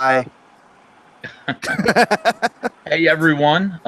Hi. Hey everyone,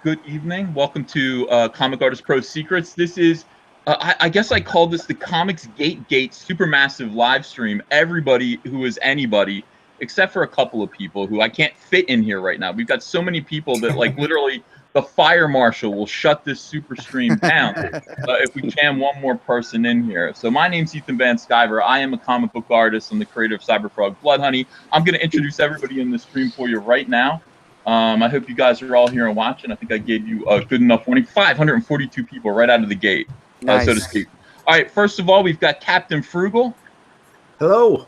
good evening. Welcome to Comic Artist Pro Secrets. This is, I guess I call this the Comicsgate-Gate supermassive live stream. Everybody who is anybody, except for a couple of people who I can't fit in here right now. We've got so many people that like literally the fire marshal will shut this super stream down if we jam one more person in here. So my name's Ethan Van Sciver. I am a comic book artist. I'm the creator of Cyberfrog Blood Honey. I'm going to introduce everybody in the stream for you right now. I hope you guys are all here and watching. I think I gave you a good enough warning. 542 people right out of the gate, Nice. so to speak. All right, first of all, we've got Captain Frugal. Hello.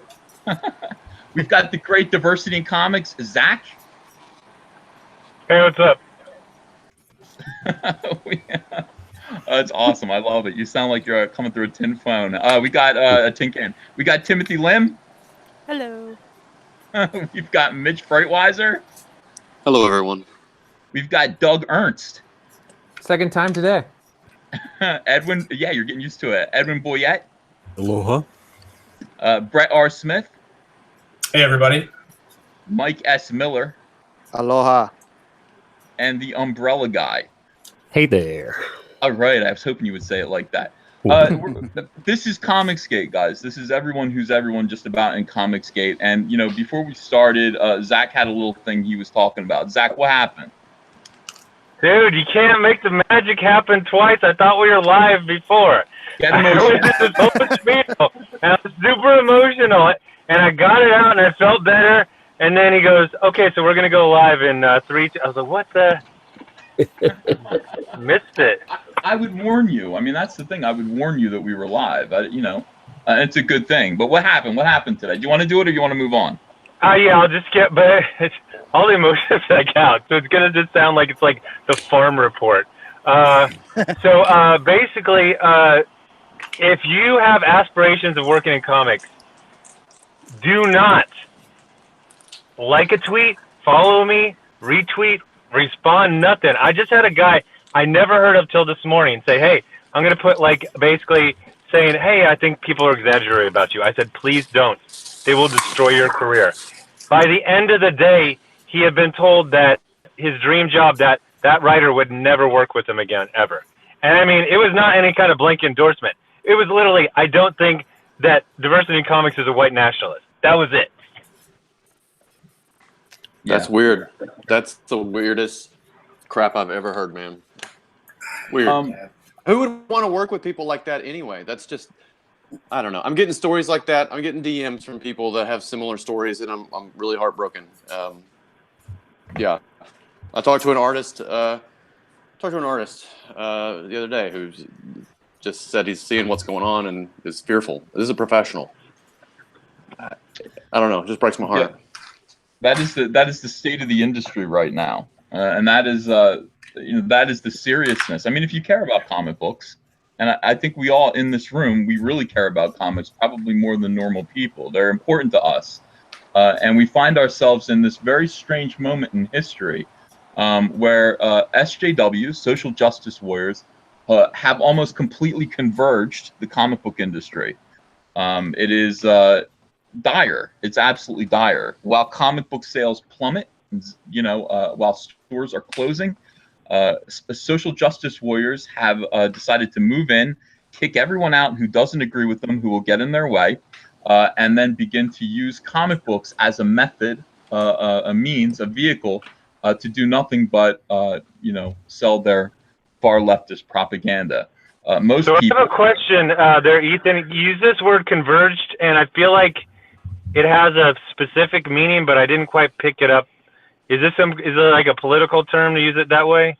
We've got the great Diversity in Comics, Zach. Hey, what's up? That's awesome. I love it. You sound like you're coming through a tin phone. We got a tin can. We got Timothy Lim. Hello. We've got Mitch Freightweiser. Hello, everyone. We've got Doug Ernst. Second time today. Edwin, yeah, you're getting used to it. Edwin Boyette. Aloha. Brett R. Smith. Hey, everybody. Mike S. Miller. Aloha. And the Umbrella Guy. Hey there. All right, I was hoping you would say it like that. This is Comicsgate, guys. This is everyone who's everyone just about in Comicsgate. And, you know, before we started, Zach had a little thing he was talking about. Zach, what happened? Dude, you can't make the magic happen twice. I thought we were live before. Get I emotional. was in this whole spiel, and I was super emotional, and I got it out, and I felt better. And then he goes, okay, so we're going to go live in 3, 2. I was like, what the? Missed it. I would warn you. I mean, that's the thing. I would warn you that we were live. It's a good thing. But what happened? What happened today? Do you want to do it or do you want to move on? Yeah, I'll just get, but it's, all the emotions I count, so it's going to just sound like it's like the farm report. Basically, if you have aspirations of working in comics, do not like a tweet, follow me, retweet, respond, nothing. I just had a guy I never heard of till this morning say, hey, I'm going to put like basically saying, hey, I think people are exaggerating about you. I said, please don't. They will destroy your career. By the end of the day, he had been told that his dream job, that writer would never work with him again, ever. And I mean, it was not any kind of blanket endorsement. It was literally, I don't think that Diversity in Comics is a white nationalist. That was it. That's weird. That's the weirdest crap I've ever heard, man. Weird. Who would want to work with people like that anyway? That's just, I don't know. I'm getting stories like that. I'm getting DMs from people that have similar stories, and I'm really heartbroken. Yeah, I talked to an artist. The other day who just said he's seeing what's going on and is fearful. This is a professional. I don't know. It just breaks my heart. Yeah. That is the state of the industry right now, and that is the seriousness. I mean, if you care about comic books, and I think we all in this room, we really care about comics probably more than normal people. They're important to us, and we find ourselves in this very strange moment in history where SJWs, social justice warriors, have almost completely converged the comic book industry. It is dire. It's absolutely dire. While comic book sales plummet, while stores are closing, social justice warriors have decided to move in, kick everyone out who doesn't agree with them, who will get in their way, and then begin to use comic books as a method, a means, a vehicle to do nothing but, sell their far leftist propaganda. Most people. I have a question there, Ethan. You use this word converged, and I feel like it has a specific meaning, but I didn't quite pick it up. Is it like a political term to use it that way?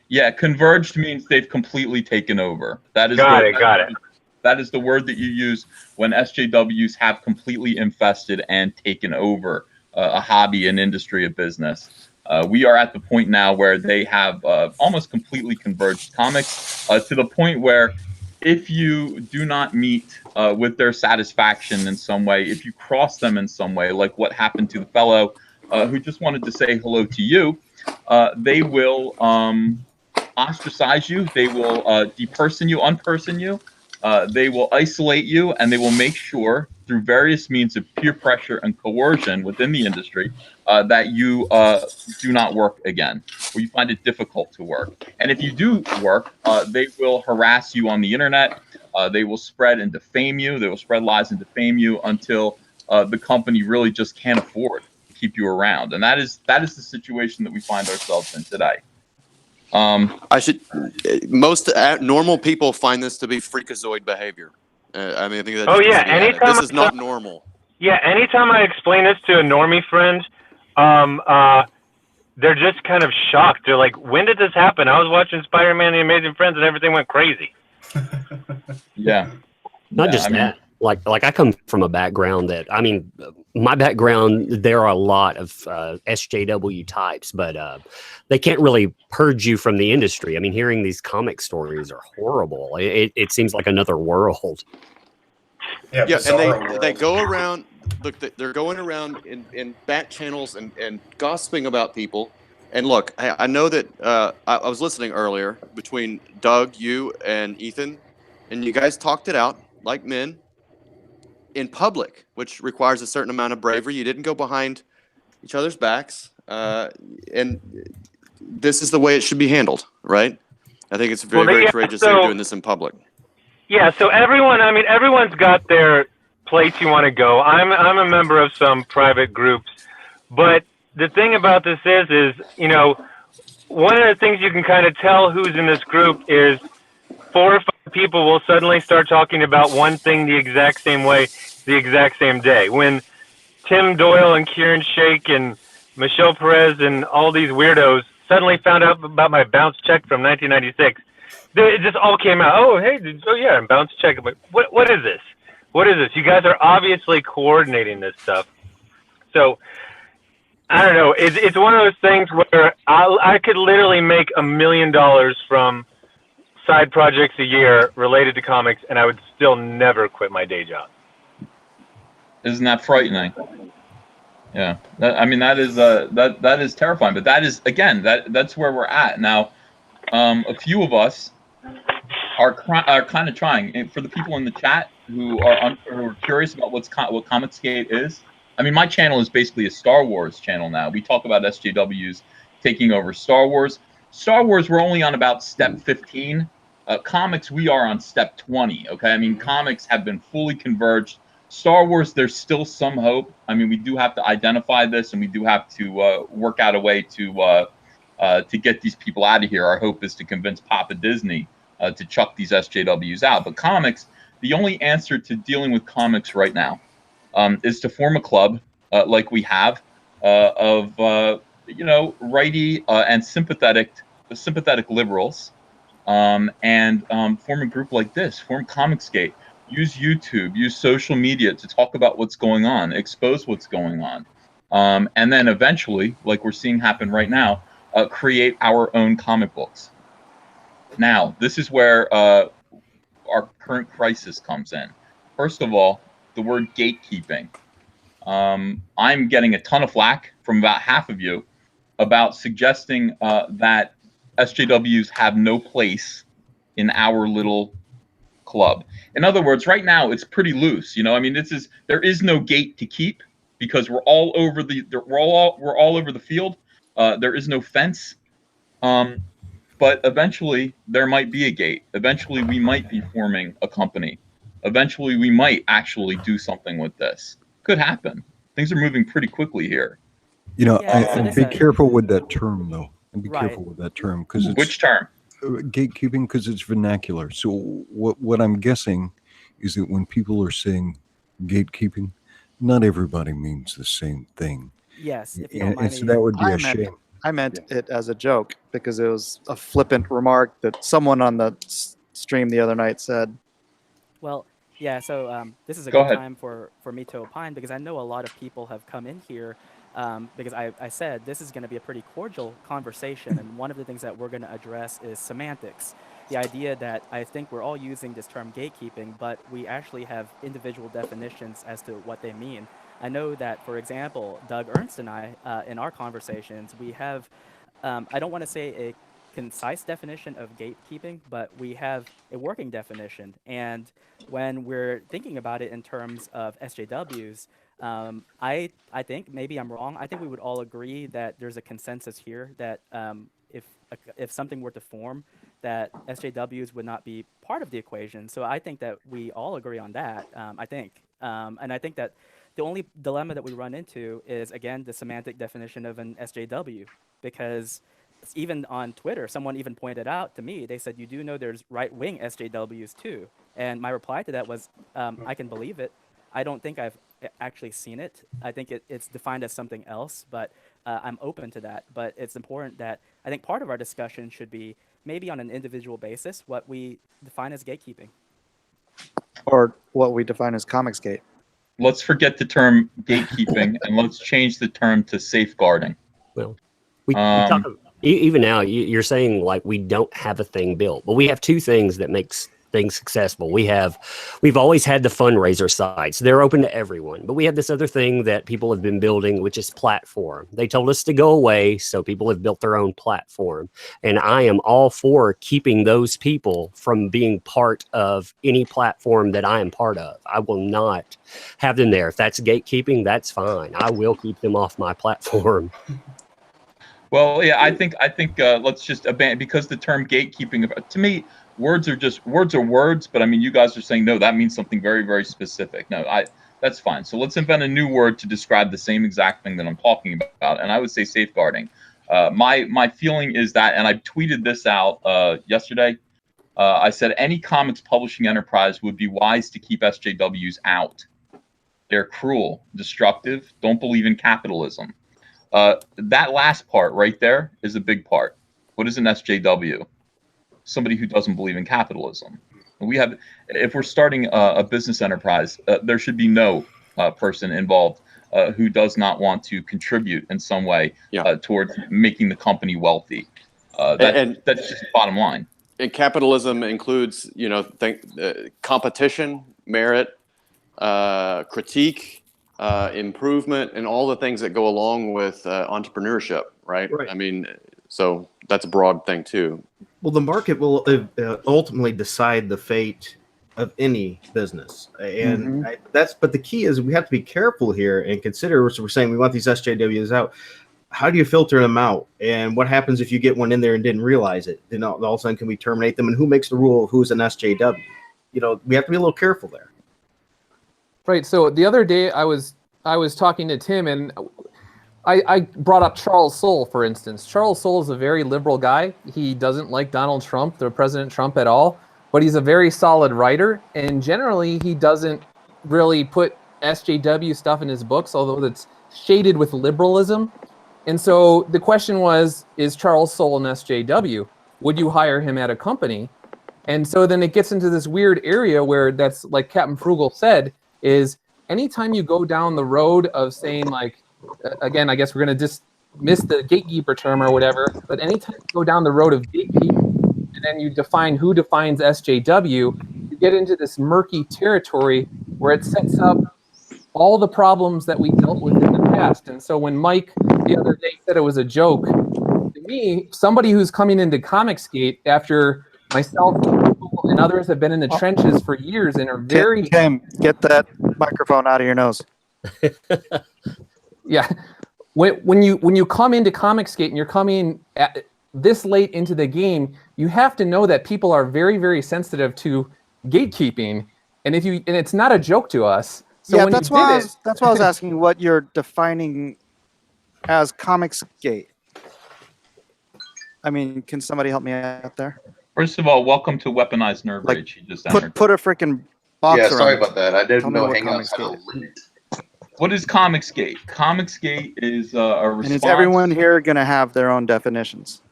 Yeah, converged means they've completely taken over. That is got it. That is the word that you use when SJWs have completely infested and taken over a hobby, an industry, a business. We are at the point now where they have almost completely converged comics to the point where if you do not meet with their satisfaction in some way, if you cross them in some way, like what happened to the fellow who just wanted to say hello to you, they will ostracize you, they will deperson you, unperson you, they will isolate you, and they will make sure through various means of peer pressure and coercion within the industry that you do not work again, or you find it difficult to work. And if you do work, they will harass you on the internet. They will spread and defame you. They will spread lies and defame you until the company really just can't afford to keep you around. And that is the situation that we find ourselves in today. Most normal people find this to be freakazoid behavior. I mean, I think that. Oh yeah, this is not normal. Yeah, anytime I explain this to a normie friend, they're just kind of shocked. They're like, "When did this happen? I was watching Spider-Man: The Amazing Friends, and everything went crazy." Yeah. Not just that. Like I come from a background that, I mean, my background, there are a lot of SJW types, but they can't really purge you from the industry. I mean, hearing these comic stories are horrible. It seems like another world. Yeah, and they go around. Look, they're going around in back channels and gossiping about people. And look, I know that I was listening earlier between Doug, you, and Ethan, and you guys talked it out like men in public, which requires a certain amount of bravery. You didn't go behind each other's backs, and this is the way it should be handled, right? I think it's very courageous that you're doing this in public. Yeah, so everyone's got their place you want to go. I'm a member of some private groups, but the thing about this is, you know, one of the things you can kind of tell who's in this group is 4 or 5 people will suddenly start talking about one thing the exact same way, the exact same day. When Tim Doyle and Kieran Shake and Michelle Perez and all these weirdos suddenly found out about my bounce check from 1996, it just all came out. Oh, hey, oh yeah, and bounce check. I'm like, what is this? What is this? You guys are obviously coordinating this stuff. So I don't know. It's one of those things where I could literally make $1 million from side projects a year related to comics, and I would still never quit my day job. Isn't that frightening? Yeah, that is terrifying. But that is, again, that's where we're at now. A few of us are kind of trying. And for the people in the chat who are curious about what Comicsgate is, I mean, my channel is basically a Star Wars channel now. We talk about SJWs taking over Star Wars. Star Wars, we're only on about step 15. Comics, we are on step 20. Okay, I mean, comics have been fully converged. Star Wars, there's still some hope. I mean, we do have to identify this, and we do have to work out a way to get these people out of here. Our hope is to convince Papa Disney to chuck these SJWs out. But comics, the only answer to dealing with comics right now is to form a club like we have of righty and sympathetic liberals, and form a group like this. Form Comicsgate. Use YouTube. Use social media to talk about what's going on. Expose what's going on, and then eventually, like we're seeing happen right now, create our own comic books. Now, this is where our current crisis comes in. First of all, the word gatekeeping. I'm getting a ton of flack from about half of you about suggesting that SJWs have no place in our little club. In other words, right now it's pretty loose. You know, I mean, there is no gate to keep because we're all over the field. There is no fence. But eventually there might be a gate. Eventually we might be forming a company. Eventually we might actually do something with this. Could happen. Things are moving pretty quickly here. You know, and be careful with that term, though. And be careful with that term, because it's which term? Gatekeeping, because it's vernacular. So what I'm guessing is that when people are saying gatekeeping, not everybody means the same thing. Yes, if you don't mind. And so that would be a shame. I meant it as a joke because it was a flippant remark that someone on the stream the other night said. Well, yeah, so this is a Go good ahead. time for me to opine because I know a lot of people have come in here because I said this is going to be a pretty cordial conversation, and one of the things that we're going to address is semantics. The idea that I think we're all using this term gatekeeping, but we actually have individual definitions as to what they mean. I know that, for example, Doug Ernst and I, in our conversations, we have, I don't want to say a concise definition of gatekeeping, but we have a working definition. And when we're thinking about it in terms of SJWs, I think, maybe I'm wrong, I think we would all agree that there's a consensus here that if something were to form, that SJWs would not be part of the equation. So I think that we all agree on that, I think. And I think that the only dilemma that we run into is, again, the semantic definition of an SJW, because even on Twitter, someone even pointed out to me, they said, you do know there's right-wing SJWs too. And my reply to that was, I can believe it. I don't think I've actually seen it. I think it's defined as something else, but I'm open to that. But it's important that I think part of our discussion should be maybe on an individual basis what we define as gatekeeping. Or what we define as Comicsgate. Let's forget the term gatekeeping and let's change the term to safeguarding. Well, we talk, even now, you're saying like we don't have a thing built, but we have two things that makes things successful. We've always had the fundraiser sites. They're open to everyone, but we have this other thing that people have been building, which is platform. They told us to go away, so people have built their own platform. And I am all for keeping those people from being part of any platform that I am part of. I will not have them there. If that's gatekeeping, that's fine. I will keep them off my platform. Well, yeah, I think let's just abandon, because the term gatekeeping, to me, words are words, but I mean, you guys are saying no, that means something very, very specific. No, that's fine. So let's invent a new word to describe the same exact thing that I'm talking about, and I would say safeguarding. My feeling is that, and I tweeted this out yesterday. I said any comics publishing enterprise would be wise to keep SJWs out. They're cruel, destructive, don't believe in capitalism. That last part right there is a big part. What is an SJW? Somebody who doesn't believe in capitalism. If we're starting a business enterprise, there should be no person involved who does not want to contribute in some way towards making the company wealthy. That's just the bottom line. And capitalism includes, competition, merit, critique, improvement, and all the things that go along with entrepreneurship, right? I mean, so that's a broad thing too. Well, the market will ultimately decide the fate of any business, and but the key is we have to be careful here and consider. So we're saying we want these SJWs out. How do you filter them out? And what happens if you get one in there and didn't realize it? Then all of a sudden, can we terminate them? And who makes the rule of who's an SJW? We have to be a little careful there. Right. So the other day I was talking to Tim, and I brought up Charles Soule, for instance. Charles Soule is a very liberal guy. He doesn't like Donald Trump, the President Trump, at all, but he's a very solid writer, and generally he doesn't really put SJW stuff in his books, although it's shaded with liberalism. And so the question was, is Charles Soule an SJW? Would you hire him at a company? And so then it gets into this weird area where that's, like Captain Frugal said, is anytime you go down the road of saying, like, again, I guess we're going to just miss the gatekeeper term or whatever, but anytime you go down the road of gatekeeping and then you define who defines SJW, you get into this murky territory where it sets up all the problems that we dealt with in the past. And so when Mike the other day said it was a joke, to me, somebody who's coming into Comicsgate after myself and others have been in the trenches for years and are very... Tim, get that microphone out of your nose. Yeah, when you come into Comicsgate and you're coming at this late into the game, you have to know that people are very, very sensitive to gatekeeping, and it's not a joke to us. So yeah, when that's why I was asking what you're defining as Comicsgate. I mean, can somebody help me out there? First of all, welcome to Weaponized Nerd Rage. You just entered. Put a freaking box around. Yeah, sorry about that. I didn't know Hangouts had a link. What is Comicsgate? Comicsgate is a response. And is everyone here going to have their own definitions?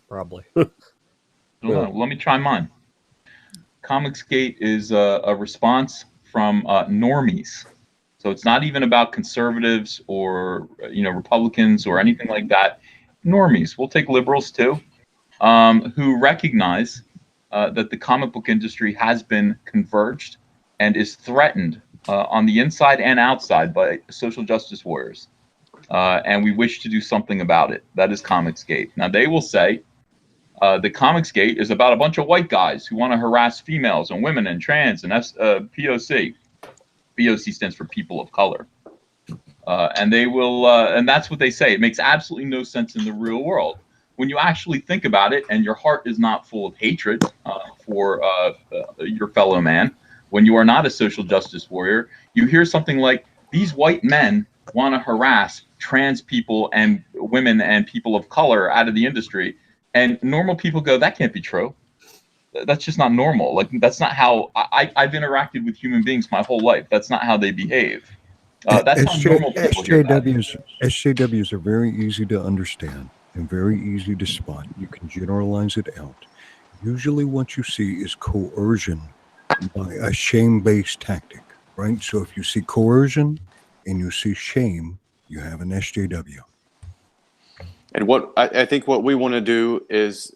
Probably. No, let me try mine. Comicsgate is a response from normies. So it's not even about conservatives or Republicans or anything like that. Normies. We'll take liberals too, who recognize that the comic book industry has been converged and is threatened on the inside and outside by social justice warriors. and we wish to do something about it. That is Comicsgate. Now, they will say the Comicsgate is about a bunch of white guys who want to harass females and women and trans and POC. POC stands for people of color. And they will, and that's what they say. It makes absolutely no sense in the real world. When you actually think about it, and your heart is not full of hatred for your fellow man, when you are not a social justice warrior, you hear something like, these white men want to harass trans people and women and people of color out of the industry. And normal people go, that can't be true. That's just not normal. Like, that's not how I've interacted with human beings my whole life. That's not how they behave. That's how normal people hear that. SJWs are very easy to understand and very easy to spot. You can generalize it out. Usually what you see is coercion by a shame-based tactic, right? So if you see coercion and you see shame, you have an SJW. And what I think what we want to do is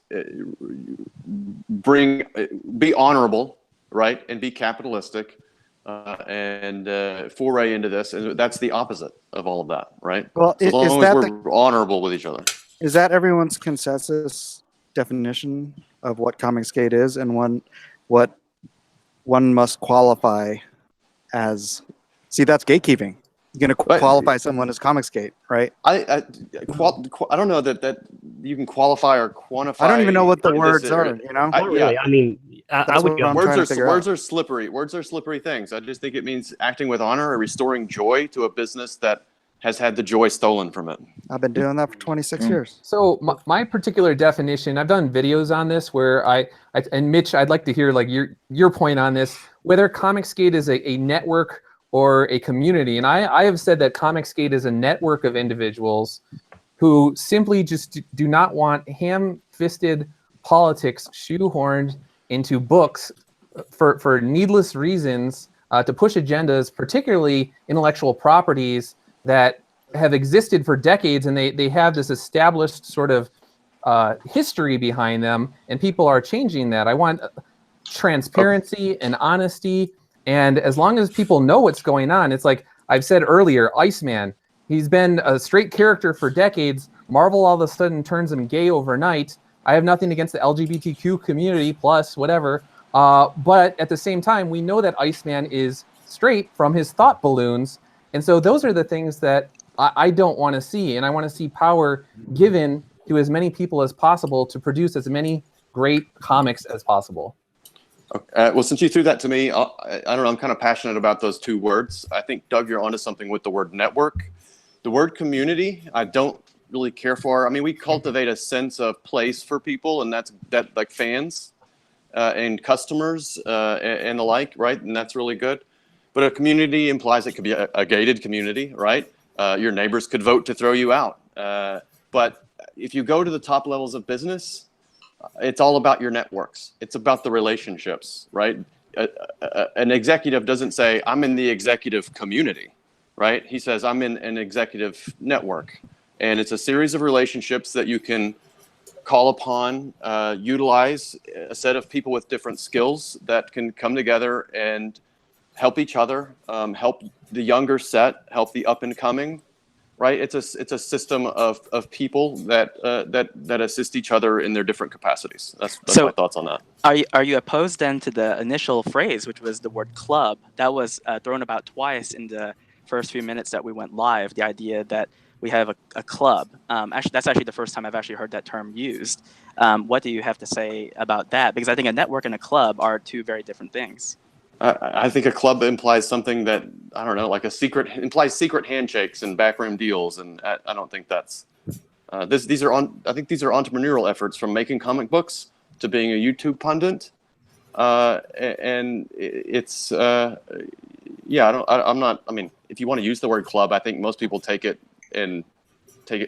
be honorable, right, and be capitalistic, and foray into this, and that's the opposite of all of that, right? Well, so as long as we're honorable with each other. Is that everyone's consensus definition of what Comicsgate is, and what one must qualify as? See, that's gatekeeping. You're going to qualify someone as Comicsgate, right? I don't know that you can qualify or quantify. I don't even know what the words are. You know, really. I mean, I would go. Words are slippery. Words are slippery things. I just think it means acting with honor or restoring joy to a business that has had the joy stolen from it. I've been doing that for 26 years. So my particular definition, I've done videos on this where and Mitch, I'd like to hear like your point on this, whether Comicsgate is a network or a community. And I have said that Comicsgate is a network of individuals who simply just do not want ham-fisted politics shoehorned into books for needless reasons to push agendas, particularly intellectual properties that have existed for decades, and they have this established sort of history behind them, and people are changing that. I want transparency and honesty. And as long as people know what's going on, it's like I've said earlier, Iceman, he's been a straight character for decades. Marvel all of a sudden turns him gay overnight. I have nothing against the LGBTQ community, plus whatever. But at the same time, we know that Iceman is straight from his thought balloons. And so those are the things that I don't want to see. And I want to see power given to as many people as possible to produce as many great comics as possible. Well, since you threw that to me, I don't know, I'm kind of passionate about those two words. I think, Doug, you're onto something with the word network. The word community, I don't really care for. I mean, we cultivate a sense of place for people, and that's like fans and customers and the like, right? And that's really good. But a community implies it could be a gated community, right? Your neighbors could vote to throw you out. But if you go to the top levels of business, it's all about your networks. It's about the relationships, right? An executive doesn't say, I'm in the executive community, right? He says, I'm in an executive network. And it's a series of relationships that you can call upon, utilize a set of people with different skills that can come together and help each other, help the younger set, help the up and coming, right? It's a system of people that assist each other in their different capacities. That's my thoughts on that. Are you opposed then to the initial phrase, which was the word club? That was thrown about twice in the first few minutes that we went live. The idea that we have a club. Actually, that's actually the first time I've actually heard that term used. What do you have to say about that? Because I think a network and a club are two very different things. I think a club implies something that, I don't know, like implies secret handshakes and backroom deals, and I don't think that's I think these are entrepreneurial efforts, from making comic books to being a YouTube pundit, and it's I mean, if you want to use the word club, I think most people take it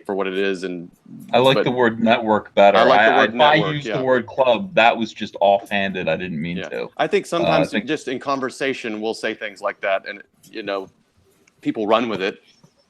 for what it is. And I like the word network better. I like the word network. I used the word club, that was just offhanded. I didn't mean to. I think sometimes just in conversation we'll say things like that, and people run with it.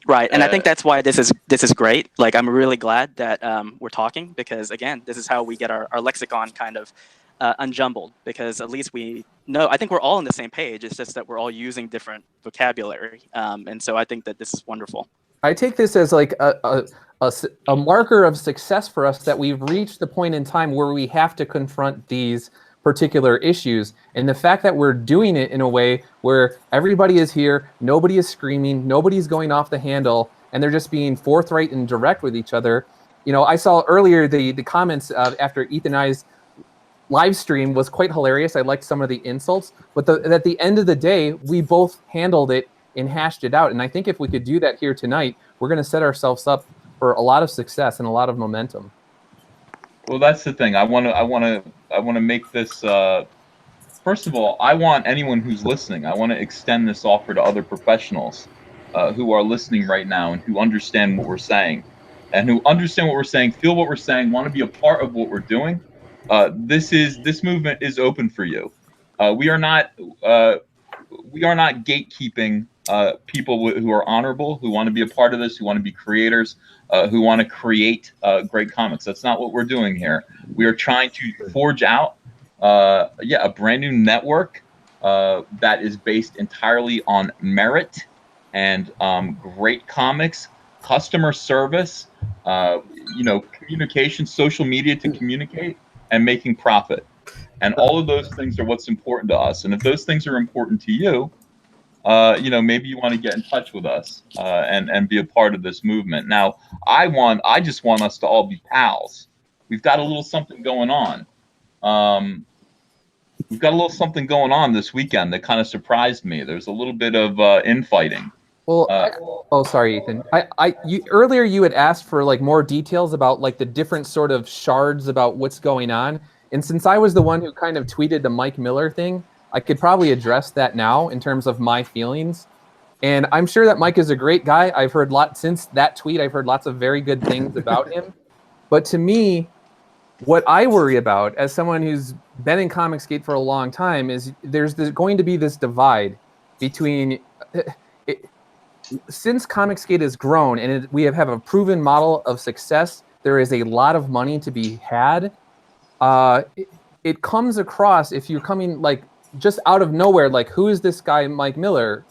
Right, and I think that's why this is great. Like, I'm really glad that we're talking, because again, this is how we get our lexicon kind of unjumbled, because at least we know. I think we're all on the same page. It's just that we're all using different vocabulary, and so I think that this is wonderful. I take this as like a marker of success for us that we've reached the point in time where we have to confront these particular issues. And the fact that we're doing it in a way where everybody is here, nobody is screaming, nobody's going off the handle, and they're just being forthright and direct with each other. You know, I saw earlier the comments after Ethan and I's live stream was quite hilarious. I liked some of the insults, but at the end of the day, we both handled it and hashed it out. And I think if we could do that here tonight, we're going to set ourselves up for a lot of success and a lot of momentum. Well, that's the thing. I want to make this. First of all, I want anyone who's listening. I want to extend this offer to other professionals who are listening right now and who understand what we're saying, and who understand what we're saying, feel what we're saying, want to be a part of what we're doing. This movement is open for you. We are not gatekeeping people who are honorable, who want to be a part of this, who want to be creators, who want to create great comics. That's not what we're doing here. We are trying to forge out, a brand new network that is based entirely on merit and great comics, customer service, communication, social media to communicate, and making profit. And all of those things are what's important to us. And if those things are important to you, maybe you want to get in touch with us and be a part of this movement. Now, I just want us to all be pals. We've got a little something going on. We've got a little something going on this weekend that kind of surprised me. There's a little bit of infighting. Well, sorry, Ethan. Earlier you had asked for like more details about like the different sort of shards about what's going on. And since I was the one who kind of tweeted the Mike Miller thing, I could probably address that now in terms of my feelings. And I'm sure that Mike is a great guy. I've heard since that tweet, I've heard lots of very good things about him. But to me, what I worry about as someone who's been in Comicsgate for a long time is there's going to be this divide between since Comicsgate has grown and we have a proven model of success, there is a lot of money to be had. It comes across if you're coming like just out of nowhere, like who is this guy Mike Miller?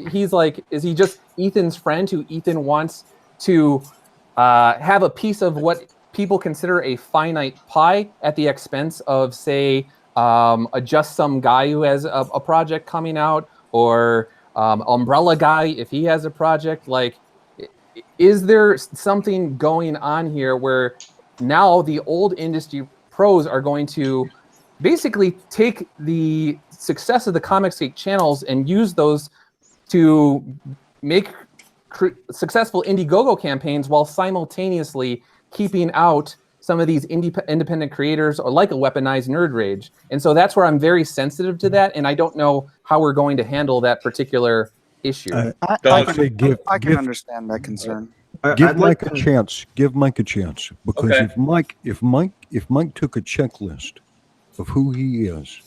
He's like, is he just Ethan's friend who Ethan wants to have a piece of what people consider a finite pie at the expense of, say, just some guy who has a project coming out, or Umbrella Guy if he has a project? Like, is there something going on here where now the old industry pros are going to basically take the success of the Comicsgate channels and use those to make successful Indiegogo campaigns while simultaneously keeping out some of these independent creators, or like a weaponized nerd rage? And so that's where I'm very sensitive to that, and I don't know how we're going to handle that particular issue. I can understand that concern. Give Mike a chance. Give Mike a chance, because if Mike took a checklist of who he is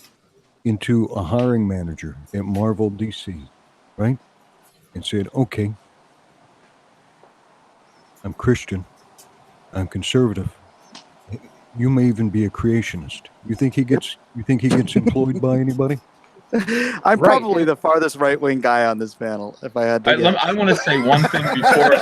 into a hiring manager at Marvel DC, right, and said, "Okay, I'm Christian, I'm conservative. You may even be a creationist." You think he gets employed by anybody? I'm probably the farthest right-wing guy on this panel. If I had to, I want to say one thing before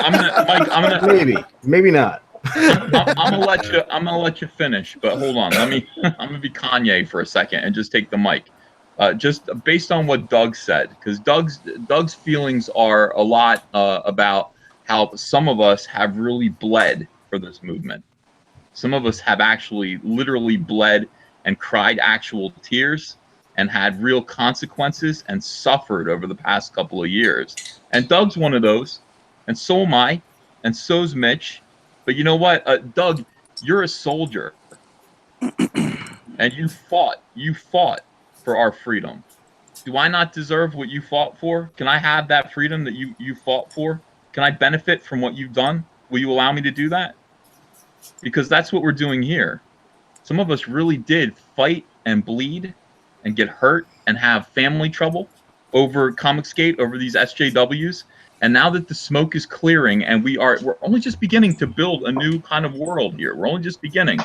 maybe not. I'm gonna let you finish, but hold on. I'm gonna be Kanye for a second and just take the mic. Just based on what Doug said, because Doug's feelings are a lot about how some of us have really bled for this movement. Some of us have actually literally bled and cried actual tears and had real consequences and suffered over the past couple of years. And Doug's one of those, and so am I, and so's Mitch. But you know what, Doug, you're a soldier, and you fought for our freedom. Do I not deserve what you fought for? Can I have that freedom that you fought for? Can I benefit from what you've done? Will you allow me to do that? Because that's what we're doing here. Some of us really did fight and bleed and get hurt and have family trouble over Comicsgate, over these SJWs. And now that the smoke is clearing and we're only just beginning to build a new kind of world here. We're only just beginning.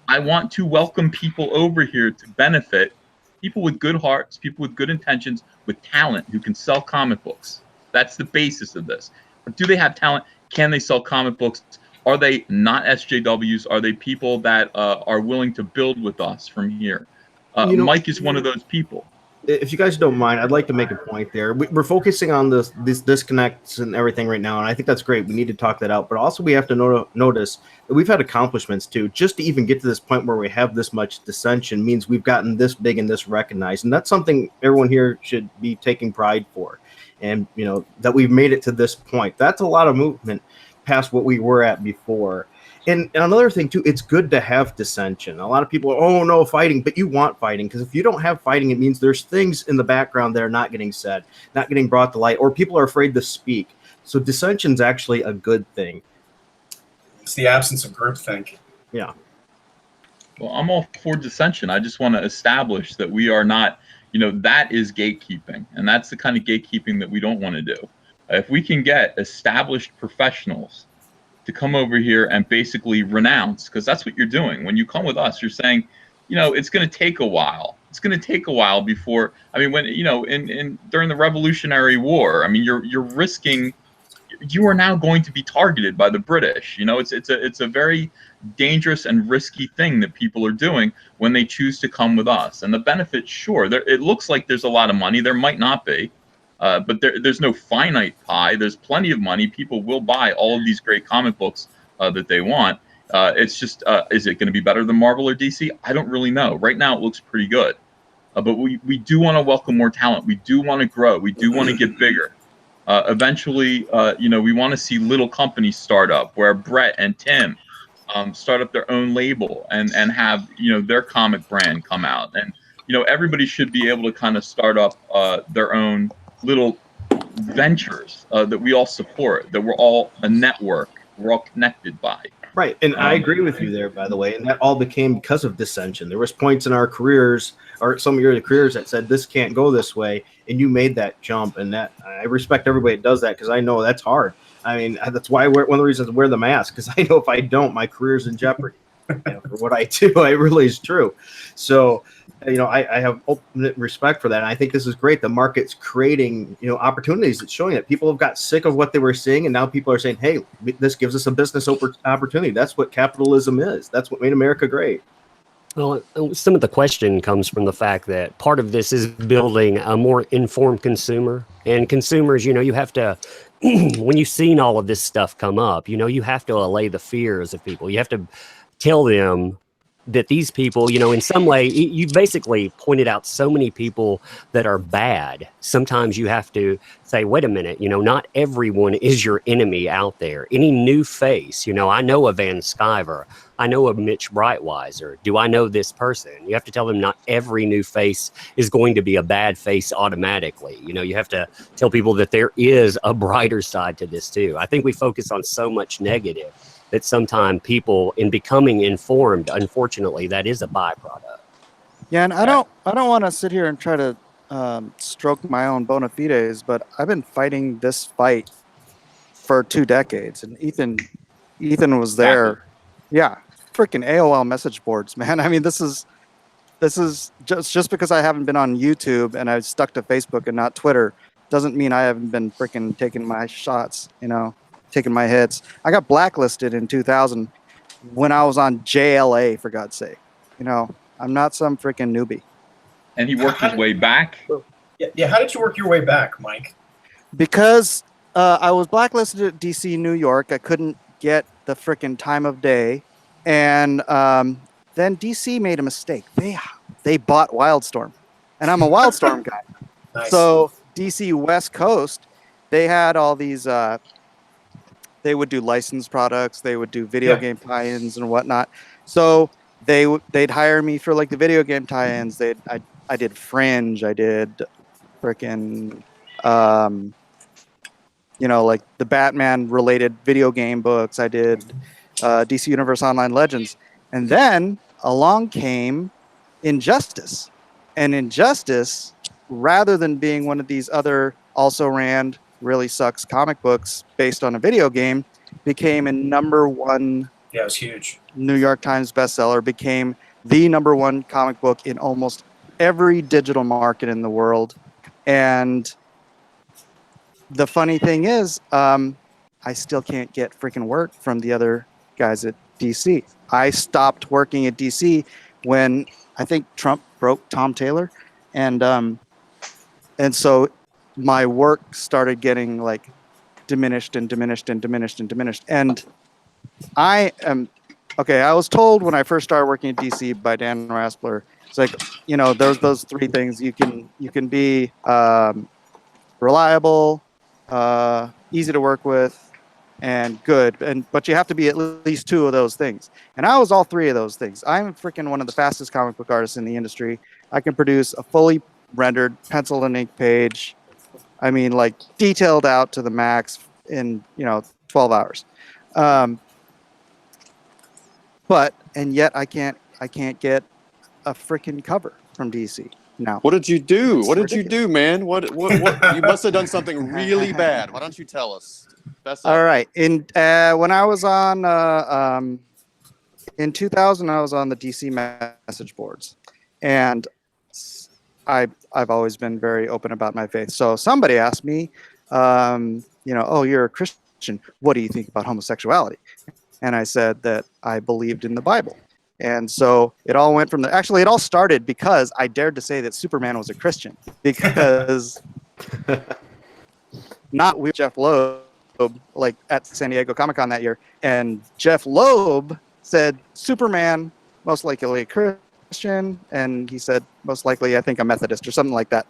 I want to welcome people over here to benefit, people with good hearts, people with good intentions, with talent who can sell comic books. That's the basis of this. Do they have talent? Can they sell comic books? Are they not SJWs? Are they people that are willing to build with us from here? Mike is one of those people. If you guys don't mind, I'd like to make a point there. We're focusing on these disconnects and everything right now, and I think that's great. We need to talk that out. But also we have to notice that we've had accomplishments too. Just to even get to this point where we have this much dissension means we've gotten this big and this recognized. And that's something everyone here should be taking pride for. And, that we've made it to this point. That's a lot of movement past what we were at before. And another thing, too, it's good to have dissension. A lot of people are, oh, no, fighting. But you want fighting, because if you don't have fighting, it means there's things in the background that are not getting said, not getting brought to light, or people are afraid to speak. So dissension's actually a good thing. It's the absence of groupthink. Yeah. Well, I'm all for dissension. I just want to establish that we are not, that is gatekeeping. And that's the kind of gatekeeping that we don't want to do. If we can get established professionals to come over here and basically renounce, because that's what you're doing. When you come with us, you're saying, it's going to take a while. It's going to take a while before, when, during the Revolutionary War, you're risking, you are now going to be targeted by the British. It's a very dangerous and risky thing that people are doing when they choose to come with us. And the benefit, sure, it looks like there's a lot of money. There might not be. But there's no finite pie. There's plenty of money. People will buy all of these great comic books that they want. It's just, is it going to be better than Marvel or DC? I don't really know. Right now, it looks pretty good. But we do want to welcome more talent. We do want to grow. We do want to get bigger. Eventually, we want to see little companies start up where Brett and Tim start up their own label and have, their comic brand come out. And, everybody should be able to kind of start up their own little ventures that we all support, that we're all a network, we're all connected by. Right, and I agree with you there, by the way, and that all became because of dissension. There was points in our careers, or some of your careers, that said this can't go this way, and you made that jump, and that I respect everybody that does that, because I know that's hard. That's why one of the reasons I wear the mask, because I know if I don't, my career's in jeopardy. For what I do, it really is true. So, I have ultimate respect for that. And I think this is great. The market's creating, opportunities. It's showing that people have got sick of what they were seeing. And now people are saying, hey, this gives us a business opportunity. That's what capitalism is. That's what made America great. Well, some of the question comes from the fact that part of this is building a more informed consumer. And consumers, you have to, when you've seen all of this stuff come up, you have to allay the fears of people. You have to tell them that these people, in some way, you basically pointed out so many people that are bad. Sometimes you have to say, wait a minute, not everyone is your enemy out there. Any new face, I know a Van Sciver, I know a Mitch Breitweiser. Do I know this person? You have to tell them not every new face is going to be a bad face automatically. You have to tell people that there is a brighter side to this too. I think we focus on so much negative that sometimes people, in becoming informed, unfortunately, that is a byproduct. Yeah, and I don't want to sit here and try to stroke my own bona fides, but I've been fighting this fight for 2 decades, and Ethan was there. Yeah, freaking AOL message boards, man. this is just because I haven't been on YouTube and I've stuck to Facebook and not Twitter doesn't mean I haven't been freaking taking my shots, taking my hits. I got blacklisted in 2000 when I was on JLA, for God's sake. I'm not some freaking newbie. And he worked his way back? Yeah, how did you work your way back, Mike? Because I was blacklisted at DC, New York. I couldn't get the freaking time of day. And then DC made a mistake. They bought Wildstorm. And I'm a Wildstorm guy. Nice. So DC West Coast, they had all these... they would do licensed products. They would do video game tie-ins and whatnot. So they'd hire me for like the video game tie-ins. I did Fringe. I did freaking like the Batman related video game books. I did DC Universe Online Legends. And then along came Injustice. And Injustice, rather than being one of these other also ran really sucks comic books based on a video game, became a #1 Yeah, it was huge. New York Times bestseller, became the #1 comic book in almost every digital market in the world. And the funny thing is, I still can't get freaking work from the other guys at DC. I stopped working at DC when I think Trump broke Tom Taylor, and so my work started getting like diminished and diminished and diminished and diminished. And I am okay. I was told when I first started working at DC by Dan Raspler, it's like, there's those three things. You can be reliable, easy to work with, and good. But you have to be at least two of those things. And I was all three of those things. I'm freaking one of the fastest comic book artists in the industry. I can produce a fully rendered pencil and ink page. I mean, like detailed out to the max in 12 hours. And yet I can't get a freaking cover from DC now. What did you do? It's What did ridiculous. you do, man? What you must have done something really bad. Why don't you tell us? All right. When I was on in 2000, I was on the DC message boards, and I've always been very open about my faith. So somebody asked me, oh, you're a Christian. What do you think about homosexuality? And I said that I believed in the Bible. And so it all went from there. Actually, it all started because I dared to say that Superman was a Christian, because not with Jeff Loeb, like at San Diego Comic-Con that year. And Jeff Loeb said Superman, most likely a Christian. And he said, most likely, I think a Methodist or something like that.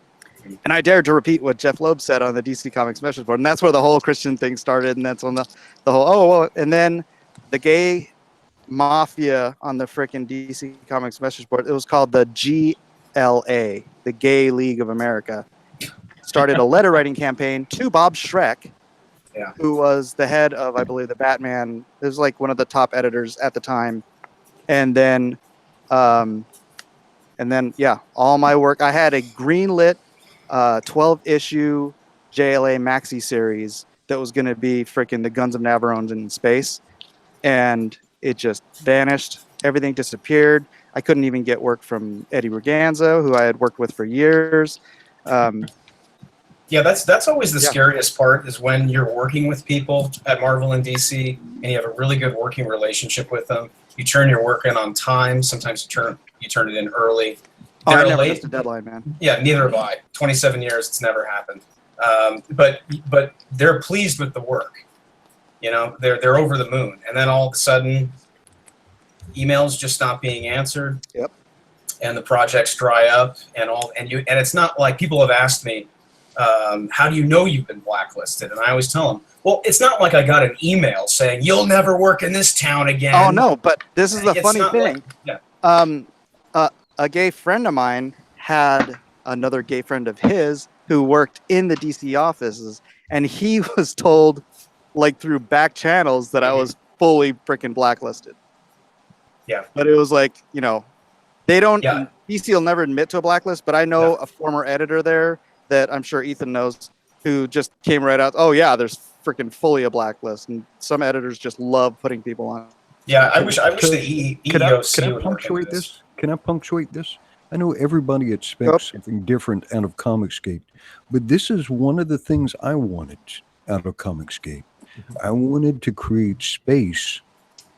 And I dared to repeat what Jeff Loeb said on the DC Comics message board. And that's where the whole Christian thing started. And that's when the whole, and then the gay mafia on the frickin' DC Comics message board, it was called the GLA, the Gay League of America, started a letter writing campaign to Bob Schreck, who was the head of, I believe, the Batman. It was like one of the top editors at the time. And then all my work, I had a greenlit 12-issue JLA maxi series that was going to be freaking the Guns of Navarone in space. And it just vanished. Everything disappeared. I couldn't even get work from Eddie Ruganza, who I had worked with for years. That's always the scariest part, is when you're working with people at Marvel and DC and you have a really good working relationship with them. You turn your work in on time. Sometimes you turn it in early. I never missed a deadline, man. Yeah, neither have I. 27 years, it's never happened. But they're pleased with the work. They're over the moon, and then all of a sudden, emails just stop being answered. Yep. And the projects dry up, and it's not like people have asked me, how do you know you've been blacklisted? And I always tell them, well, it's not like I got an email saying you'll never work in this town again. Oh no, but this is the funny thing. Like, a gay friend of mine had another gay friend of his who worked in the DC offices, and he was told, like through back channels, that I was fully freaking blacklisted. Yeah. But it was like, they don't, DC will never admit to a blacklist, but I know a former editor there that I'm sure Ethan knows, who just came right out, oh yeah, there's freaking fully a blacklist. And some editors just love putting people on. Yeah, I wish the EEOC Can I would punctuate work this? Can I punctuate this? I know everybody expects something different out of Comicsgate, but this is one of the things I wanted out of Comicsgate. I wanted to create space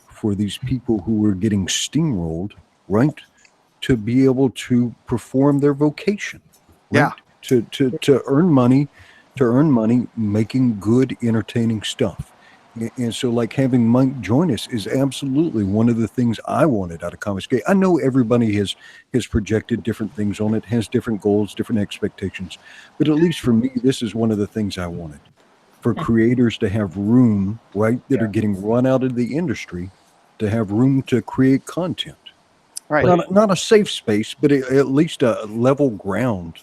for these people who were getting steamrolled, right, to be able to perform their vocation. Right? Yeah. To earn money, making good, entertaining stuff. And so, like, having Mike join us is absolutely one of the things I wanted out of Comicsgate. I know everybody has projected different things on it, has different goals, different expectations. But at least for me, this is one of the things I wanted. For creators to have room, right, that are getting run out of the industry, to have room to create content. Right. Not a safe space, but at least a level ground.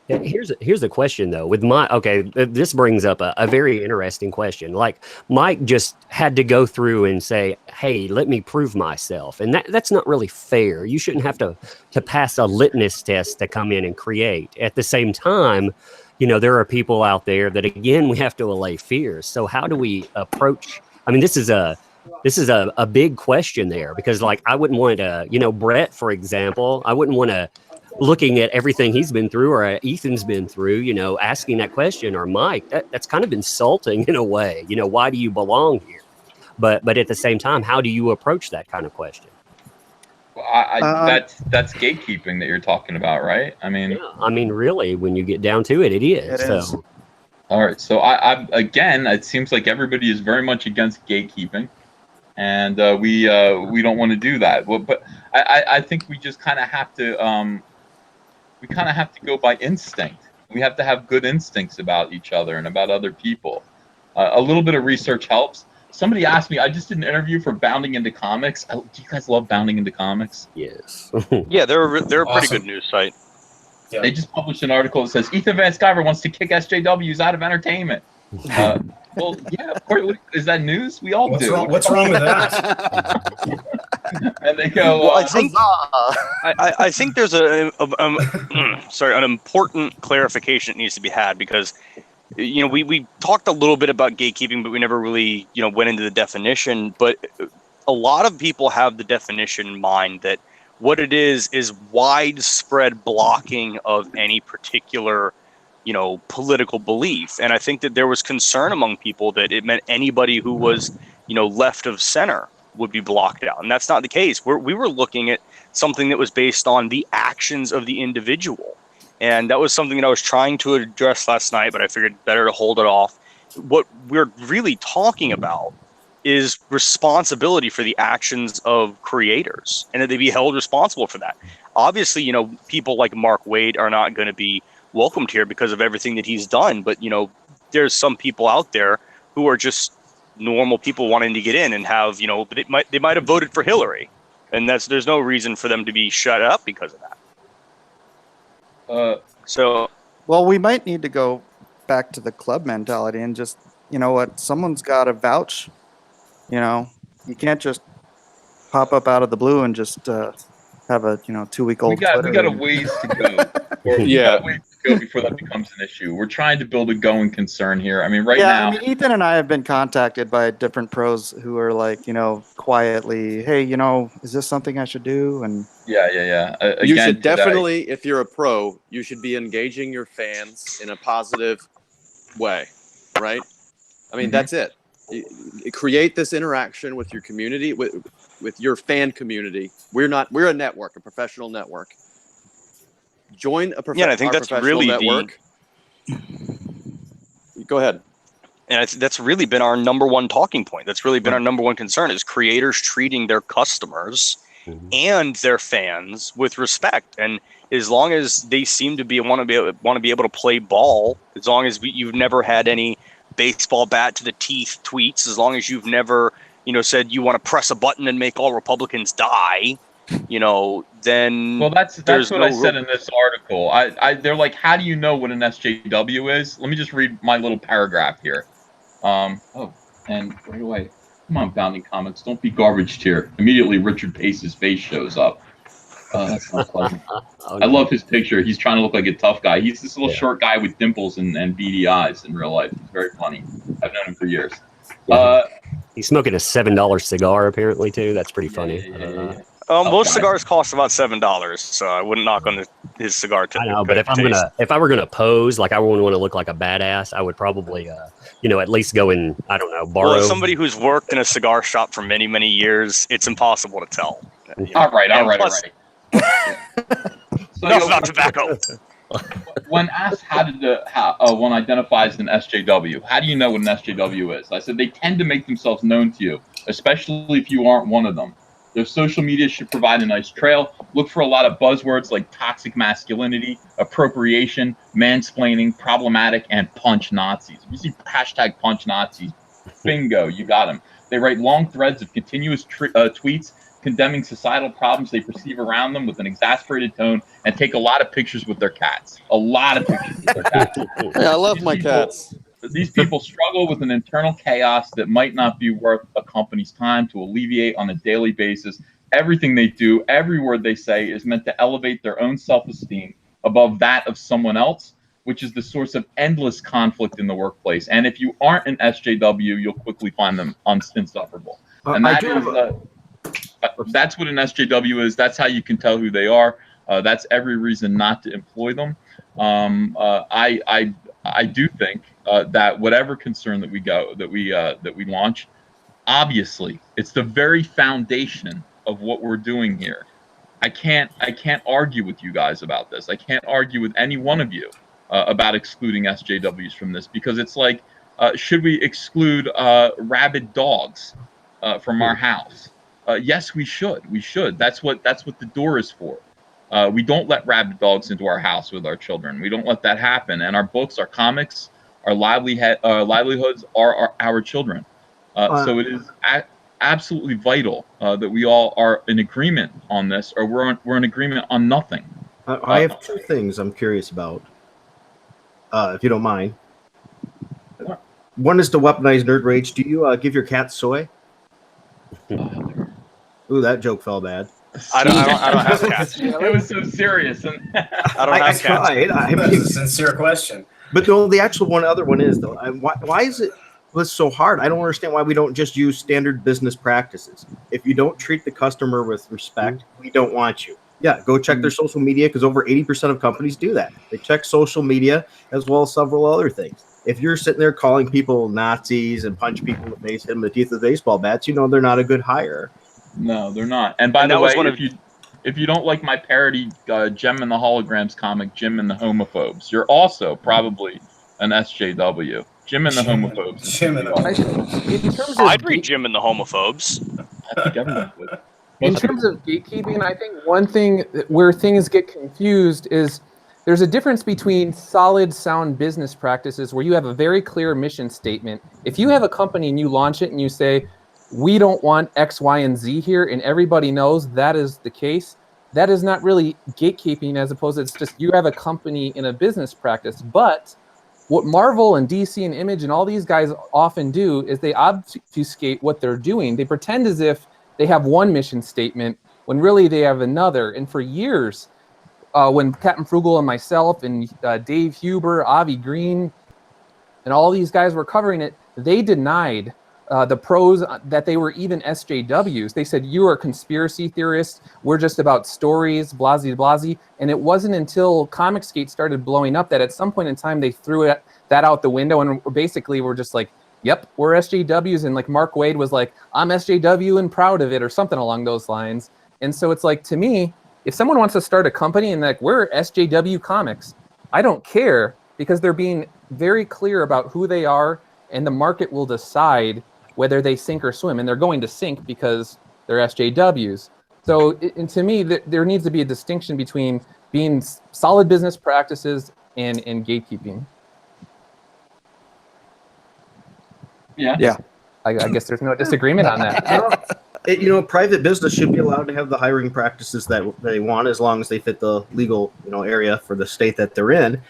Yeah, here's a question though. This brings up a very interesting question. Like, Mike just had to go through and say, "Hey, let me prove myself," and that's not really fair. You shouldn't have to pass a litmus test to come in and create. At the same time, there are people out there that, again, we have to allay fears. So how do we approach? I mean, this is a big question there, because, like, I wouldn't want to, Brett, for example, I wouldn't want to looking at everything he's been through or Ethan's been through, you know, asking that question, or Mike, that's kind of insulting in a way. You know, why do you belong here? But at the same time, how do you approach that kind of question? Well, that's gatekeeping that you're talking about, right? I mean, yeah, I mean, really, when you get down to it, it is. It is. So, all right. So I again, it seems like everybody is very much against gatekeeping, and we don't want to do that. Well, but I think we just kind of have to go by instinct. We have to have good instincts about each other and about other people. A little bit of research helps. Somebody asked me, I just did an interview for Bounding Into Comics. Do you guys love Bounding Into Comics? yes. Yeah, they're a pretty Awesome. good news site. Yeah. They just published an article that says Ethan Van Sciver wants to kick SJWs out of entertainment. Well, yeah, of course. Is that news? We all What's do. wrong? What's wrong with that? And they go, Well, I think there's an important clarification that needs to be had, because you know we talked a little bit about gatekeeping, but we never really went into the definition. But a lot of people have the definition in mind that what it is widespread blocking of any particular political belief. And I think that there was concern among people that it meant anybody who was left of center would be blocked out, and that's not the case. We were looking at something that was based on the actions of the individual, and that was something that I was trying to address last night, but I figured better to hold it off. What we're really talking about is responsibility for the actions of creators, and that they be held responsible for that. Obviously, people like Mark Waid are not going to be welcomed here because of everything that he's done, but there's some people out there who are just normal people wanting to get in and have they might have voted for Hillary, and there's no reason for them to be shut up because of that. So Well, we might need to go back to the club mentality and just, someone's got to vouch. You can't just pop up out of the blue and just have a 2-week-old. we got a ways to go. Yeah. Ways to go before that becomes an issue. We're trying to build a going concern here. I mean, now, Ethan and I have been contacted by different pros who are like, quietly, hey, is this something I should do? And yeah. You should definitely, if you're a pro, you should be engaging your fans in a positive way, right? I mean, that's it. Create this interaction with your community, with your fan community. We're a network, a professional network. Join a I think that's really network. Go ahead. And that's really been our number one talking point. That's really been our number one concern, is creators treating their customers and their fans with respect. And as long as they seem to want to be able to play ball, as long as you've never had any baseball bat to the teeth tweets, as long as you've never said you want to press a button and make all Republicans die, then that's what I said in this article. They're like, how do you know what an SJW is? Let me just read my little paragraph here. And right away, come on, Bounding Comics, don't be garbaged here. Immediately, Richard Pace's face shows up. That's not pleasant. I love his picture. He's trying to look like a tough guy. He's this little short guy with dimples and beady eyes in real life. He's very funny. I've known him for years. He's smoking a $7 cigar apparently too. That's pretty funny. Most cigars cost about $7, so I wouldn't knock on his cigar. I know, but if I were gonna pose, like I wouldn't want to look like a badass, I would probably, at least go and borrow. Well, as somebody who's worked in a cigar shop for many, many years, it's impossible to tell. All right. So, no, not tobacco. When asked how one identifies an SJW, how do you know what an SJW is? I said they tend to make themselves known to you, especially if you aren't one of them. Their social media should provide a nice trail. Look for a lot of buzzwords like toxic masculinity, appropriation, mansplaining, problematic, and punch Nazis. If you see hashtag punch Nazis, bingo, you got them. They write long threads of continuous tweets condemning societal problems they perceive around them with an exasperated tone, and take a lot of pictures with their cats. A lot of pictures with their cats. Hey, I love my cats. These people struggle with an internal chaos that might not be worth a company's time to alleviate on a daily basis. Everything they do, every word they say is meant to elevate their own self-esteem above that of someone else, which is the source of endless conflict in the workplace. And if you aren't an SJW, you'll quickly find them insufferable. And that's what an SJW is. That's how you can tell who they are. That's every reason not to employ them. I do think that whatever concern that we launch, obviously, it's the very foundation of what we're doing here. I can't argue with you guys about this. I can't argue with any one of you about excluding SJWs from this, because it's like, should we exclude rabid dogs from our house? Yes, we should. We should. That's what the door is for. We don't let rabid dogs into our house with our children. We don't let that happen. And our books, our comics, our livelihoods are our children. So it is absolutely vital that we all are in agreement on this, or we're in agreement on nothing. I have two things I'm curious about, if you don't mind. One is to weaponize nerd rage. Do you give your cat soy? Ooh, that joke fell bad. I don't have cats. It was so serious, and I don't have cats. Tried. That's a sincere question. But no, the actual other one is though. Why is it so hard? I don't understand why we don't just use standard business practices. If you don't treat the customer with respect, we don't want you. Yeah, go check their social media, because over 80% of companies do that. They check social media as well as several other things. If you're sitting there calling people Nazis and punch people in the face, hit them with the teeth with baseball bats, you know they're not a good hire. No, they're not. And by the way, if you don't like my parody Gem and the Holograms comic, Jim and the Homophobes, you're also probably an SJW. Jim and the Homophobes. Jim and the Homophobes. I'd read Jim and the Homophobes. I think everyone would. In terms of gatekeeping, I think one thing where things get confused is there's a difference between solid, sound business practices where you have a very clear mission statement. If you have a company and you launch it and you say, we don't want X, Y, and Z here, and everybody knows that is the case, that is not really gatekeeping, as opposed to it's just you have a company in a business practice. But what Marvel and DC and Image and all these guys often do is they obfuscate what they're doing. They pretend as if they have one mission statement when really they have another. And for years, when Captain Frugal and myself and Dave Huber, Avi Green, and all these guys were covering it, they denied the pros that they were even SJWs. They said, you are conspiracy theorists. We're just about stories, blasey, blasey. And it wasn't until Comicsgate started blowing up that at some point in time, they threw that out the window and basically were just like, yep, we're SJWs. And like Mark Waid was like, I'm SJW and proud of it, or something along those lines. And so it's like, to me, if someone wants to start a company and like, we're SJW Comics, I don't care, because they're being very clear about who they are, and the market will decide whether they sink or swim, and they're going to sink because they're SJWs. So and to me, there needs to be a distinction between being solid business practices and gatekeeping. Yeah. I guess there's no disagreement on that. Private business should be allowed to have the hiring practices that they want, as long as they fit the legal, area for the state that they're in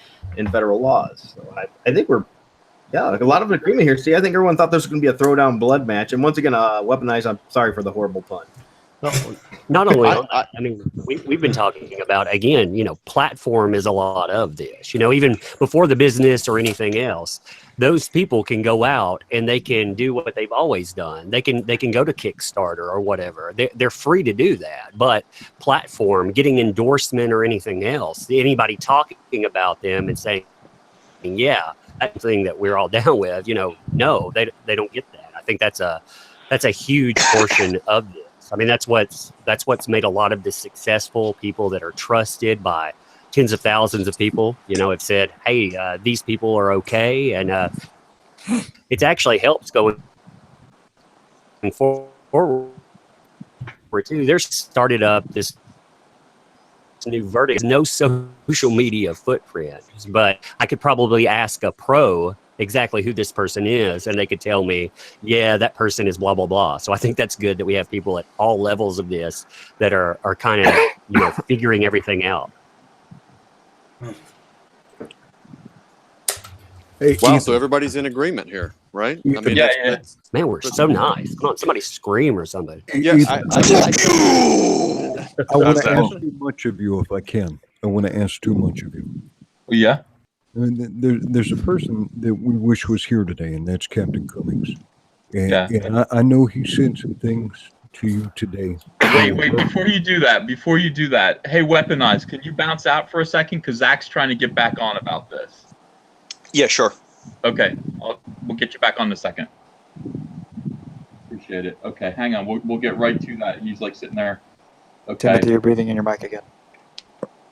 federal laws. So I think we're, a lot of agreement here. See, I think everyone thought this was going to be a throwdown blood match, and once again, weaponized. I'm sorry for the horrible pun. Not only, I mean, we've been talking about, again, platform is a lot of this. Even before the business or anything else, those people can go out and they can do what they've always done. They can go to Kickstarter or whatever. They're free to do that. But platform, getting endorsement or anything else, anybody talking about them and saying, yeah, that's the thing that we're all down with, no, they don't get that. I think that's a huge portion of this. I mean, that's what's made a lot of the successful people that are trusted by tens of thousands of people, have said, hey, these people are okay. And it actually helps going forward too. There's started up this new verdict, no social media footprint, but I could probably ask a pro exactly who this person is, and they could tell me, yeah, that person is blah blah blah. So I think that's good that we have people at all levels of this that are kind of figuring everything out. Hey, wow, so everybody's in agreement here, right? I mean, that's man, we're so nice. Come on, somebody scream or something. Yeah, I want to ask too much of you if I can. I want to ask too much of you. Yeah. There's a person that we wish was here today, and that's Captain Cummings. And I know he said some things to you today. Wait, before you do that, hey, Weaponize, can you bounce out for a second? Because Zach's trying to get back on about this. Yeah, sure. Okay, we'll get you back on in a second. Appreciate it. Okay, hang on. We'll get right to that. He's like sitting there. Okay. Timothy, you're breathing in your mic again.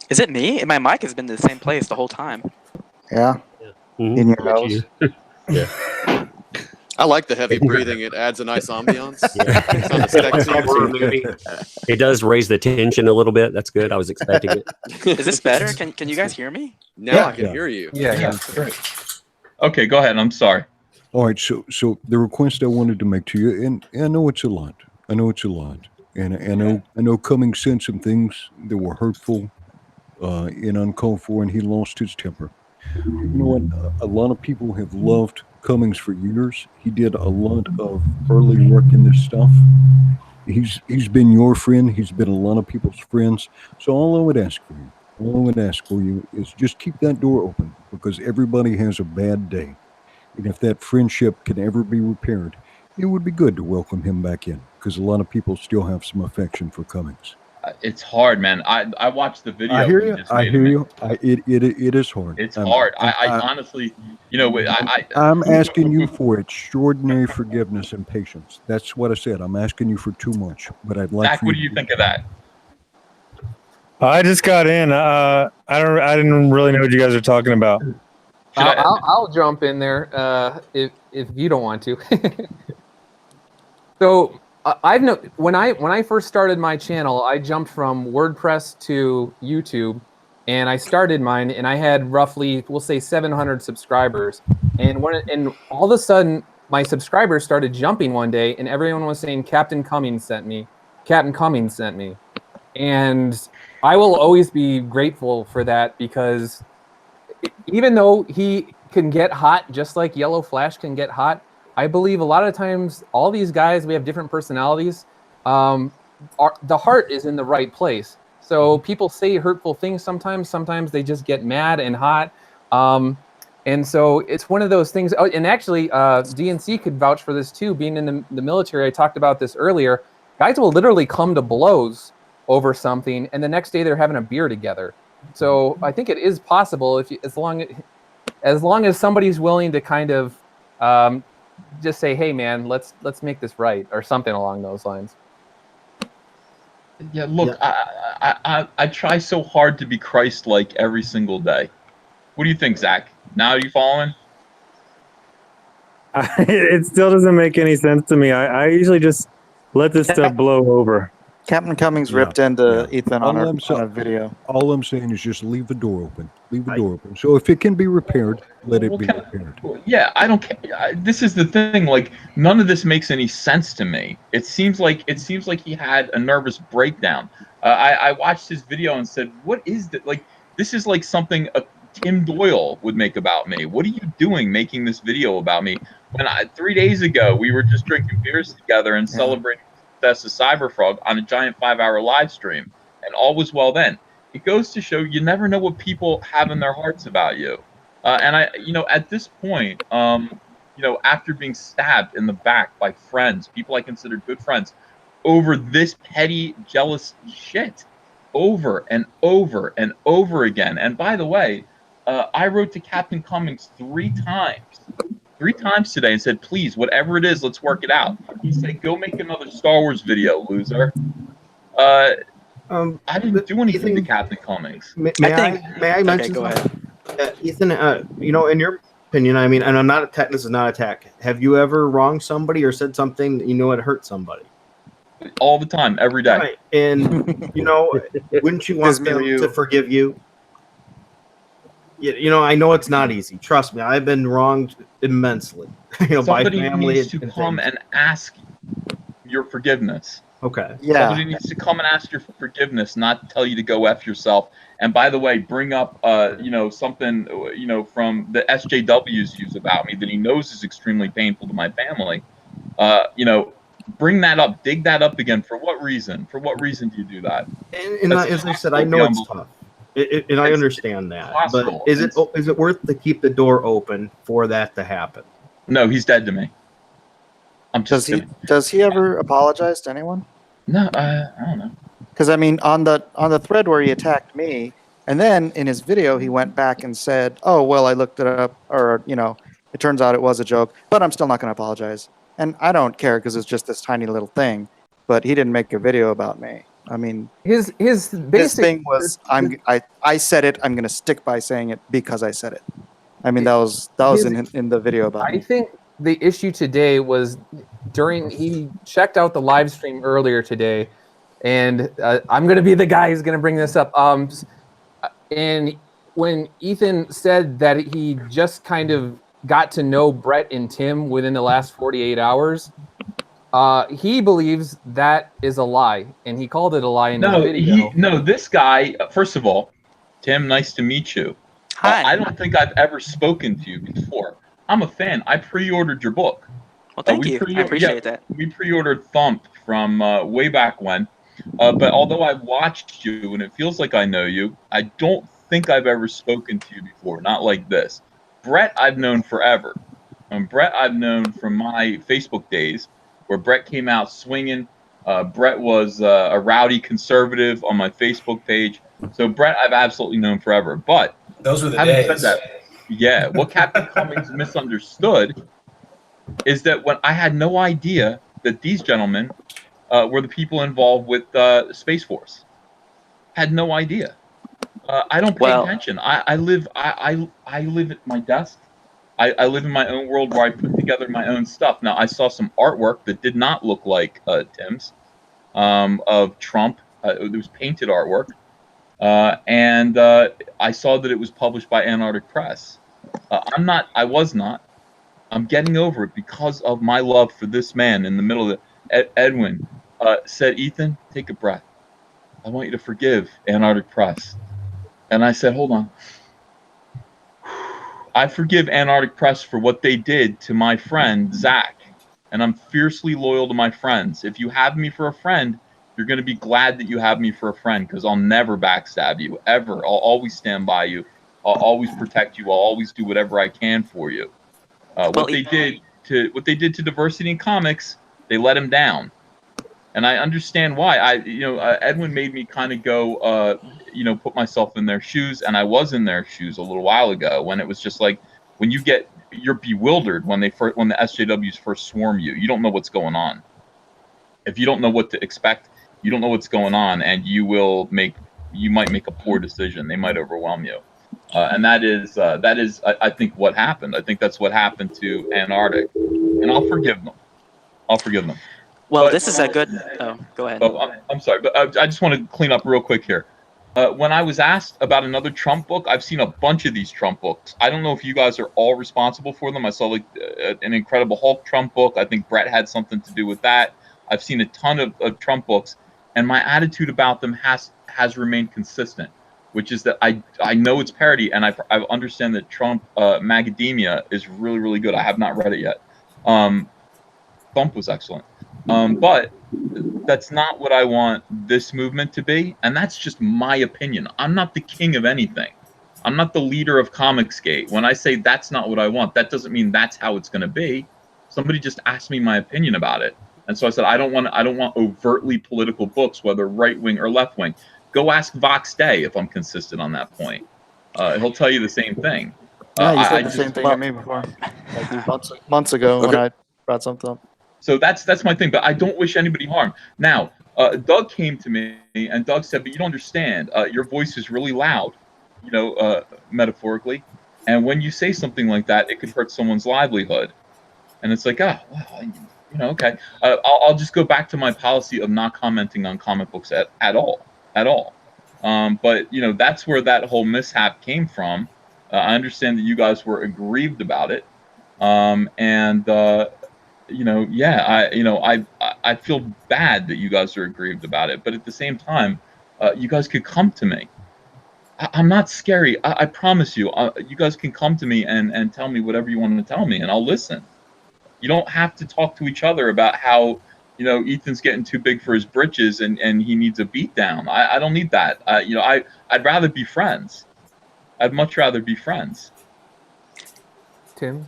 Is it me? My mic has been in the same place the whole time. Yeah. Mhm. In your That's nose. you. Yeah. I like the heavy breathing. It adds a nice ambiance. Yeah. It's not a sexy. Horror movie. It does raise the tension a little bit. That's good. I was expecting it. Is this better? Can you guys hear me? Now I can hear you. Yeah. Great. Okay, go ahead. I'm sorry. All right, so the request I wanted to make to you, and I know it's a lot. And I know Cummings said some things that were hurtful and uncalled for, and he lost his temper. You know what? A lot of people have loved Cummings for years. He did a lot of early work in this stuff. He's been your friend. He's been a lot of people's friends. So all I would ask for you is just keep that door open, because everybody has a bad day. And if that friendship can ever be repaired, it would be good to welcome him back in, because a lot of people still have some affection for Cummings. It's hard, man. I watched the video. I hear he you. just I made hear of me. you. It is hard. It's hard. I honestly, I'm asking you for extraordinary forgiveness and patience. That's what I said. I'm asking you for too much, but I'd like. Zach, what do you think of that? I just got in. I didn't really know what you guys are talking about. I'll jump in there if you don't want to. So when I first started my channel, I jumped from WordPress to YouTube, and I started mine, and I had roughly, we'll say, 700 subscribers. And all of a sudden, my subscribers started jumping one day, and everyone was saying, Captain Cummings sent me. Captain Cummings sent me. And I will always be grateful for that, because even though he can get hot, just like Yellow Flash can get hot, I believe a lot of times all these guys, we have different personalities. The heart is in the right place. So people say hurtful things sometimes. Sometimes they just get mad and hot. And so it's one of those things. Oh, and actually, DNC could vouch for this too. Being in the military, I talked about this earlier. Guys will literally come to blows over something, and the next day they're having a beer together. So I think it is possible as long as somebody's willing to kind of just say, "Hey, man, let's make this right," or something along those lines. Yeah, look, yeah. I try so hard to be Christ-like every single day. What do you think, Zach? Now you following? It still doesn't make any sense to me. I usually just let this stuff blow over. Captain Cummings ripped into Ethan on a video. All I'm saying is just leave the door open. Leave the door open. So if it can be repaired, let it be repaired. Yeah, I don't care. This is the thing. Like, none of this makes any sense to me. It seems like he had a nervous breakdown. I watched his video and said, "What is that? Like, this is like something Tim Doyle would make about me. What are you doing making this video about me? When 3 days ago we were just drinking beers together and celebrating the success of Cyberfrog on a giant 5-hour live stream, and all was well then." It goes to show you never know what people have in their hearts about you. And at this point, after being stabbed in the back by friends, people I considered good friends, over this petty, jealous shit, over and over and over again. And by the way, I wrote to Captain Cummings 3 times today and said, "Please, whatever it is, let's work it out." He said, "Go make another Star Wars video, loser." I didn't do anything to Captain Cummings. May I mention something? Ethan, in your opinion, I mean, and I'm not this is not an attack. Have you ever wronged somebody or said something that it hurt somebody? All the time, every day. Right. And wouldn't you want them to forgive you? I know it's not easy. Trust me, I've been wronged immensely. Somebody by family needs to come and ask your forgiveness. Okay. Yeah. Somebody needs to come and ask your forgiveness, not tell you to go F yourself. And by the way, bring up something from the SJWs use about me that he knows is extremely painful to my family. Bring that up, dig that up again. For what reason? For what reason do you do that? And as I said, I know it's tough. And I understand that. But is it worth to keep the door open for that to happen? No, he's dead to me. I'm just Does he ever apologize to anyone? No, I don't know. Because I mean, on the thread where he attacked me, and then in his video he went back and said, "Oh well, I looked it up, or it turns out it was a joke, but I'm still not going to apologize." And I don't care because it's just this tiny little thing. But he didn't make a video about me. I mean, his basic thing was, I said it. I'm going to stick by saying it because I said it. I mean, that was in the video about I me. think the issue today was he checked out the live stream earlier today, and I'm going to be the guy who's going to bring this up. And when Ethan said that he just kind of got to know Brett and Tim within the last 48 hours, he believes that is a lie, and he called it a lie in his video. This guy, first of all, Tim, nice to meet you. Hi. I don't think I've ever spoken to you before. I'm a fan. I pre-ordered your book. Well, thank you. I appreciate that. We pre-ordered Thump from way back when. But although I've watched you and it feels like I know you, I don't think I've ever spoken to you before. Not like this. Brett, I've known forever. Brett, I've known from my Facebook days, where Brett came out swinging. Brett was a rowdy conservative on my Facebook page. So Brett, I've absolutely known forever. But those were the having days. said that, what Captain Cummings misunderstood is that when I had no idea that these gentlemen were the people involved with Space Force. Had no idea. I don't pay attention. I live at my desk. I live in my own world where I put together my own stuff. Now, I saw some artwork that did not look like Tim's of Trump. It was painted artwork. And I saw that it was published by Antarctic Press. I was not. I'm getting over it because of my love for this man in the middle of it. Edwin said, Ethan, take a breath. I want you to forgive Antarctic Press. And I said, hold on. I forgive Antarctic Press for what they did to my friend, Zach. And I'm fiercely loyal to my friends. If you have me for a friend, you're going to be glad that you have me for a friend, because I'll never backstab you, ever. I'll always stand by you. I'll always protect you. I'll always do whatever I can for you. What they did to diversity in comics, they let him down. And I understand why. Edwin made me kind of go, put myself in their shoes, and I was in their shoes a little while ago when it was just like, when you're bewildered when the SJWs first swarm you. You don't know what's going on. If you don't know what to expect, you don't know what's going on, and you might make a poor decision. They might overwhelm you. And that is, I think, what happened. I think that's what happened to Antarctic, and I'll forgive them. Well, this is a good. Oh, go ahead. I'm sorry, but I just want to clean up real quick here. When I was asked about another Trump book, I've seen a bunch of these Trump books. I don't know if you guys are all responsible for them. I saw an Incredible Hulk Trump book. I think Brett had something to do with that. I've seen a ton of Trump books, and my attitude about them has remained consistent, which is that I know it's parody, and I understand that Trump Macadamia is really, really good. I have not read it yet. Thump was excellent. But that's not what I want this movement to be, and that's just my opinion. I'm not the king of anything. I'm not the leader of Comicsgate. When I say that's not what I want, that doesn't mean that's how it's going to be. Somebody just asked me my opinion about it, and so I said I don't want overtly political books, whether right wing or left wing. Go ask Vox Day if I'm consistent on that point. He'll tell you the same thing. Yeah, you said the same thing to me before, like months ago when I brought something up. So that's my thing, but I don't wish anybody harm. Now, Doug came to me, and Doug said, but you don't understand. Your voice is really loud, metaphorically. And when you say something like that, it could hurt someone's livelihood. And it's like, okay. I'll just go back to my policy of not commenting on comic books at all. But, that's where that whole mishap came from. I understand that you guys were aggrieved about it. I feel bad that you guys are aggrieved about it, but at the same time, you guys could come to me. I'm not scary. I promise you. You guys can come to me and tell me whatever you want to tell me, and I'll listen. You don't have to talk to each other about how Ethan's getting too big for his britches and he needs a beat down. I don't need that. I'd rather be friends. I'd much rather be friends. Tim,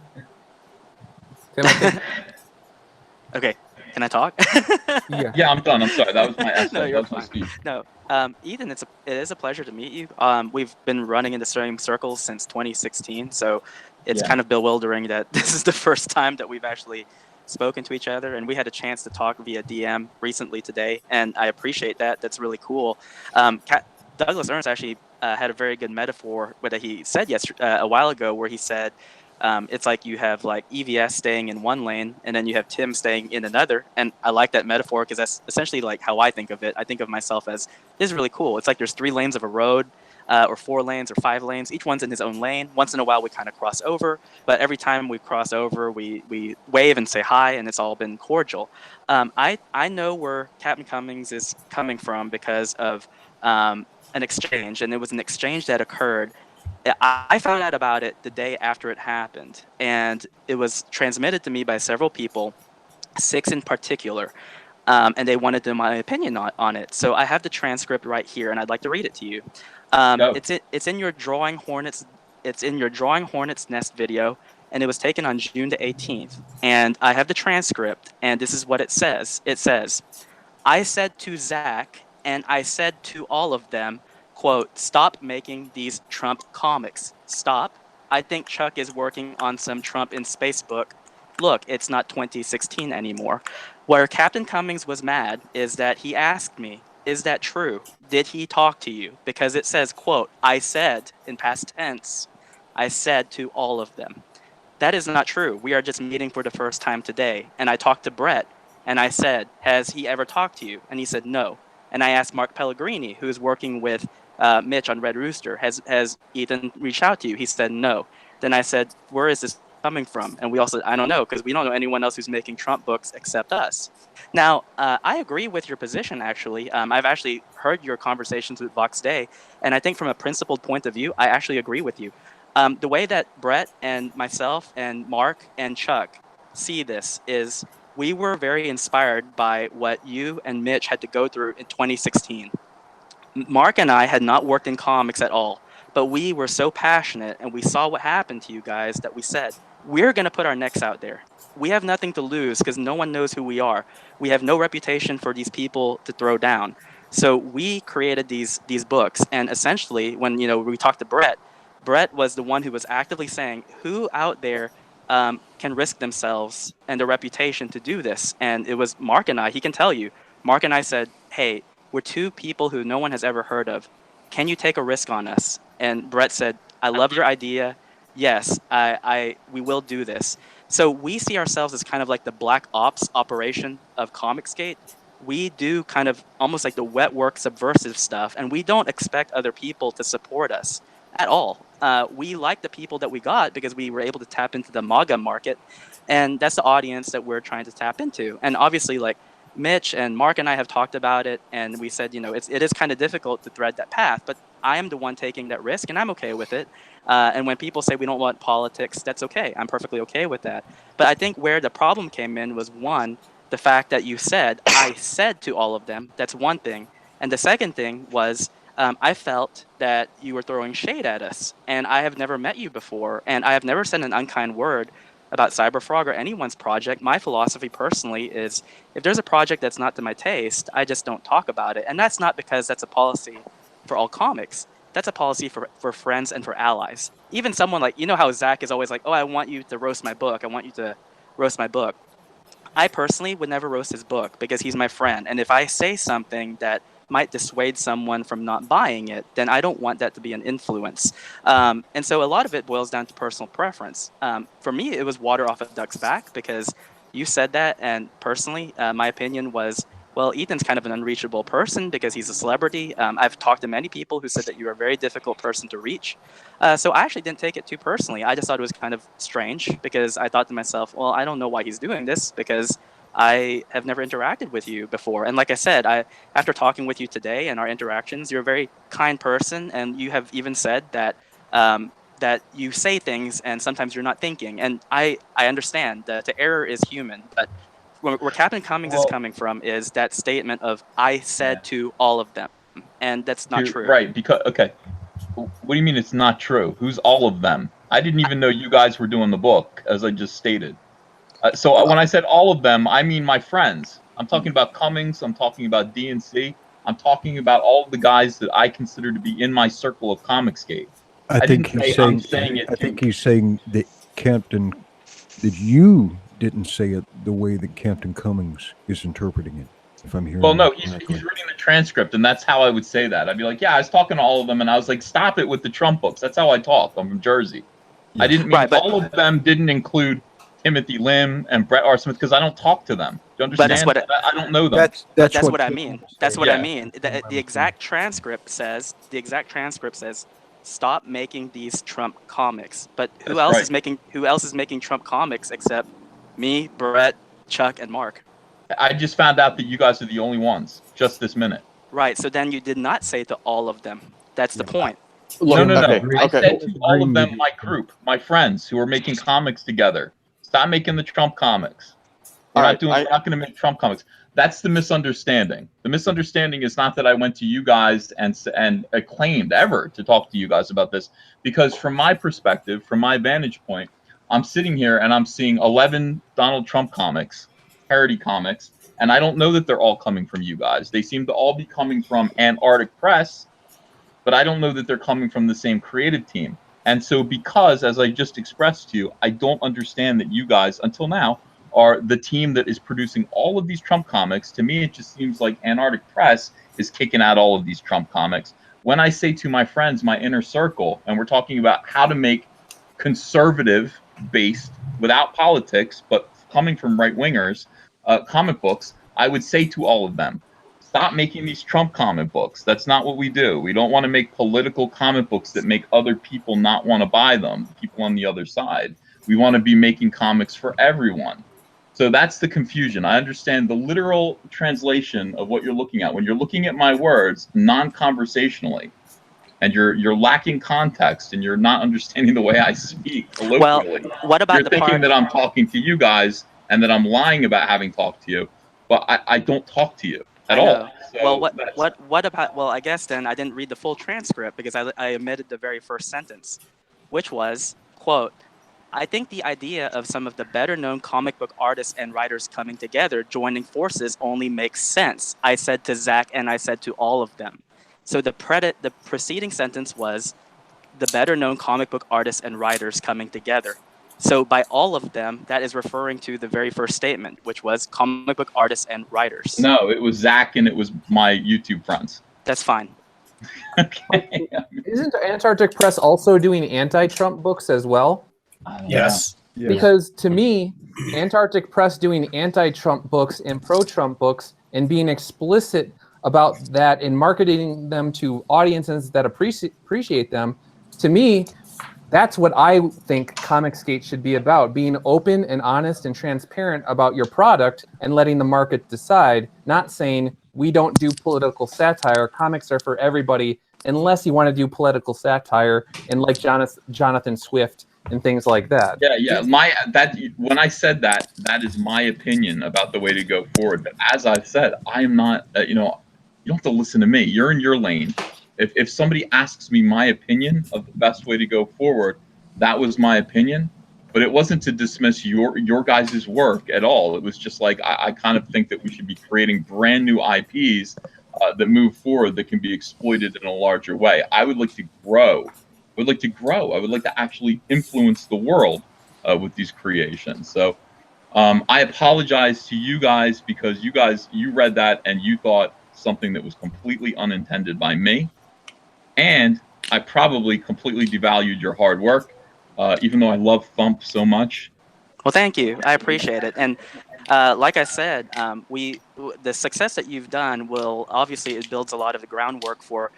Okay, can I talk? Yeah. Yeah, I'm done. I'm sorry. That was my essay. No, That you're was my fine. speech. No, Ethan, it is a pleasure to meet you. We've been running in the same circles since 2016, so it's Yeah. kind of bewildering that this is the first time that we've actually spoken to each other, and we had a chance to talk via DM recently today, and I appreciate that. That's really cool. Douglas Ernst actually had a very good metaphor that he said a while ago, where he said, it's like you have like EVS staying in one lane and then you have Tim staying in another. And I like that metaphor because that's essentially like how I think of it. I think of myself as, this is really cool. It's like there's 3 lanes of a road, or 4 lanes or 5 lanes. Each one's in his own lane. Once in a while we kind of cross over, but every time we cross over, we wave and say hi, and it's all been cordial. I know where Captain Cummings is coming from because of an exchange, and it was an exchange that occurred. I found out about it the day after it happened, and it was transmitted to me by several people, 6 in particular, and they wanted my opinion on it. So I have the transcript right here, and I'd like to read it to you. It's in your Drawing Hornets. It's in your Drawing Hornets Nest video, and it was taken on June the 18th. And I have the transcript, and this is what it says. It says, "I said to Zach, and I said to all of them, quote, stop making these Trump comics. Stop. I think Chuck is working on some Trump in space book. Look, it's not 2016 anymore." Where Captain Cummings was mad is that he asked me, is that true? Did he talk to you? Because it says, quote, I said, in past tense, I said to all of them. That is not true. We are just meeting for the first time today. And I talked to Brett, and I said, has he ever talked to you? And he said, no. And I asked Mark Pellegrini, who is working with Mitch on Red Rooster, has Ethan reached out to you? He said, no. Then I said, where is this coming from? And we all said, I don't know, because we don't know anyone else who's making Trump books except us. Now, I agree with your position, actually. I've actually heard your conversations with Vox Day, and I think from a principled point of view, I actually agree with you. The way that Brett and myself and Mark and Chuck see this is we were very inspired by what you and Mitch had to go through in 2016. Mark and I had not worked in comics at all, but we were so passionate and we saw what happened to you guys that we said, we're going to put our necks out there. We have nothing to lose because no one knows who we are. We have no reputation for these people to throw down. So we created these books, and essentially when we talked to Brett was the one who was actively saying, who out there can risk themselves and their reputation to do this? And it was Mark and I. He can tell you. Mark and I said, hey, we're 2 people who no one has ever heard of. Can you take a risk on us? And Brett said, I love your idea. Yes, we will do this. So we see ourselves as kind of like the black ops operation of Comicsgate. We do kind of almost like the wet work subversive stuff, and we don't expect other people to support us at all. We like the people that we got because we were able to tap into the MAGA market, and that's the audience that we're trying to tap into. And obviously, like Mitch and Mark and I have talked about it, and we said, it is kind of difficult to thread that path, but I am the one taking that risk, and I'm okay with it. And when people say we don't want politics, that's okay. I'm perfectly okay with that. But I think where the problem came in was, one, the fact that you said, I said to all of them. That's one thing. And the second thing was, I felt that you were throwing shade at us, and I have never met you before, and I have never said an unkind word about Cyberfrog or anyone's project. My philosophy personally is, if there's a project that's not to my taste, I just don't talk about it. And that's not because that's a policy for all comics. That's a policy for friends and for allies. Even someone like, how Zach is always like, oh, I want you to roast my book. I want you to roast my book. I personally would never roast his book because he's my friend. And if I say something that might dissuade someone from not buying it, then I don't want that to be an influence. And so a lot of it boils down to personal preference. For me, it was water off a duck's back because you said that. And personally, my opinion was, well, Ethan's kind of an unreachable person because he's a celebrity. I've talked to many people who said that you are a very difficult person to reach. So I actually didn't take it too personally. I just thought it was kind of strange because I thought to myself, well, I don't know why he's doing this because I have never interacted with you before. And like I said, after talking with you today and our interactions, you're a very kind person. And you have even said that that you say things and sometimes you're not thinking. And I understand that the error is human. But where Captain Cummings is coming from is that statement of, I said to all of them. And that's not true. Right. Because, okay. What do you mean it's not true? Who's all of them? I didn't even know you guys were doing the book, as I just stated. So when I said all of them, I mean my friends. I'm talking about Cummings. I'm talking about DNC. I'm talking about all of the guys that I consider to be in my circle of Comicsgate. I didn't think he's say I'm saying. saying it I to. think he's saying that Captain, that you didn't say it the way that Captain Cummings is interpreting it. If I'm hearing. Well, no, that he's correctly. reading the transcript, and that's how I would say that. I'd be like, yeah, I was talking to all of them, and I was like, stop it with the Trump books. That's how I talk. I'm from Jersey. I didn't mean Right, but- all of them didn't include Timothy Lim and Brett R. Smith because I don't talk to them. Do you But that's understand? what I don't know them. That's what I mean. That's what I Yeah. mean. The exact transcript says stop making these Trump comics. But who That's else right. is making Trump comics except me, Brett, Chuck, and Mark? I just found out that you guys are the only ones just this minute. Right. So then you did not say to all of them. That's the point. No. Okay, I okay. said to all of them, my group, my friends who are making comics together, stop making the Trump comics. We're not going to make Trump comics. That's the misunderstanding. The misunderstanding is not that I went to you guys and claimed ever to talk to you guys about this, because from my perspective, from my vantage point, I'm sitting here and I'm seeing 11 Donald Trump comics, parody comics, and I don't know that they're all coming from you guys. They seem to all be coming from Antarctic Press, but I don't know that they're coming from the same creative team. And so because, as I just expressed to you, I don't understand that you guys, until now, are the team that is producing all of these Trump comics. To me, it just seems like Antarctic Press is kicking out all of these Trump comics. When I say to my friends, my inner circle, and we're talking about how to make conservative-based, without politics, but coming from right-wingers, comic books, I would say to all of them, stop making these Trump comic books. That's not what we do. We don't want to make political comic books that make other people not want to buy them, people on the other side. We want to be making comics for everyone. So that's the confusion. I understand the literal translation of what you're looking at. When you're looking at my words non-conversationally, and you're lacking context and you're not understanding the way I speak colloquially, what about you're the thinking part that I'm talking to you guys and that I'm lying about having talked to you, but I don't talk to you at I know. all. So Well, what about? Well, I guess then I didn't read the full transcript because I omitted the very first sentence, which was, quote, I think the idea of some of the better-known comic book artists and writers coming together, joining forces, only makes sense. I said to Zach and I said to all of them. So the preceding sentence was the better-known comic book artists and writers coming together. So by all of them, that is referring to the very first statement, which was comic book artists and writers. No, it was Zach and it was my YouTube friends. That's fine. Okay. Isn't Antarctic Press also doing anti-Trump books as well? Yes. Because to me, Antarctic Press doing anti-Trump books and pro-Trump books and being explicit about that and marketing them to audiences that appreciate them, to me, that's what I think Comicsgate should be about, being open and honest and transparent about your product and letting the market decide, not saying we don't do political satire, comics are for everybody, unless you want to do political satire and like Jonathan Swift and things like that. Yeah. When I said that is my opinion about the way to go forward. But as I've said, I am not. You don't have to listen to me. You're in your lane. If somebody asks me my opinion of the best way to go forward, that was my opinion. But it wasn't to dismiss your guys' work at all. It was just like I kind of think that we should be creating brand new IPs that move forward that can be exploited in a larger way. I would like to grow. I would like to actually influence the world with these creations. So I apologize to you guys because you read that and you thought something that was completely unintended by me. And I probably completely devalued your hard work, even though I love Thump so much. Well, thank you. I appreciate it. And like I said, the success that you've done will obviously it builds a lot of the groundwork for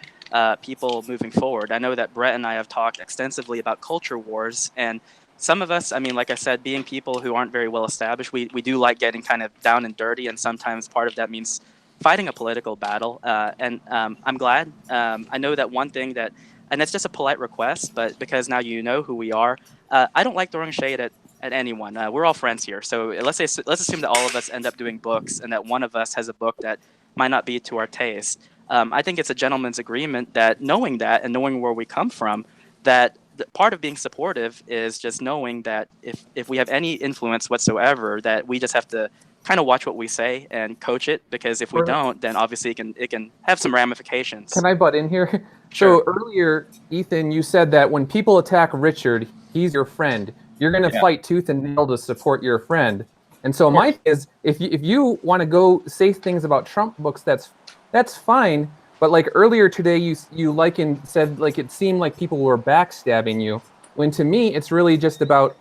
people moving forward. I know that Brett and I have talked extensively about culture wars, and some of us, I mean, like I said, being people who aren't very well established, we do like getting kind of down and dirty, and sometimes part of that means fighting a political battle. And I'm glad. I know that one thing that, and it's just a polite request, but because now you know who we are, I don't like throwing shade at anyone. We're all friends here. So let's assume that all of us end up doing books and that one of us has a book that might not be to our taste. I think it's a gentleman's agreement that knowing that and knowing where we come from, that part of being supportive is just knowing that if we have any influence whatsoever, that we just have to kind of watch what we say and coach it, because if we don't, then obviously it can have some ramifications. Can I butt in here? Sure. So earlier, Ethan, you said that when people attack Richard, he's your friend. You're going to fight tooth and nail to support your friend. And so my thing is, if you want to go say things about Trump books, that's fine. But like earlier today, you said like it seemed like people were backstabbing you. When to me, it's really just about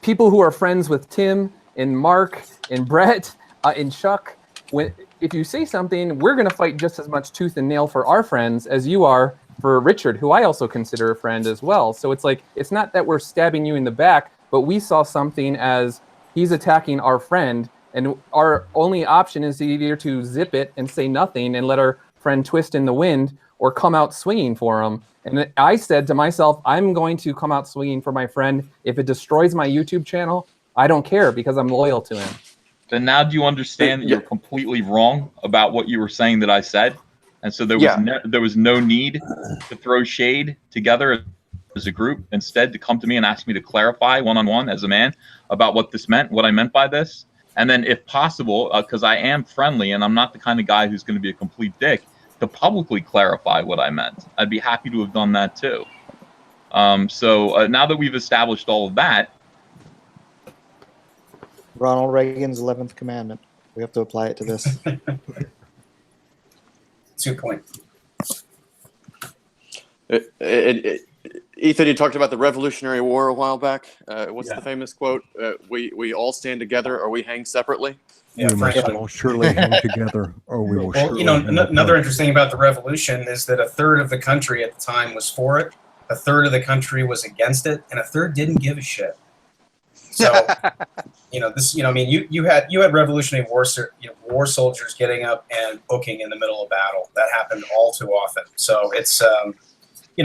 people who are friends with Tim and Mark and Brett and Chuck. If you say something, we're going to fight just as much tooth and nail for our friends as you are for Richard, who I also consider a friend as well. So it's like, it's not that we're stabbing you in the back, but we saw something as he's attacking our friend, and our only option is either to zip it and say nothing and let our friend twist in the wind, or come out swinging for him. And I said to myself, I'm going to come out swinging for my friend. If it destroys my YouTube channel, I don't care, because I'm loyal to him. Then now do you understand that you're completely wrong about what you were saying that I said? And so there was no need to throw shade together as a group. Instead, to come to me and ask me to clarify one-on-one as a man about what this meant, what I meant by this. And then if possible, because I am friendly and I'm not the kind of guy who's going to be a complete dick, to publicly clarify what I meant. I'd be happy to have done that too. So now that we've established all of that, Ronald Reagan's 11th commandment. We have to apply it to this. That's a good point. Ethan, you talked about the Revolutionary War a while back. What's the famous quote? We all stand together or we hang separately. Yeah, we must all surely hang together, or we will surely another interesting thing about the revolution is that a third of the country at the time was for it, a third of the country was against it, and a third didn't give a shit. So, you had Revolutionary War soldiers getting up and booking in the middle of battle. That happened all too often. So it's,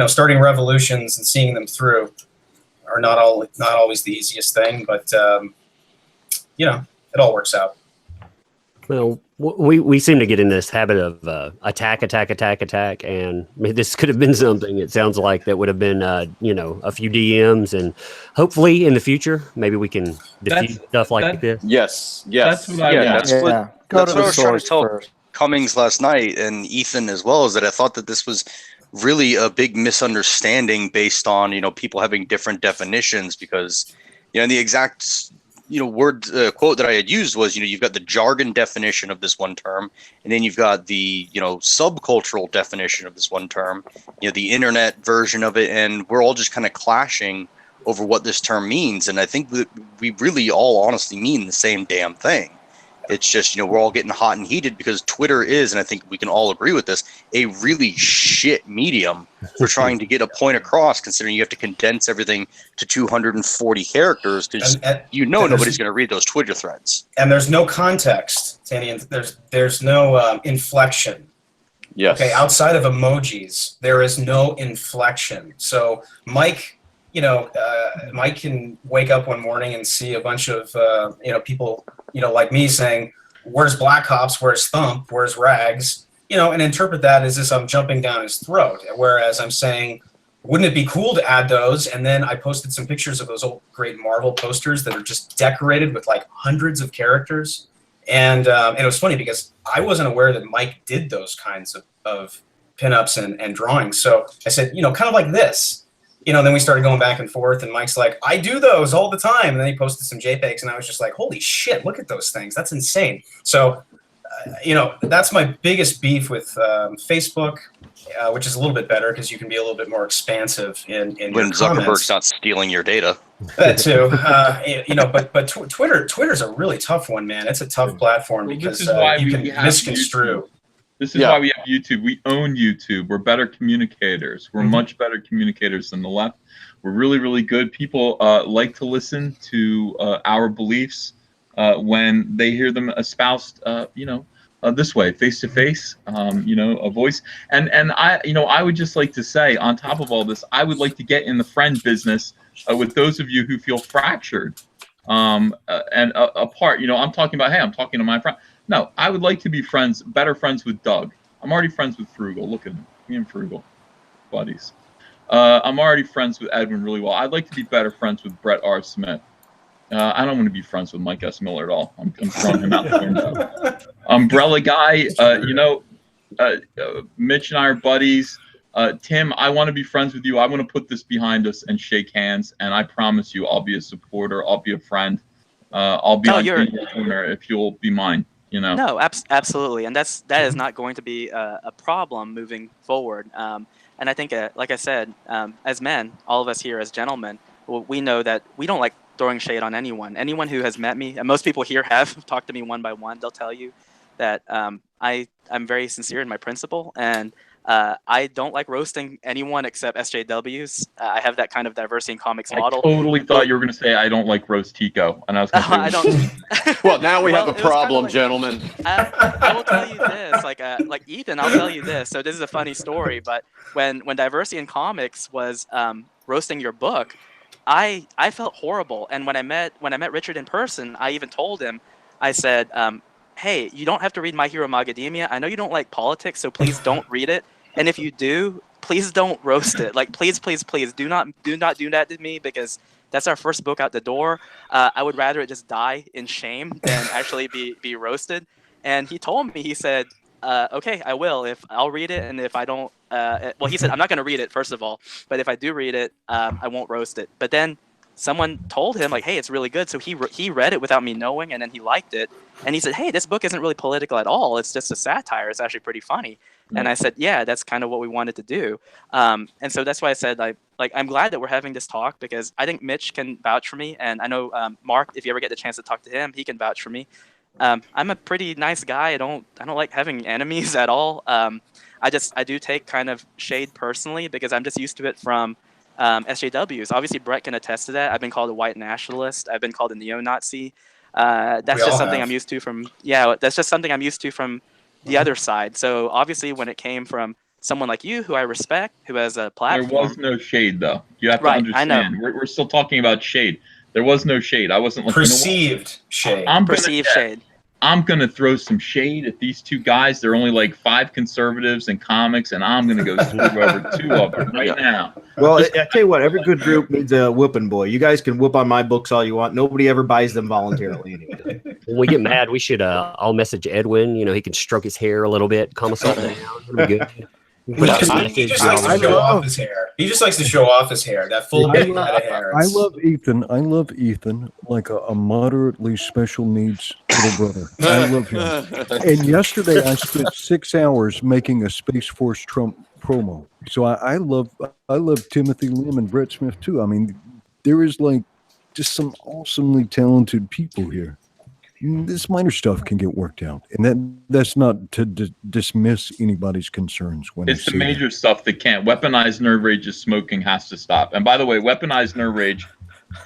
starting revolutions and seeing them through are not always the easiest thing, but it all works out. Well, we seem to get in this habit of attack, and this could have been something. It sounds like that would have been, a few DMs, and hopefully in the future, maybe we can defeat stuff like this. Yes. That's what I want. That's what I was trying to tell Cummings last night, and Ethan as well, is that I thought that this was really a big misunderstanding based on, people having different definitions, because, the exact word quote that I had used was, you've got the jargon definition of this one term, and then you've got the, subcultural definition of this one term, the internet version of it, and we're all just kind of clashing over what this term means. And I think that we really all honestly mean the same damn thing. It's just, we're all getting hot and heated because Twitter is, and I think we can all agree with this, a really shit medium for trying to get a point across, considering you have to condense everything to 240 characters, because nobody's going to read those Twitter threads. And there's no context, Tanny, and there's no inflection. Yes. Okay, outside of emojis, there is no inflection. So Mike can wake up one morning and see a bunch of people like me saying, "Where's Black Ops? Where's Thump? Where's Rags?" And interpret that as if I'm jumping down his throat. Whereas I'm saying, wouldn't it be cool to add those? And then I posted some pictures of those old great Marvel posters that are just decorated with like hundreds of characters. And it was funny because I wasn't aware that Mike did those kinds of pinups and drawings. So I said, kind of like this. Then we started going back and forth, and Mike's like, I do those all the time. And then he posted some JPEGs, and I was just like, holy shit, look at those things. That's insane. So, that's my biggest beef with Facebook, which is a little bit better because you can be a little bit more expansive in when your Zuckerberg's comments. not stealing your data. That too. But Twitter's a really tough one, man. It's a tough platform because you can misconstrue. This is why we have YouTube. We own YouTube. We're better communicators. We're much better communicators than the left. We're really, really good. People like to listen to our beliefs when they hear them espoused, this way, face to face, a voice. And I would just like to say, on top of all this, I would like to get in the friend business with those of you who feel fractured and apart. I'm talking about, hey, I'm talking to my friend. No, I would like to be better friends with Doug. I'm already friends with Frugal. Look at him. Me and Frugal, buddies. I'm already friends with Edwin really well. I'd like to be better friends with Brett R. Smith. I don't want to be friends with Mike S. Miller at all. I'm throwing him out the window. Umbrella Guy, Mitch and I are buddies. Tim, I want to be friends with you. I want to put this behind us and shake hands. And I promise you, I'll be a supporter. I'll be a friend. I'll be on your corner if you'll be mine. No, absolutely, and that is not going to be a problem moving forward. And I think, like I said, as men, all of us here as gentlemen, we know that we don't like throwing shade on anyone. Anyone who has met me, and most people here have talked to me one by one, they'll tell you that I'm very sincere in my principle, and I don't like roasting anyone except SJWs. I have that kind of diversity in comics model. I totally thought you were going to say I don't like roast Tico, and I was going to say, I don't. Well, now we have a problem, gentlemen. I will tell you this, like Ethan, I'll tell you this. So this is a funny story, but when diversity in comics was roasting your book, I felt horrible. And when I met Richard in person, I even told him, I said, hey, you don't have to read My Hero Macadamia. I know you don't like politics, so please don't read it. And if you do, please don't roast it. Like, please, please, please do not do that to me, because that's our first book out the door. I would rather it just die in shame than actually be roasted. And he told me, he said, okay, I will. If I'll read it, and if I don't, well, he said, I'm not going to read it, first of all. But if I do read it, I won't roast it. But then someone told him, like, hey, it's really good. So he read it without me knowing, and then he liked it. And he said, hey, this book isn't really political at all. It's just a satire. It's actually pretty funny. And I said, yeah, that's kind of what we wanted to do. And so that's why I said, I'm glad that we're having this talk, because I think Mitch can vouch for me. And I know Mark, if you ever get the chance to talk to him, he can vouch for me. I'm a pretty nice guy. I don't like having enemies at all. I do take kind of shade personally, because I'm just used to it from SJWs. Obviously, Brett can attest to that. I've been called a white nationalist. I've been called a neo-Nazi. That's just something I'm used to from, that's just something I'm used to from the other side. So obviously, when it came from someone like you, who I respect, who has a platform. There was no shade, though. You have to understand. I know. We're still talking about shade. There was no shade. I wasn't like, perceived shade. Shade. I'm going to throw some shade at these two guys. They're only like 5 conservatives in comics, and I'm going to go screw over 2 of them right now. Well, I tell you what, every good group needs a whooping boy. You guys can whoop on my books all you want. Nobody ever buys them voluntarily anyway. When we get mad, we should, I'll message Edwin. He can stroke his hair a little bit, calm us all down. It'll be good. He just likes to show off his hair. He just likes to show off his hair. That full big head of hair. I love Ethan like a moderately special needs little brother. I love him. And yesterday I spent 6 hours making a Space Force Trump promo. So I love Timothy Lim and Brett Smith too. I mean, there is like just some awesomely talented people here. This minor stuff can get worked out, and that's not to dismiss anybody's concerns. When it's the major stuff that can't. Weaponized nerve rage is smoking has to stop. And by the way, weaponized nerve rage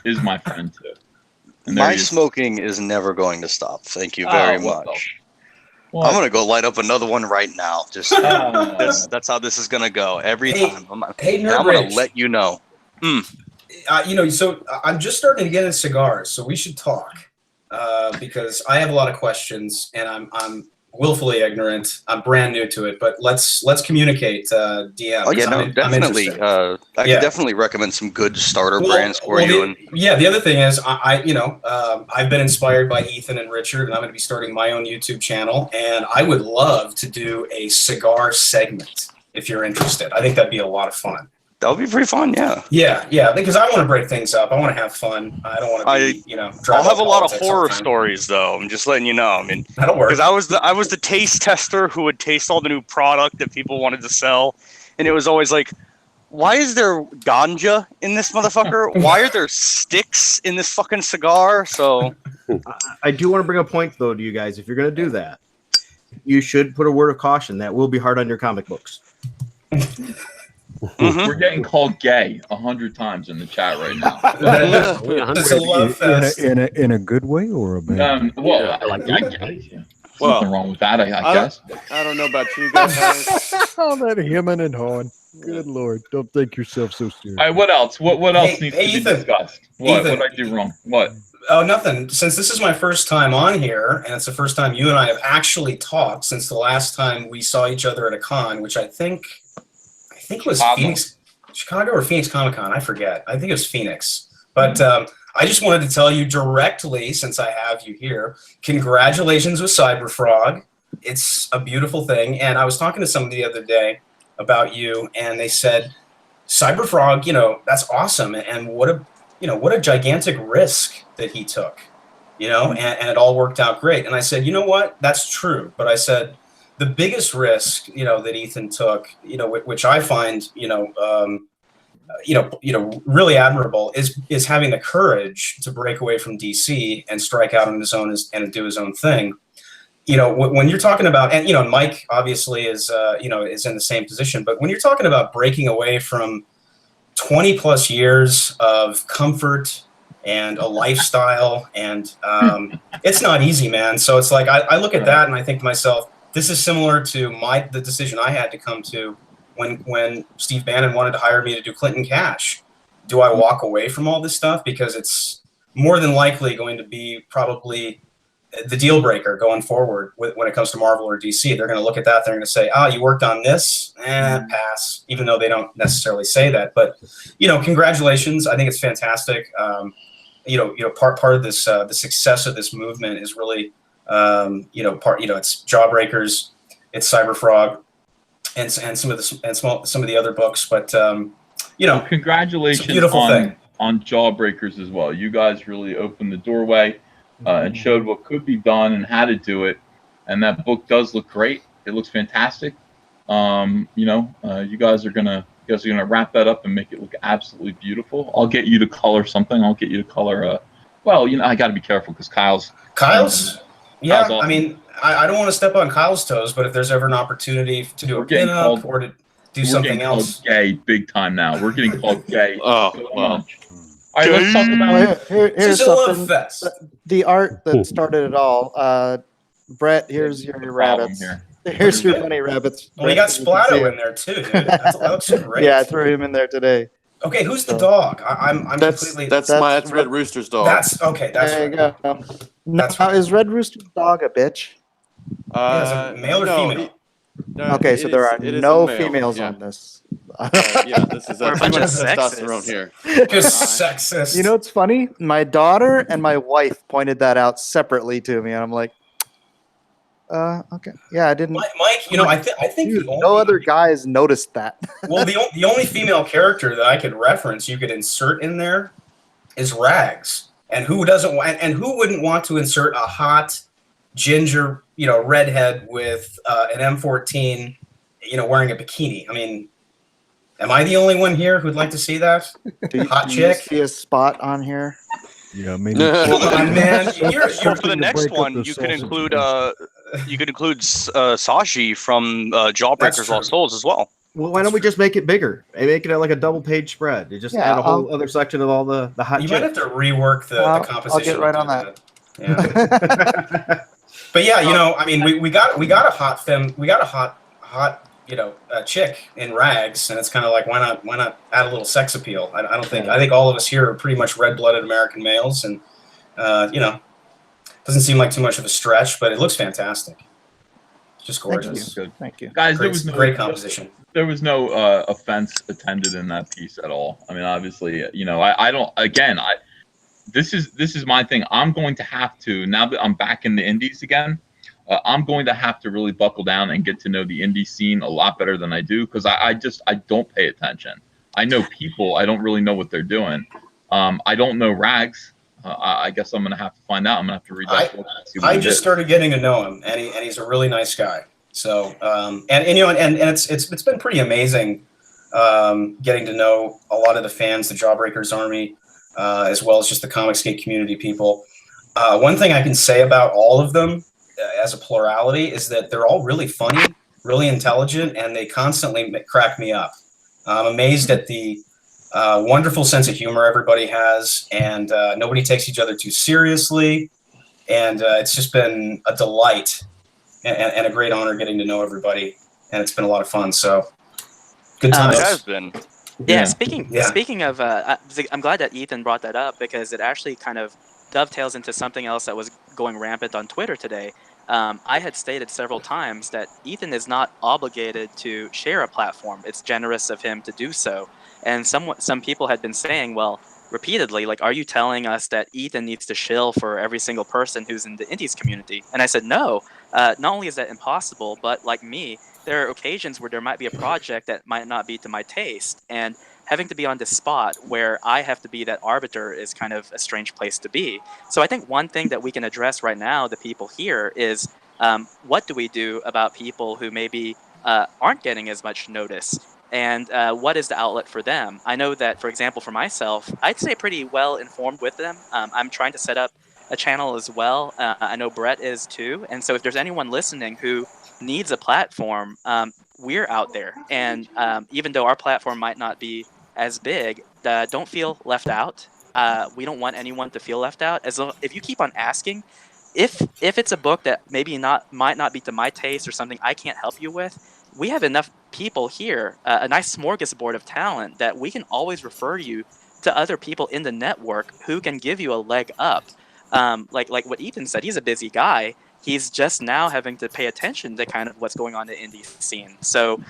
is my friend too. My smoking is never going to stop. Thank you very much. Well, I'm going to go light up another one right now. Just that's how this is going to go every time. I'm going to let you know. So I'm just starting to get into cigars, so we should talk. Because I have a lot of questions, and I'm willfully ignorant. I'm brand new to it, but let's communicate. DM. Oh yeah, no, definitely. I can definitely recommend some good starter brands for you. The other thing is, I've been inspired by Ethan and Richard, and I'm going to be starting my own YouTube channel, and I would love to do a cigar segment if you're interested. I think that'd be a lot of fun. That would be pretty fun, yeah. Yeah, because I want to break things up. I want to have fun. I don't want to be, I'll have a lot of horror stories, though. I'm just letting you know. I mean, that'll work. Because I was the taste tester who would taste all the new product that people wanted to sell, and it was always like, why is there ganja in this motherfucker? Why are there sticks in this fucking cigar? So, I do want to bring a point though to you guys. If you're going to do that, you should put a word of caution that will be hard on your comic books. Mm-hmm. We're getting called gay 100 times in the chat right now. It's a love fest. In a good way or a bad? Nothing wrong with that, I guess. I don't know about you guys. Oh, that hemming and hawing. Good Lord. Don't take yourself so serious. All right, what else? What else needs to be discussed? What did I do wrong? What? Oh, nothing. Since this is my first time on here, and it's the first time you and I have actually talked since the last time we saw each other at a con, which I think was Phoenix. Chicago or Phoenix Comic Con, I forget. I think it was Phoenix. But I just wanted to tell you directly, since I have you here, congratulations with Cyberfrog. It's a beautiful thing. And I was talking to somebody the other day about you, and they said, Cyberfrog, that's awesome. And what a gigantic risk that he took, and it all worked out great. And I said, you know what? That's true. But I said, the biggest risk, that Ethan took, which I find, really admirable is having the courage to break away from DC and strike out on his own and do his own thing. When you're talking about, and Mike obviously is in the same position, but when you're talking about breaking away from 20 plus years of comfort and a lifestyle, and it's not easy, man. So it's like I look at that and I think to myself, this is similar to the decision I had to come to when Steve Bannon wanted to hire me to do Clinton Cash. Do I walk away from all this stuff? Because it's more than likely going to be probably the deal breaker going forward when it comes to Marvel or DC. They're going to look at that. They're going to say, you worked on this, pass, even though they don't necessarily say that. But, congratulations. I think it's fantastic. Part of this, the success of this movement is really, it's Jawbreakers, it's Cyberfrog, and some of the other books. But, congratulations it's a beautiful thing on Jawbreakers as well. You guys really opened the doorway. And showed what could be done and how to do it, and that book does look great. It looks fantastic. You guys are gonna wrap that up and make it look absolutely beautiful. I'll get you to color something. I'll get you to color. I got to be careful because Kyle's. Yeah, awesome. I mean, I don't want to step on Kyle's toes, but if there's ever an opportunity to do a pinup or to do something else, gay big time now. We're getting called gay. Oh, well. All right, let's talk about here's something. The art that started it all. Brett, here's your rabbits. Here's your bunny rabbits. Well, you got Splato in there too, dude. That looks great. Yeah, I threw him in there today. Okay, who's the dog? I'm completely. That's Red Rooster's dog. That's okay. That's there you go. Now, is Red Rooster's dog a bitch? Is it male or female? Okay, so there are no females on this. This is a bunch of testosterone here. Just sexist. You know what's funny? My daughter and my wife pointed that out separately to me, and I'm like, okay, yeah, I didn't. Mike, I think no other guys noticed that. Well, the only female character that I could reference, you could insert in there, is Rags, and who wouldn't want to insert a hot ginger, redhead with an M14, wearing a bikini? I mean, am I the only one here who'd like to see that? Hot chick? See a spot on here? Yeah, maybe. Come on, man. For the next one, you could include Sashi from Jawbreakers Lost Souls as well. Well, why don't we just make it bigger and make it like a double page spread? You just add a whole other section of all the hot. You might have to rework the composition. I'll get right on that. Yeah. But yeah, I mean, we got a hot femme, we got a hot chick in Rags, and it's kind of like why not add a little sex appeal? I think all of us here are pretty much red-blooded American males, and doesn't seem like too much of a stretch, but it looks fantastic. It's just gorgeous. Thank you, guys. There was great composition. There was no offense attended in that piece at all. I mean, obviously, I don't. Again, this is my thing. I'm going to have to, now that I'm back in the indies again, I'm going to have to really buckle down and get to know the indie scene a lot better than I do, because I don't pay attention. I know people. I don't really know what they're doing. I don't know Rags. I guess I'm going to have to find out. I'm going to have to read that book. I just started getting to know him, and he's a really nice guy. So, and it's been pretty amazing getting to know a lot of the fans, the Jawbreakers Army, as well as just the Comicsgate community people. One thing I can say about all of them as a plurality is that they're all really funny, really intelligent, and they constantly crack me up. I'm amazed at the wonderful sense of humor everybody has, and nobody takes each other too seriously. And it's just been a delight and a great honor getting to know everybody, and it's been a lot of fun. So good times. It has been. Yeah, speaking of, I'm glad that Ethan brought that up, because it actually kind of dovetails into something else that was going rampant on Twitter today. I had stated several times that Ethan is not obligated to share a platform. It's generous of him to do so. And some people had been saying, well, repeatedly, like, are you telling us that Ethan needs to shill for every single person who's in the indies community? And I said, no, not only is that impossible, but like me, there are occasions where there might be a project that might not be to my taste. And having to be on this spot where I have to be that arbiter is kind of a strange place to be. So I think one thing that we can address right now, the people here, is what do we do about people who maybe aren't getting as much notice? And what is the outlet for them? I know that, for example, for myself, I'd say pretty well informed with them. I'm trying to set up a channel as well. I know Brett is too. And so if there's anyone listening who needs a platform, we're out there. And even though our platform might not be as big, don't feel left out. We don't want anyone to feel left out. If you keep on asking, if it's a book that maybe might not be to my taste or something I can't help you with, we have enough people here, a nice smorgasbord of talent, that we can always refer you to other people in the network who can give you a leg up. Like what Ethan said, he's a busy guy. He's just now having to pay attention to kind of what's going on in the indie scene. So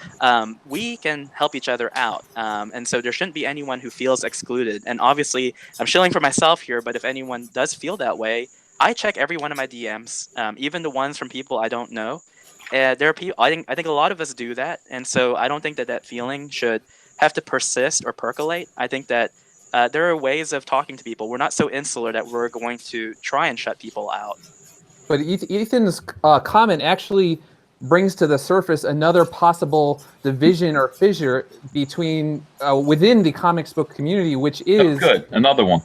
we can help each other out. And so there shouldn't be anyone who feels excluded. And obviously, I'm shilling for myself here, but if anyone does feel that way, I check every one of my DMs, even the ones from people I don't know. There are people. I think a lot of us do that, and so I don't think that feeling should have to persist or percolate. I think that there are ways of talking to people. We're not so insular that we're going to try and shut people out. But Ethan's comment actually brings to the surface another possible division or fissure between within the comics book community, which is good. Another one.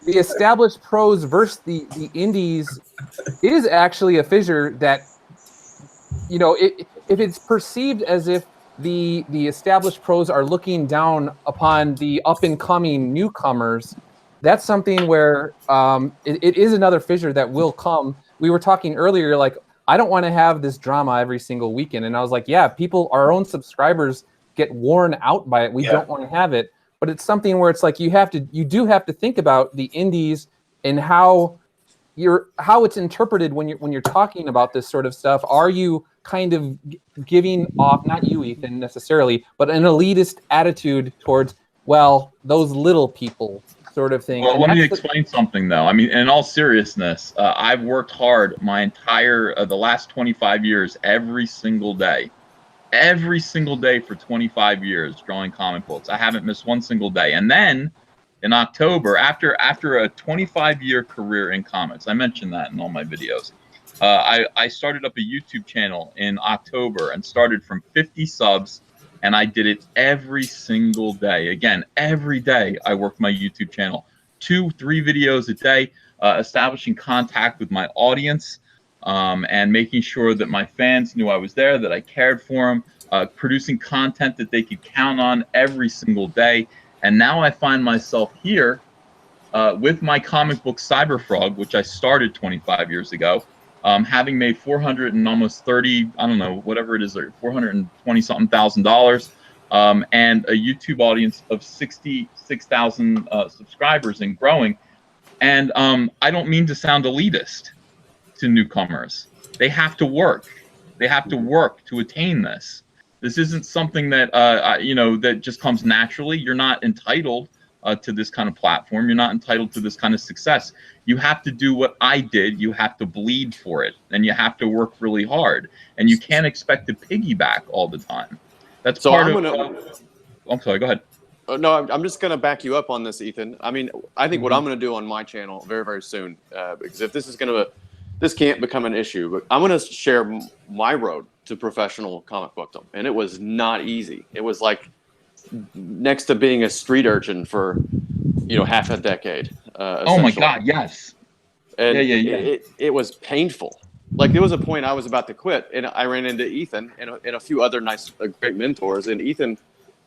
The established pros versus the indies is actually a fissure that, you know, if it's perceived as if the established pros are looking down upon the up and coming newcomers, that's something where it is another fissure that will come. We were talking earlier, like, I don't want to have this drama every single weekend, and I was like, yeah, our own subscribers get worn out by it. We don't want to have it. But it's something where it's like you do have to think about the indies and how it's interpreted when you're talking about this sort of stuff. Are you kind of giving off, not you, Ethan, necessarily, but an elitist attitude towards, well, those little people sort of thing? Well, let me explain something though. I mean, in all seriousness, I've worked hard my entire the last 25 years, every single day for 25 years drawing comic books. I haven't missed one single day. And then in October, after a 25-year career in comics, I mentioned that in all my videos, I started up a YouTube channel in October and started from 50 subs, and I did it every single day. Again, every day I worked my YouTube channel, 2-3 videos a day, establishing contact with my audience, and making sure that my fans knew I was there, that I cared for them, producing content that they could count on every single day. And now I find myself here with my comic book Cyberfrog, which I started 25 years ago, having made $430, I don't know, whatever it is, $420-something thousand, and a YouTube audience of 66,000 subscribers and growing. And I don't mean to sound elitist to newcomers. They have to work. They have to work to attain this. This isn't something that that just comes naturally. You're not entitled to this kind of platform. You're not entitled to this kind of success. You have to do what I did. You have to bleed for it, and you have to work really hard. And you can't expect to piggyback all the time. That's so part I'm of. I'm sorry. Go ahead. No, I'm just going to back you up on this, Ethan. I mean, I think what I'm going to do on my channel very, very soon, because if this can't become an issue, but I'm going to share my road to professional comic bookdom, and it was not easy. It was like next to being a street urchin for, half a decade. Oh my God, yes. And it was painful. Like there was a point I was about to quit, and I ran into Ethan and a few other great mentors. And Ethan,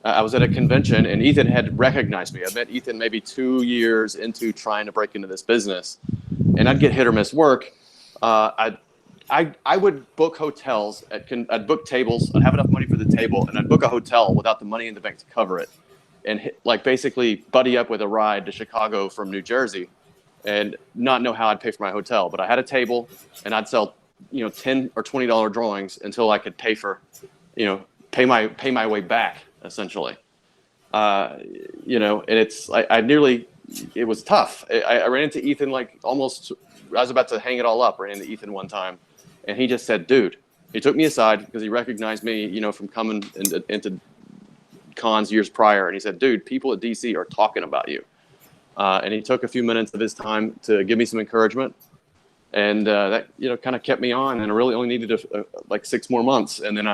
I was at a convention, and Ethan had recognized me. I met Ethan maybe 2 years into trying to break into this business, and I'd get hit or miss work. I would book hotels. I'd book tables. I'd have enough money for the table, and I'd book a hotel without the money in the bank to cover it, and basically buddy up with a ride to Chicago from New Jersey, and not know how I'd pay for my hotel. But I had a table, and I'd sell $10 or $20 drawings until I could pay my way back essentially. You know, and it's it was tough. I ran into Ethan like almost. I was about to hang it all up. Ran into Ethan one time, and he just said, "Dude." He took me aside because he recognized me, you know, from coming into cons years prior, and he said, "Dude, people at DC are talking about you." And he took a few minutes of his time to give me some encouragement, and that, you know, kind of kept me on. And I really only needed like 6 more months, and then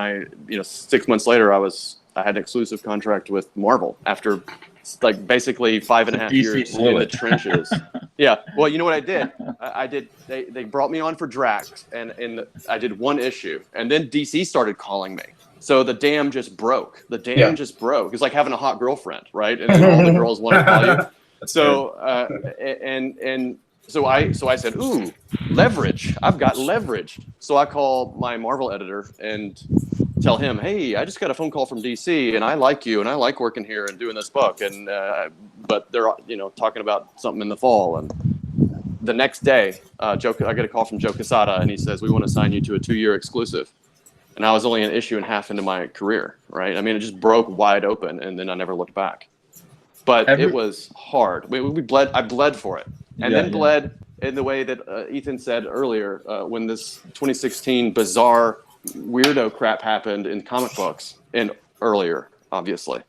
6 months later, I had an exclusive contract with Marvel after like basically 5.5 years in the trenches. Yeah. Well, you know what I did? I did. They brought me on for Drax, and I did 1 issue, and then DC started calling me. So the dam just broke. The dam just broke. It's like having a hot girlfriend, right? And then all the girls want to call you. So so I said, "Ooh, leverage! I've got leverage." So I call my Marvel editor and tell him, "Hey, I just got a phone call from DC, and I like you, and I like working here and doing this book, and but they're, you know, talking about something in the fall." And the next day, I get a call from Joe Quesada, and he says, "We want to sign you to a 2-year exclusive." And I was only an issue and a half into my career, right? I mean, it just broke wide open, and then I never looked back. But it was hard. I bled for it, and then bled in the way that Ethan said earlier when this 2016 bizarre weirdo crap happened in comic books and earlier, obviously.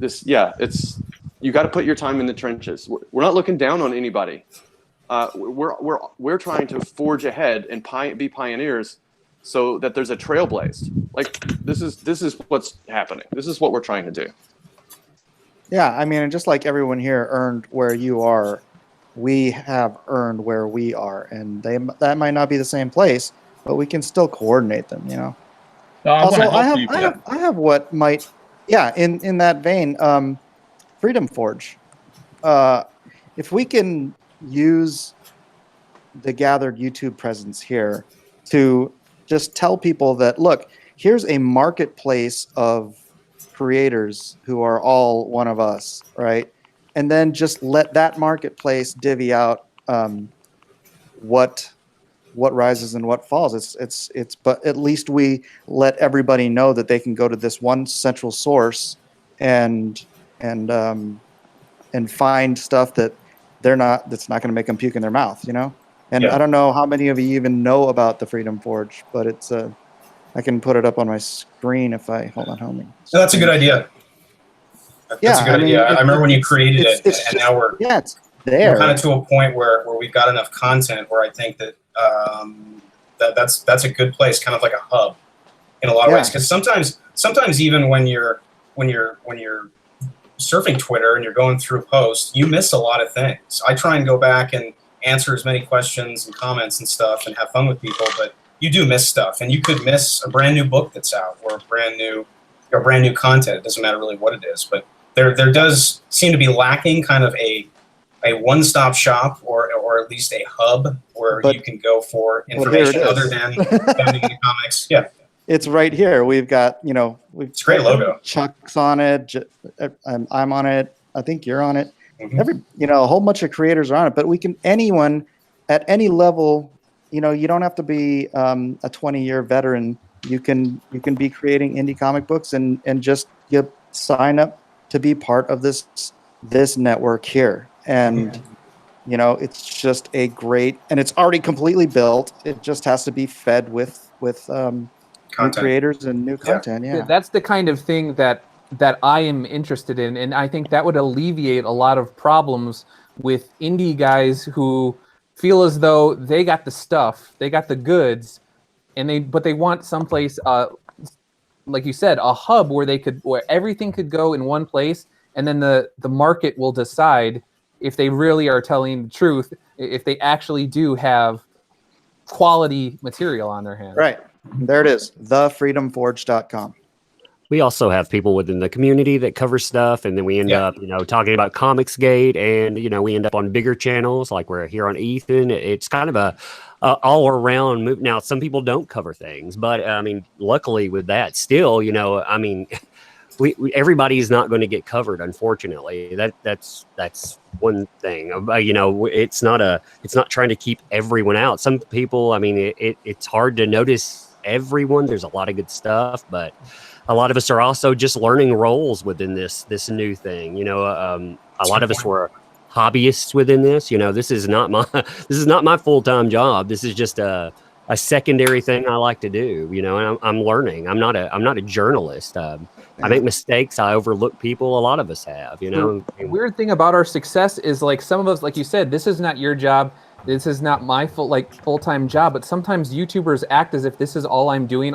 It's you got to put your time in the trenches. We're not looking down on anybody. We're trying to forge ahead and be pioneers, so that there's a trail blazed. Like this is what's happening. This is what we're trying to do. Yeah, I mean, and just like everyone here earned where you are, we have earned where we are, and that might not be the same place, but we can still coordinate them, you know. No, also, I have what might, in that vein, Freedom Forge. If we can use the gathered YouTube presence here to just tell people that, look, here's a marketplace of creators who are all one of us, right? And then just let that marketplace divvy out what rises and what falls. But at least we let everybody know that they can go to this one central source and find stuff that's not going to make them puke in their mouth, you know. And I don't know how many of you even know about the Freedom Forge, but it's I can put it up on my screen if I hold on. Help me. No, that's a good idea. That's a good idea. I remember when you created it, and now we're it's there. We're kind of to a point where we've got enough content where I think that that's a good place, kind of like a hub in a lot of ways. Because sometimes even when you're surfing Twitter and you're going through posts, you miss a lot of things. I try and go back and answer as many questions and comments and stuff and have fun with people, but you do miss stuff, and you could miss a brand new book that's out or brand new content. It doesn't matter really what it is, but there does seem to be lacking kind of a one-stop shop or at least a hub where you can go for information other than the comics. Yeah. It's right here. We've got, it's a great logo. Chuck's on it. I'm on it. I think you're on it. Mm-hmm. A whole bunch of creators are on it, but anyone at any level, you don't have to be a 20-year veteran. You can be creating indie comic books and just sign up to be part of this network here. And, it's just a great, and it's already completely built. It just has to be fed with new creators and new content. Yeah. That's the kind of thing that I am interested in. And I think that would alleviate a lot of problems with indie guys who feel as though they got the stuff, they got the goods, but they want someplace, like you said, a hub where everything could go in one place, and then the market will decide if they really are telling the truth, if they actually do have quality material on their hands. Right. There it is, thefreedomforge.com. We also have people within the community that cover stuff, and then we end up, talking about Comicsgate, and we end up on bigger channels like we're here on Ethan. It's kind of a all around move. Now, some people don't cover things, but luckily with that, still, everybody is not going to get covered. Unfortunately, that's one thing. It's not trying to keep everyone out. Some people, it's hard to notice everyone. There's a lot of good stuff, but a lot of us are also just learning roles within this new thing. A lot of us were hobbyists within this. This is not my full-time job. This is just a secondary thing I like to do. And I'm learning. I'm not a journalist. I make mistakes. I overlook people. A lot of us have. The weird thing about our success is, like, some of us, like you said, this is not your job. This is not my full-time job. But sometimes YouTubers act as if this is all I'm doing.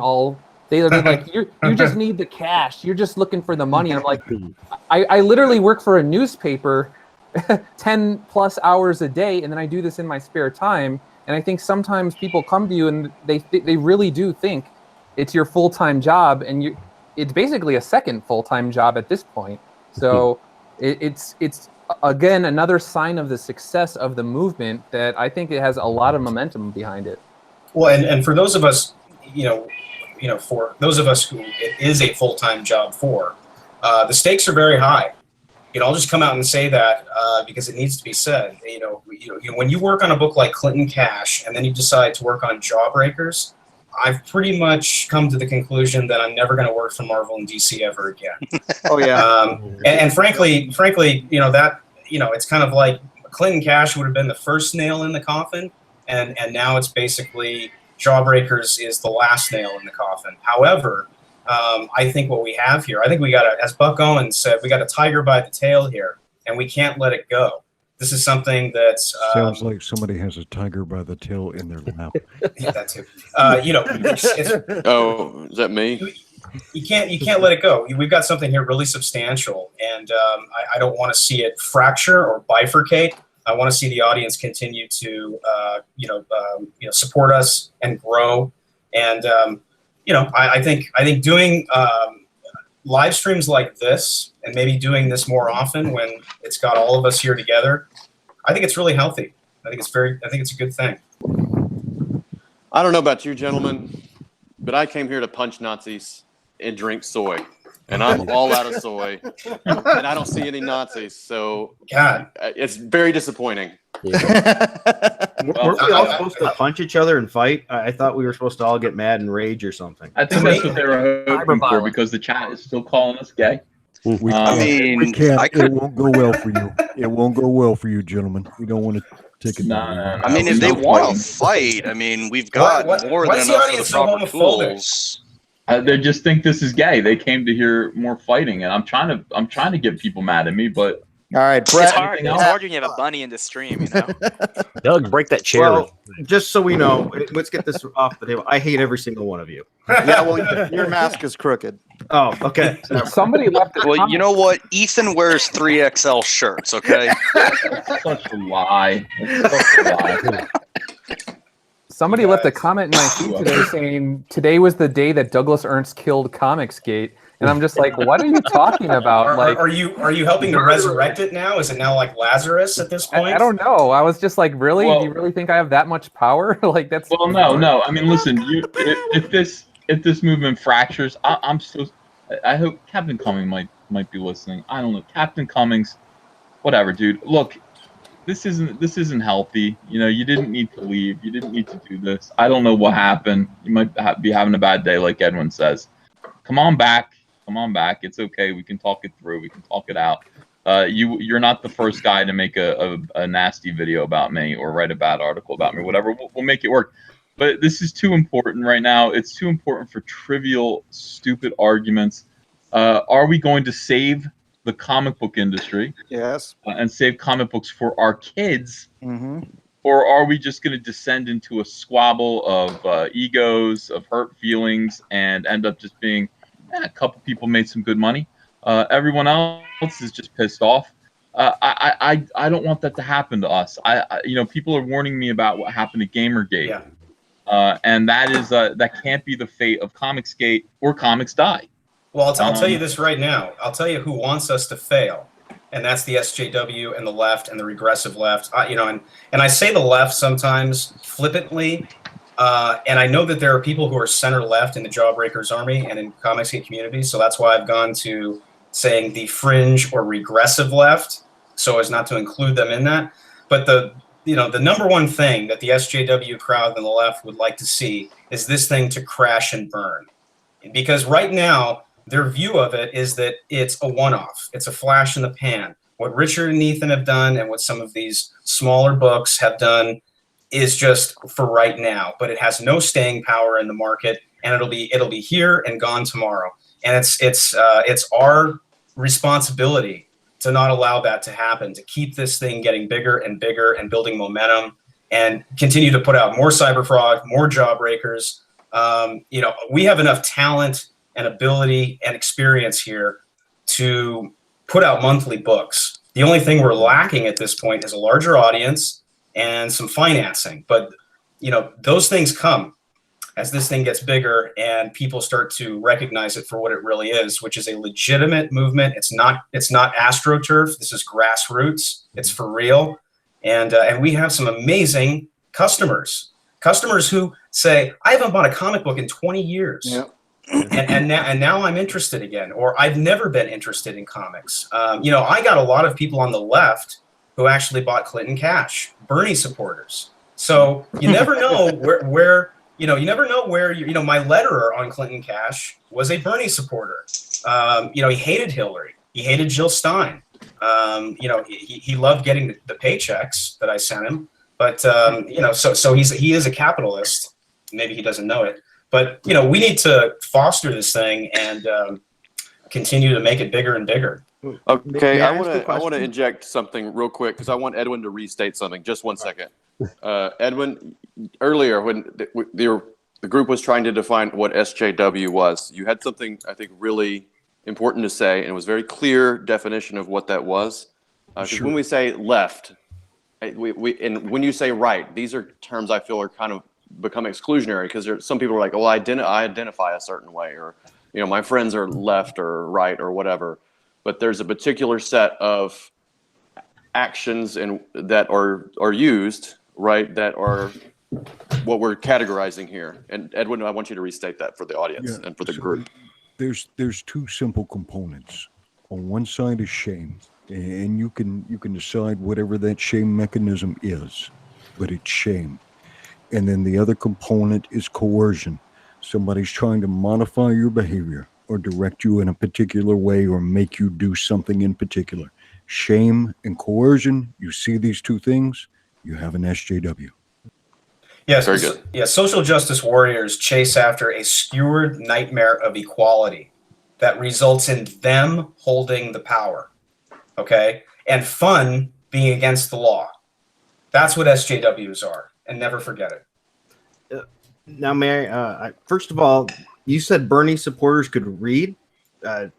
They're like, you just need the cash. You're just looking for the money. And I'm like, I literally work for a newspaper 10 plus hours a day, and then I do this in my spare time. And I think sometimes people come to you and they really do think it's your full-time job, and it's basically a second full-time job at this point. So it's again another sign of the success of the movement that I think it has a lot of momentum behind it. Well, and for those of us, for those of us who it is a full-time job for, the stakes are very high. I'll just come out and say that because it needs to be said. When you work on a book like Clinton Cash and then you decide to work on Jawbreakers, I've pretty much come to the conclusion that I'm never going to work for Marvel and DC ever again. Oh yeah. And frankly, it's kind of like Clinton Cash would have been the first nail in the coffin, and now it's basically Jawbreakers is the last nail in the coffin. However, I think what we have here, I think we got as Buck Owens said, we got a tiger by the tail here, and we can't let it go. This is something that's sounds like somebody has a tiger by the tail in their lap. Yeah, that too. Oh, is that me? You can't let it go. We've got something here really substantial, and I don't want to see it fracture or bifurcate. I want to see the audience continue to support us and grow. And I think doing live streams like this, and maybe doing this more often when it's got all of us here together, I think it's really healthy. I think it's a good thing. I don't know about you gentlemen, but I came here to punch Nazis and drink soy. And I'm all out of soy, and I don't see any Nazis. So God, it's very disappointing. Yeah. Weren't we all supposed to punch each other and fight? I thought we were supposed to all get mad and rage or something. I think that's what they were hoping for, because the chat is still calling us gay. We can't. It won't go well for you. It won't go well for you, gentlemen. We don't want to take it. I mean, if they want to fight, I mean, we've got more than enough of the proper tools. They just think this is gay. They came to hear more fighting, and I'm trying to get people mad at me, but all right, Brett. It's hard when you have a bunny in the stream, Doug, break that chair. Well, just so we know, let's get this off the table. I hate every single one of you. Yeah, well, your mask is crooked. Oh, okay. Somebody left. Well, you know what? Ethan wears 3XL shirts. Okay. Such a lie. Such a lie. Somebody left a comment in my feed today saying today was the day that Douglas Ernst killed Comicsgate, and I'm just like, what are you talking about? Are you helping to resurrect it now? Is it now like Lazarus at this point? I don't know. I was just like, really? Do you really think I have that much power? That's no. I mean, listen, if this movement fractures, I hope Captain Cummings might be listening. I don't know, Captain Cummings, whatever, dude. Look. This isn't healthy. You didn't need to leave. You didn't need to do this. I don't know what happened. You might be having a bad day, like Edwin says. Come on back. It's okay. We can talk it through. We can talk it out. You're not the first guy to make a nasty video about me or write a bad article about me. Whatever. We'll make it work. But this is too important right now. It's too important for trivial, stupid arguments. Are we going to save the comic book industry, yes, and save comic books for our kids, mm-hmm. or are we just going to descend into a squabble of egos, of hurt feelings, and end up just being a couple people made some good money, everyone else is just pissed off? I don't want that to happen to us. People are warning me about what happened to Gamergate, and that can't be the fate of Comicsgate or Comics Die. Well, I'll tell you this right now. I'll tell you who wants us to fail, and that's the SJW and the left and the regressive left. And I say the left sometimes flippantly, and I know that there are people who are center left in the Jawbreakers army and in Comicsgate communities, so that's why I've gone to saying the fringe or regressive left, so as not to include them in that. But the number one thing that the SJW crowd and the left would like to see is this thing to crash and burn, because right now, their view of it is that it's a one-off. It's a flash in the pan. What Richard and Ethan have done and what some of these smaller books have done is just for right now, but it has no staying power in the market, and it'll be here and gone tomorrow. And it's our responsibility to not allow that to happen, to keep this thing getting bigger and bigger and building momentum, and continue to put out more Cyberfrog, more Jawbreakers. We have enough talent and ability and experience here to put out monthly books. The only thing we're lacking at this point is a larger audience and some financing. But those things come as this thing gets bigger and people start to recognize it for what it really is, which is a legitimate movement. It's not AstroTurf. This is grassroots. It's for real. And we have some amazing customers who say, I haven't bought a comic book in 20 years. Yep. and now I'm interested again, or I've never been interested in comics. I got a lot of people on the left who actually bought Clinton Cash, Bernie supporters. So you never know where you never know where my letterer on Clinton Cash was a Bernie supporter. He hated Hillary. He hated Jill Stein. He loved getting the paychecks that I sent him. But so he is a capitalist. Maybe he doesn't know it. But we need to foster this thing and continue to make it bigger and bigger. Okay, I want to inject something real quick because I want Edwin to restate something. Just one second. Edwin, earlier when the group was trying to define what SJW was, you had something I think really important to say, and it was very clear definition of what that was. Because when we say left, and when you say right, these are terms I feel are kind of become exclusionary because some people are like, well, I identify a certain way, or my friends are left or right or whatever. But there's a particular set of actions that are used, right, that are what we're categorizing here. And Edwin, I want you to restate that for the audience and for the group. There's two simple components. On one side is shame, and you can decide whatever that shame mechanism is, but it's shame. And then the other component is coercion. Somebody's trying to modify your behavior or direct you in a particular way or make you do something in particular. Shame and coercion, you see these two things, you have an SJW. Yes, very good. Yeah, social justice warriors chase after a skewered nightmare of equality that results in them holding the power, okay? And fun being against the law. That's what SJWs are, and never forget it. Now, may I first of all, you said Bernie supporters could read.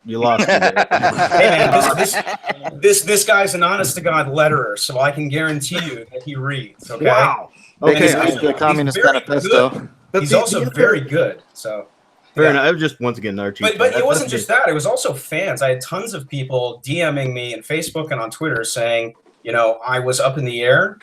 You lost me there. Hey man, this guy's an honest to God letterer, so I can guarantee you that he reads. Okay. Wow. Okay. The Communist Manifesto. He's also very good. So. Fair enough. I was just once again another cheat. But it wasn't just that. It was also fans. I had tons of people DMing me on Facebook and on Twitter saying, I was up in the air.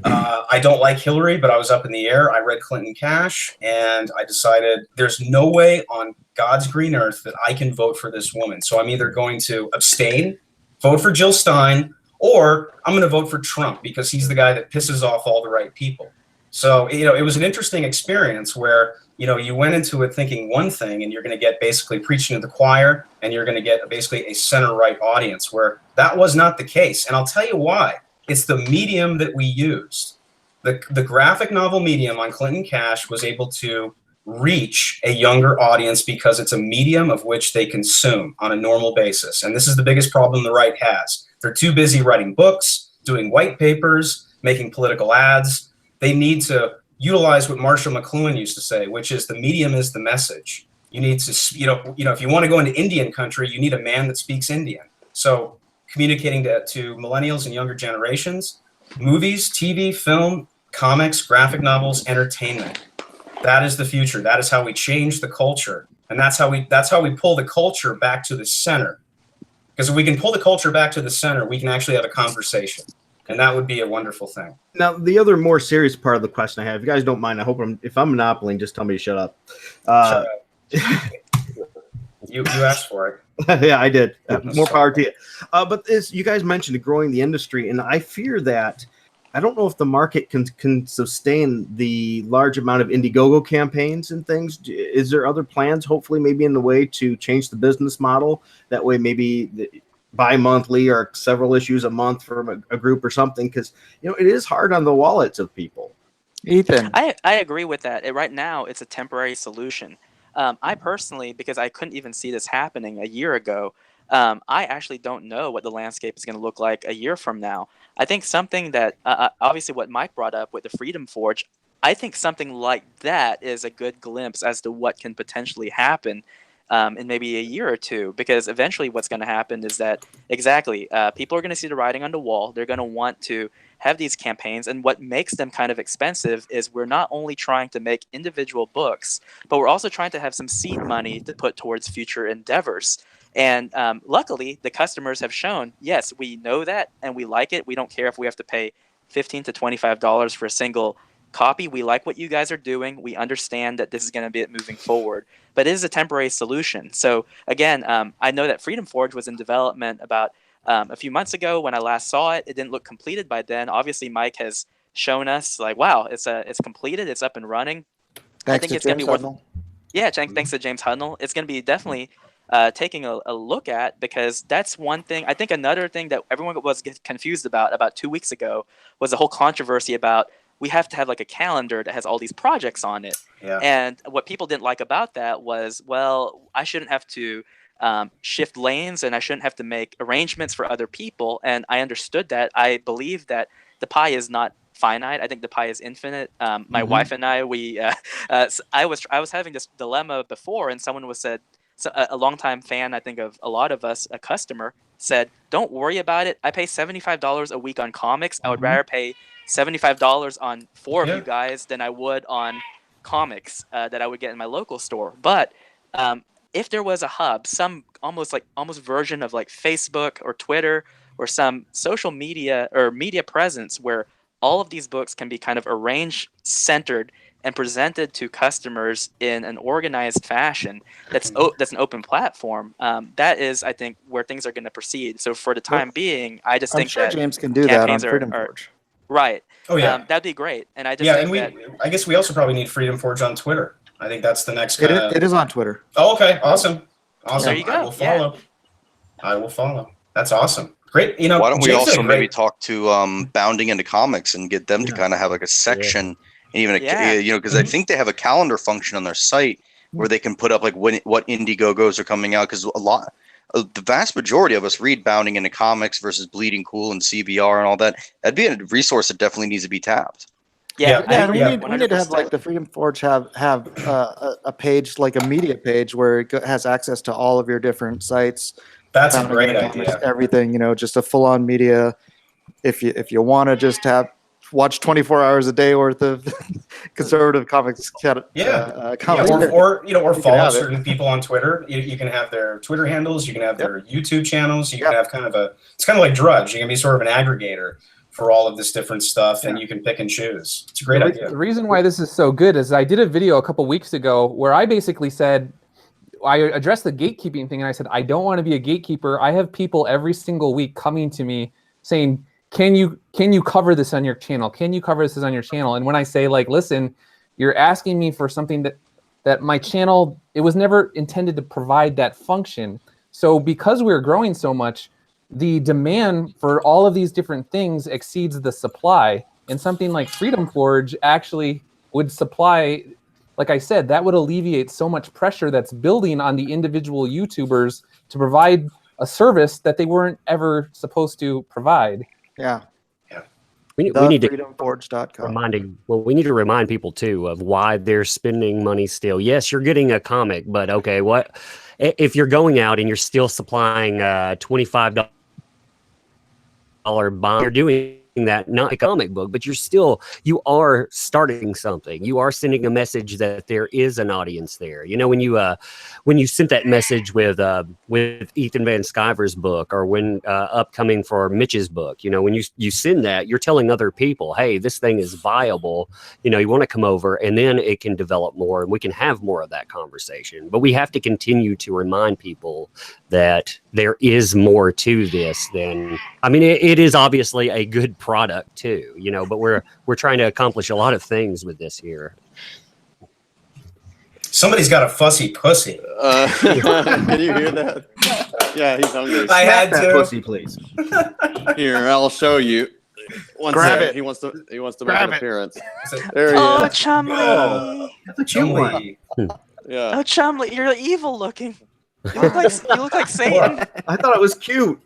I don't like Hillary, but I was up in the air. I read Clinton Cash, and I decided there's no way on God's green earth that I can vote for this woman. So I'm either going to abstain, vote for Jill Stein, or I'm going to vote for Trump because he's the guy that pisses off all the right people. So, it was an interesting experience where, you went into it thinking one thing and you're going to get basically preaching to the choir and you're going to get basically a center-right audience where that was not the case. And I'll tell you why. It's the medium that we used. The graphic novel medium on Clinton Cash was able to reach a younger audience because it's a medium of which they consume on a normal basis. And this is the biggest problem the right has. They're too busy writing books, doing white papers, making political ads. They need to utilize what Marshall McLuhan used to say, which is the medium is the message. You need to, if you want to go into Indian country, you need a man that speaks Indian. So communicating to millennials and younger generations, movies, TV, film, comics, graphic novels, entertainment. That is the future. That is how we change the culture. And that's how we pull the culture back to the center. Because if we can pull the culture back to the center, we can actually have a conversation. And that would be a wonderful thing. Now, the other more serious part of the question I have, if you guys don't mind, I hope if I'm monopolying, just tell me to shut up. Shut up. You asked for it. Yeah, I did. More power to you. But you guys mentioned growing the industry, and I fear that I don't know if the market can sustain the large amount of Indiegogo campaigns and things. Is there other plans, hopefully maybe in the way to change the business model? That way maybe bi-monthly or several issues a month from a group or something, because it is hard on the wallets of people. Ethan. I agree with that. Right now, it's a temporary solution. I personally, because I couldn't even see this happening a year ago, I actually don't know what the landscape is going to look like a year from now. I think something that, obviously what Mike brought up with the Freedom Forge, I think something like that is a good glimpse as to what can potentially happen in maybe a year or two, because eventually what's going to happen is that people are going to see the writing on the wall. They're going to want to have these campaigns, and what makes them kind of expensive is we're not only trying to make individual books, but we're also trying to have some seed money to put towards future endeavors. And luckily, the customers have shown, yes, we know that and we like it. We don't care if we have to pay $15 to $25 for a single copy. We like what you guys are doing. We understand that this is going to be it moving forward, but it is a temporary solution. So again, I know that Freedom Forge was in development about a few months ago. When I last saw it, it didn't look completed by then. Obviously, Mike has shown us like, wow, it's completed, it's up and running. I think it's going to be worth. Yeah, thanks to James Hunnell. It's going to be definitely taking a look at, because that's one thing. I think another thing that everyone was confused about 2 weeks ago was the whole controversy about we have to have like a calendar that has all these projects on it. Yeah. And what people didn't like about that was, well, I shouldn't have to shift lanes and I shouldn't have to make arrangements for other people. And I understood that. I believe that the pie is not finite. I think the pie is infinite. My wife and I, I was having this dilemma before, and someone was said, a longtime fan, I think of a lot of us, a customer said, don't worry about it. I pay $75 a week on comics. I would rather pay $75 on 4 of you guys than I would on comics that I would get in my local store. But if there was a hub, some almost version of like Facebook or Twitter or some social media or media presence where all of these books can be kind of arranged, centered, and presented to customers in an organized fashion, that's an open platform, that is, I think, where things are going to proceed. So for the time being, I just think that James can do that on Freedom Forge. Right. Oh yeah, that'd be great. And I just think I guess we also probably need Freedom Forge on Twitter. I think that's the next. It is on Twitter. Oh, okay, awesome. There you go. I will follow. I will follow. That's awesome. Great. Why don't we James also maybe talk to Bounding Into Comics and get them to kind of have like a section, and even because I think they have a calendar function on their site where they can put up like what Indiegogos are coming out, because the vast majority of us read Bounding Into Comics versus Bleeding Cool and CBR and all that. That'd be a resource that definitely needs to be tapped. We need to have like the Freedom Forge have a page, like a media page, where it has access to all of your different sites. That's a great idea. Everything, just a full-on media. If you want to just watch 24 hours a day worth of conservative comics. Or follow certain people on Twitter. You can have their Twitter handles. You can have their YouTube channels. You can have it's kind of like Drudge. You can be sort of an aggregator for all of this different stuff, and you can pick and choose. It's a great idea. The reason why this is so good is I did a video a couple weeks ago where I basically said, I addressed the gatekeeping thing, and I said, I don't want to be a gatekeeper. I have people every single week coming to me saying, can you cover this on your channel? Can you cover this on your channel? And when I say, like, listen, you're asking me for something that my channel, it was never intended to provide that function. So because we're growing so much, the demand for all of these different things exceeds the supply. And something like Freedom Forge actually would supply, like I said, that would alleviate so much pressure that's building on the individual YouTubers to provide a service that they weren't ever supposed to provide. Yeah. We need to freedomforge.com. we need to remind people too of why they're spending money still. Yes, you're getting a comic, but okay, what if you're going out and you're still supplying $25 bond? You're doing that, not a comic book, but you are starting something. You are sending a message that there is an audience there. When you sent that message with Ethan Van Sciver's book, or when upcoming for Mitch's book, when you send that, you're telling other people, hey, this thing is viable. You want to come over, and then it can develop more, and we can have more of that conversation. But we have to continue to remind people that there is more to this than, I mean, it is obviously a good product too, you know, but we're trying to accomplish a lot of things with this here. Somebody's got a fussy pussy. Can you hear that? Yeah, he's hungry. I had that to. pussy, please. Here, I'll show you. One Grab second. it. He wants to make Grab an it. appearance. There he Oh, is. Chumley. Oh, That's a cute one. yeah. Oh, Chumley, you're evil looking. You look like Satan. I thought it was cute.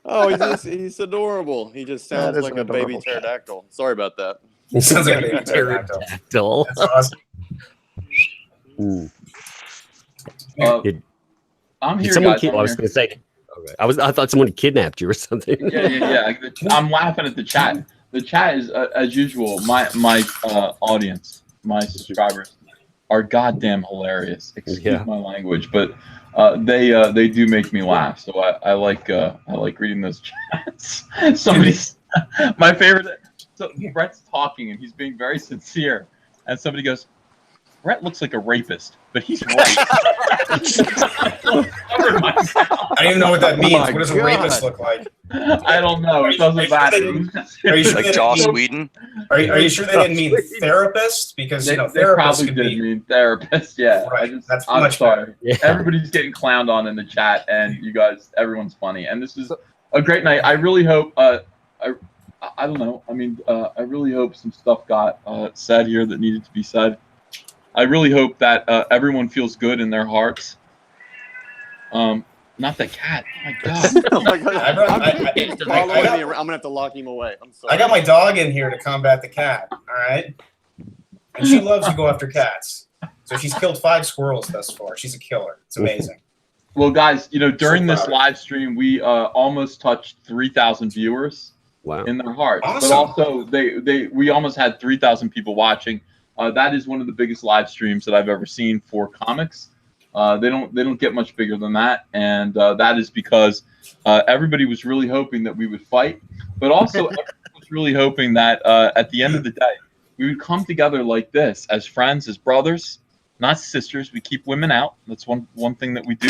Oh, he's adorable. He just sounds is like an a baby adorable cat. pterodactyl. Sorry about that. He sounds like a baby pterodactyl. Pterodactyl. That's awesome. I'm Did here, someone guys. I was going to say. Okay. I thought someone kidnapped you or something. Yeah. I'm laughing at the chat. The chat is, as usual, my audience, my subscribers, are goddamn hilarious. Excuse my language, but they do make me laugh. So I like reading those chats. Somebody's my favorite. So Brett's talking and he's being very sincere, and somebody goes, "Brett looks like a rapist, but he's right." I don't even know what that means. What does a rapist look like? I don't know. It doesn't matter. Are you sure Like they Joss didn't mean, Whedon? are you sure they didn't mean therapist? Because They therapists probably could did be mean therapist. Yeah, right. That's I'm much sorry. better. Yeah. Everybody's getting clowned on in the chat, and you guys, everyone's funny. And this is a great night. I really hope. I don't know. I mean, I really hope some stuff got said here that needed to be said. I really hope that everyone feels good in their hearts. Not the cat. Oh my god. Oh my God. He's following got- me around. I'm gonna have to lock him away. I'm sorry. I got my dog in here to combat the cat. All right, and she loves to go after cats. So she's killed 5 squirrels thus far. She's a killer. It's amazing. Well, guys, you know, during this proud. live stream, we almost touched 3,000 viewers Wow. in their hearts. Awesome. But also, we almost had 3,000 people watching. That is one of the biggest live streams that I've ever seen for comics. They don't get much bigger than that, and that is because everybody was really hoping that we would fight, but also everyone was really hoping that at the end of the day, we would come together like this as friends, as brothers, not sisters. We keep women out. That's one thing that we do.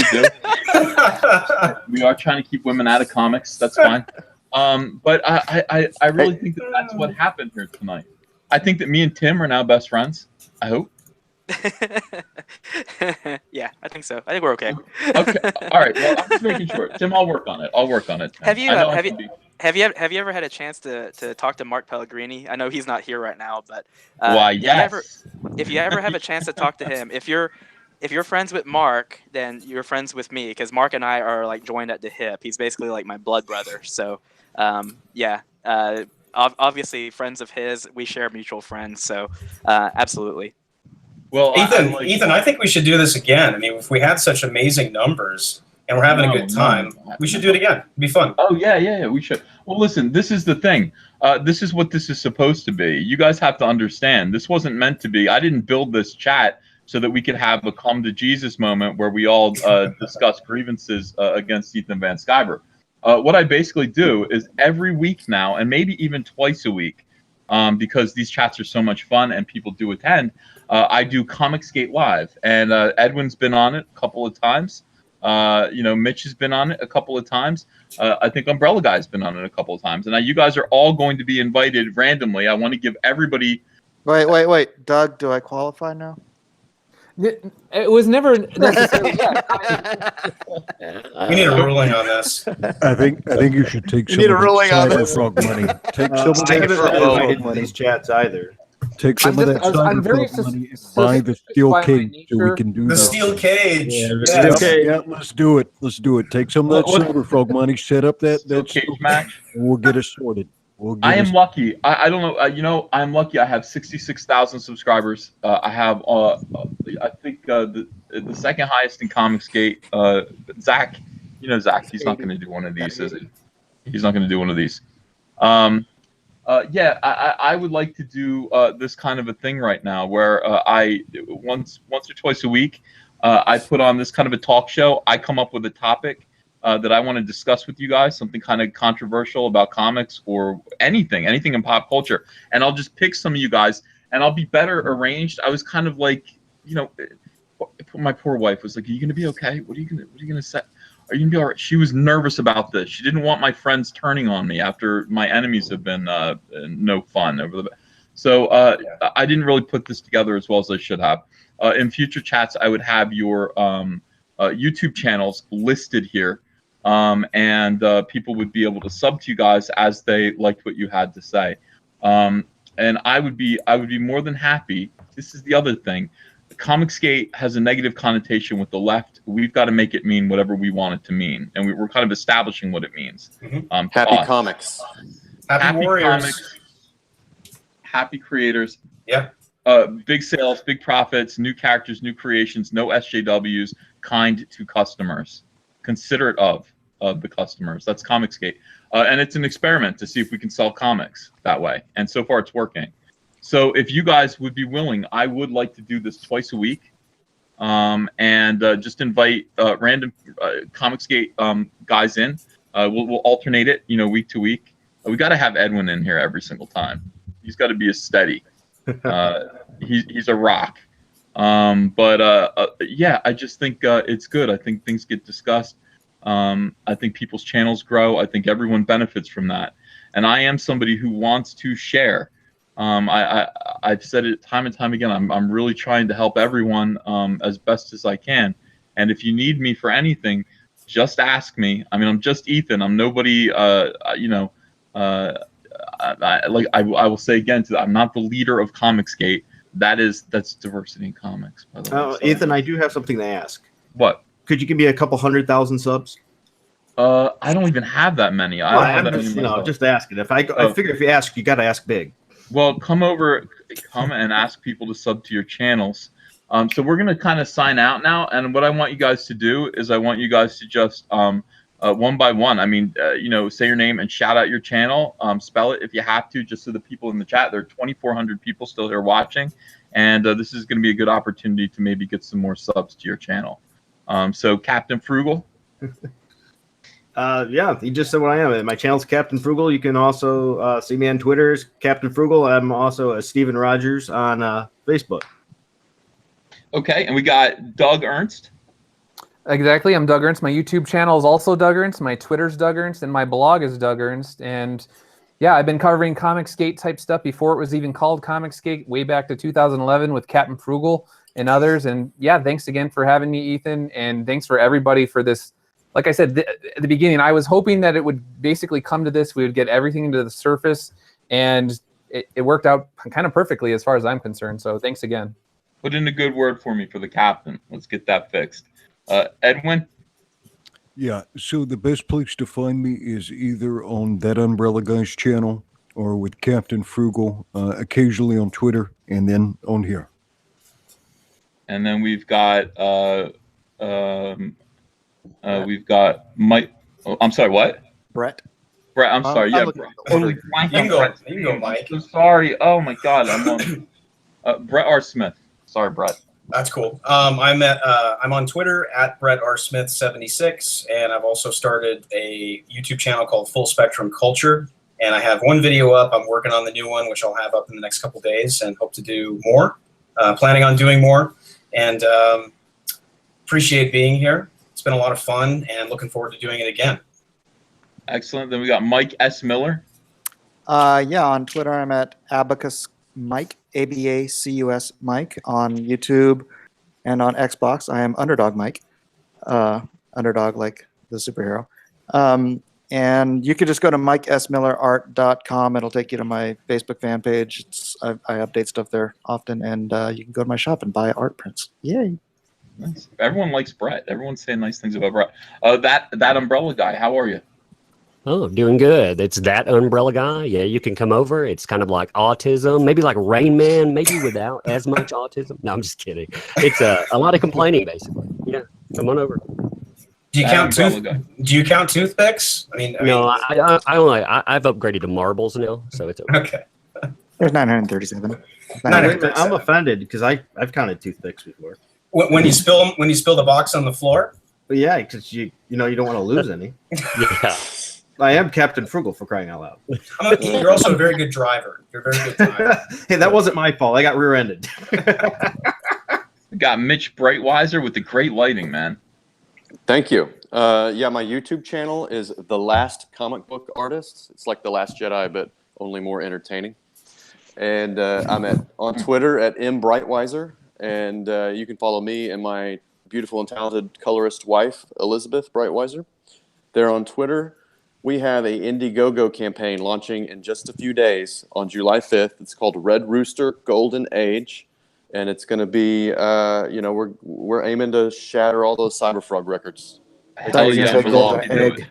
We are trying to keep women out of comics. That's fine. But I really think that that's what happened here tonight. I think that me and Tim are now best friends. I hope. Yeah, I think so. I think we're okay. Okay. All right. Well, I'm just making sure. Tim, I'll work on it. Tim. Have you I know I have can you be- have you ever had a chance to talk to Mark Pellegrini? I know he's not here right now, but Why, yes. If you ever have a chance to talk to him, if you're friends with Mark, then you're friends with me, because Mark and I are like joined at the hip. He's basically like my blood brother. So obviously friends of his. We share mutual friends. So absolutely. Well, Ethan, I think we should do this again. I mean, if we had such amazing numbers and we're having a good time, we should do it again. It'd be fun. Oh yeah, we should. Well, listen, this is the thing. This is what this is supposed to be. You guys have to understand. This wasn't meant to be. I didn't build this chat so that we could have a come to Jesus moment where we all discuss grievances against Ethan Van Sciver. What I basically do is every week now, and maybe even twice a week, because these chats are so much fun and people do attend, I do Comicsgate Live. And Edwin's been on it a couple of times. Mitch has been on it a couple of times. I think Umbrella Guy's been on it a couple of times. And now you guys are all going to be invited randomly. I want to give everybody... Wait. Doug, do I qualify now? It was never necessarily. We need a ruling on this. I think you should take some need of a ruling on that this. Cyberfrog money. Take some of I that haven't Cyberfrog invited money. these chats either. Take some of that I'm very Cyberfrog money and buy the steel by my cage so we nature. can do The this. steel cage. Yeah, Yes. yeah, let's do it. Take some of that Cyberfrog money, set up that cage match, and we'll get it sorted. I am lucky. I don't know. I'm lucky. I have 66,000 subscribers. I have, I think, the second highest in Comicsgate. Zach, Zach. He's not going to do one of these, is he? He's not going to do one of these. I would like to do this kind of a thing right now, where I once or twice a week, I put on this kind of a talk show. I come up with a topic that I want to discuss with you guys, something kind of controversial about comics or anything in pop culture. And I'll just pick some of you guys, and I'll be better arranged. I was kind of like, my poor wife was like, "Are you going to be okay? What are you going to say? Are you gonna be all right? She was nervous about this. She didn't want my friends turning on me after my enemies have been no fun over the. So I didn't really put this together as well as I should have. In future chats, I would have your YouTube channels listed here, and people would be able to sub to you guys as they liked what you had to say. And I would be more than happy. This is the other thing. Comicsgate has a negative connotation with the left. We've got to make it mean whatever we want it to mean, and we're kind of establishing what it means. Happy comics. Happy warriors. Comics, happy creators. Yeah. Big sales, big profits, new characters, new creations, no SJWs, kind to customers, considerate of the customers. That's Comicsgate. And it's an experiment to see if we can sell comics that way. And so far it's working. So if you guys would be willing, I would like to do this twice a week, and just invite random Comicsgate guys in. We'll alternate it, week to week. We got to have Edwin in here every single time. He's got to be a steady. He's a rock. Yeah, I just think it's good. I think things get discussed. I think people's channels grow. I think everyone benefits from that. And I am somebody who wants to share. I've said it time and time again. I'm really trying to help everyone as best as I can. And if you need me for anything, just ask me. I mean, I'm just Ethan. I'm nobody. I will say again, I'm not the leader of Comicsgate. That's diversity in comics. By the way. So, Ethan, I do have something to ask. What? Could you give me a couple 100,000 subs? I don't even have that many. I don't have that many. Just asking. I figure if you ask, you got to ask big. Well, come and ask people to sub to your channels. So we're gonna kind of sign out now, and what I want you guys to do is I want you guys to just one by one. I mean, say your name and shout out your channel. Spell it if you have to, just so the people in the chat. There are 2,400 people still here watching, and this is going to be a good opportunity to maybe get some more subs to your channel. So Captain Frugal. Yeah, you just said what I am. My channel's Captain Frugal. You can also see me on Twitter as Captain Frugal. I'm also a Steven Rogers on Facebook. Okay, and we got Doug Ernst. Exactly, I'm Doug Ernst. My YouTube channel is also Doug Ernst. My Twitter's Doug Ernst, and my blog is Doug Ernst. And yeah, I've been covering Comicsgate type stuff before it was even called Comicsgate, way back to 2011 with Captain Frugal and others. And yeah, thanks again for having me, Ethan, and thanks for everybody for this. Like I said at the beginning, I was hoping that it would basically come to this. We would get everything into the surface, and it worked out kind of perfectly as far as I'm concerned. So thanks again. Put in a good word for me for the captain. Let's get that fixed. Edwin? Yeah, so the best place to find me is either on That Umbrella Guy's channel or with Captain Frugal, occasionally on Twitter, and then on here. And then we've got Mike. Oh, I'm sorry, what? Brett. Brett, I'm sorry. Yeah, totally blank on Brett. You can go, Mike. I'm so sorry. Oh my God, I'm on Brett R. Smith. Sorry, Brett. That's cool. I'm on Twitter at Brett R. Smith 76, and I've also started a YouTube channel called Full Spectrum Culture. And I have one video up. I'm working on the new one, which I'll have up in the next couple days, and hope to do more. Planning on doing more, and appreciate being here. It's been a lot of fun, and looking forward to doing it again. Excellent. Then we got Mike S. Miller. Yeah, on Twitter I'm at Abacus Mike, ABACUS Mike. On YouTube and on Xbox I am Underdog Mike, Underdog like the superhero. And you could just go to MikeSMillerArt.com. It'll take you to my Facebook fan page. I update stuff there often, and you can go to my shop and buy art prints. Yay! Nice. Everyone likes Brett. Everyone's saying nice things about Brett. That umbrella guy. How are you? Oh, doing good. It's That Umbrella Guy. Yeah, you can come over. It's kind of like autism, maybe like Rain Man, maybe without as much autism. No, I'm just kidding. It's a lot of complaining, basically. Yeah, come on over. Do you count toothpicks? I mean, I've upgraded to marbles now, so it's okay. There's 937. I'm offended because I've counted toothpicks before. When you spill the box on the floor. But yeah, because you don't want to lose any. Yeah. I am Captain Frugal, for crying out loud. You're also a very good driver. You're a very good driver. Hey, that wasn't my fault. I got rear-ended. We got Mitch Brightweiser with the great lighting, man. Thank you. Yeah, my YouTube channel is The Last Comic Book Artists. It's like The Last Jedi, but only more entertaining. And I'm on Twitter at mbrightweiser, and you can follow me and my beautiful and talented colorist wife, Elizabeth Brightweiser. They're on Twitter. We have a Indiegogo campaign launching in just a few days on July 5th. It's called Red Rooster Golden Age, and it's going to be, we're aiming to shatter all those Cyberfrog records. Golden Egg.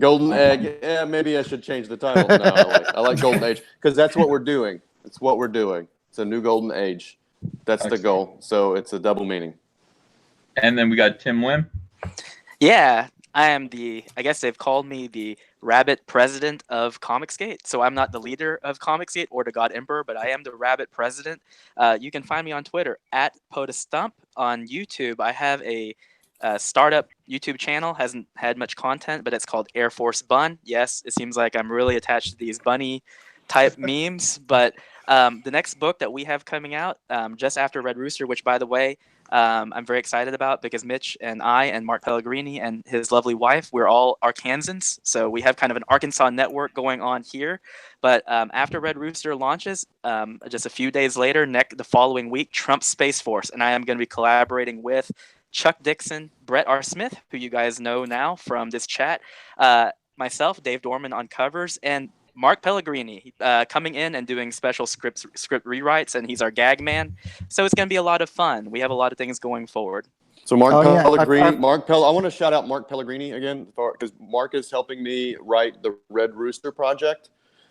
Golden Egg. Yeah, maybe I should change the title. No, I like Golden Age because that's what we're doing. It's what we're doing. It's a new Golden Age. That's the goal. So it's a double meaning. And then we got Tim Lim. Yeah, I am I guess they've called me the Rabbit President of Comicsgate. So I'm not the leader of Comicsgate or the God Emperor, but I am the Rabbit President. You can find me on Twitter at PotaStump. On YouTube, I have a startup YouTube channel. Hasn't had much content, but it's called Air Force Bun. Yes, it seems like I'm really attached to these bunny type memes, but the next book that we have coming out just after Red Rooster, which by the way, I'm very excited about because Mitch and I and Mark Pellegrini and his lovely wife, we're all Arkansans. So we have kind of an Arkansas network going on here. But after Red Rooster launches, just a few days later, the following week, Trump Space Force. And I am going to be collaborating with Chuck Dixon, Brett R. Smith, who you guys know now from this chat, myself, Dave Dorman on covers, and Mark Pellegrini coming in and doing special script rewrites, and he's our gag man. So it's going to be a lot of fun. We have a lot of things going forward. So Pellegrini, I want to shout out Mark Pellegrini again because Mark is helping me write the Red Rooster project.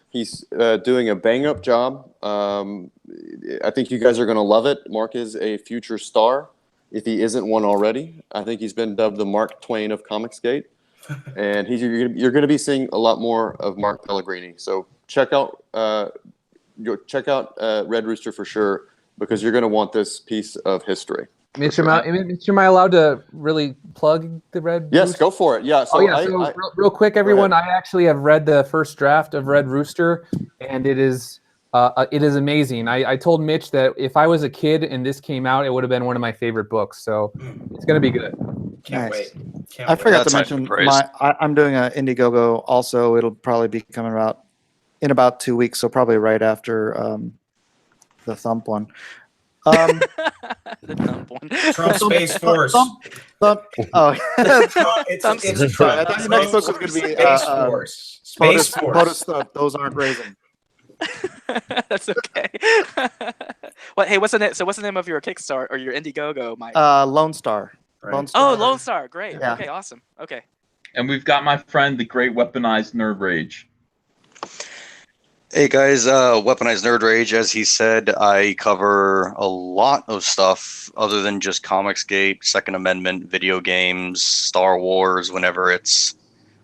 He's doing a bang-up job. I think you guys are going to love it. Mark is a future star, if he isn't one already. I think he's been dubbed the Mark Twain of Comicsgate. And you're going to be seeing a lot more of Mark Pellegrini. So check out Red Rooster for sure, because you're going to want this piece of history. Mitch, am I allowed to really plug the Red Rooster? Yes, go for it. Yeah. So, real quick, everyone, I actually have read the first draft of Red Rooster, and it is amazing. I told Mitch that if I was a kid and this came out, it would have been one of my favorite books. So it's going to be good. Can't wait. I forgot to mention I'm doing an Indiegogo also. It'll probably be coming out in about 2 weeks, so probably right after the Thump one. The Thump one. Trump Space Force. Oh, it's sorry. I thought the next book was going to be Space Force. Space Force. Those aren't raisin. That's okay. Hey, what's the name of your Kickstarter or your Indiegogo, Mike? Lone Star. Right. Lone Star. Oh, Lone Star. Great. Yeah. Okay, awesome. Okay. And we've got my friend, the great Weaponized Nerd Rage. Hey guys, Weaponized Nerd Rage. As he said, I cover a lot of stuff other than just Comicsgate, Second Amendment, video games, Star Wars, whenever it's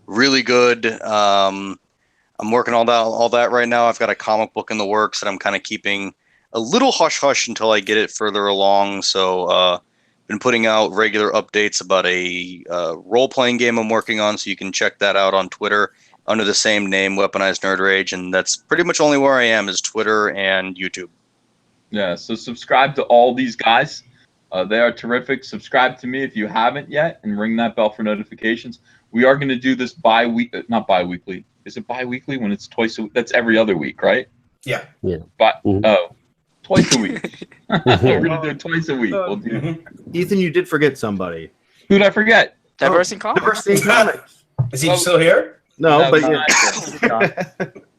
really good. I'm working on all that right now. I've got a comic book in the works that I'm kind of keeping a little hush-hush until I get it further along. So been putting out regular updates about a role-playing game I'm working on, so you can check that out on Twitter under the same name, Weaponized Nerd Rage, and that's pretty much only where I am is Twitter and YouTube. Yeah, so subscribe to all these guys. They are terrific. Subscribe to me if you haven't yet, and ring that bell for notifications. We are going to do this not bi-weekly. Is it bi-weekly when it's twice a week? That's every other week, right? Yeah. But twice a week. We're going to do it twice a week. We'll do. Ethan, you did forget somebody. Who did I forget? Diversity Comics. Diversity Comics. Is he still here? No, but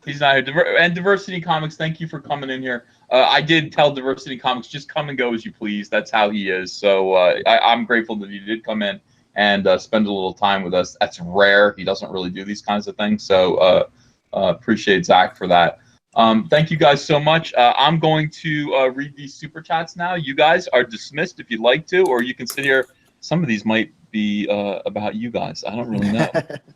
he's not here. And Diversity Comics, thank you for coming in here. I did tell Diversity Comics, just come and go as you please. That's how he is. So I'm grateful that he did come in and spend a little time with us. That's rare. He doesn't really do these kinds of things. So appreciate Zach for that. Thank you guys so much. I'm going to read these super chats now. You guys are dismissed if you'd like to, or you can sit here. Some of these might be about you guys. I don't really know.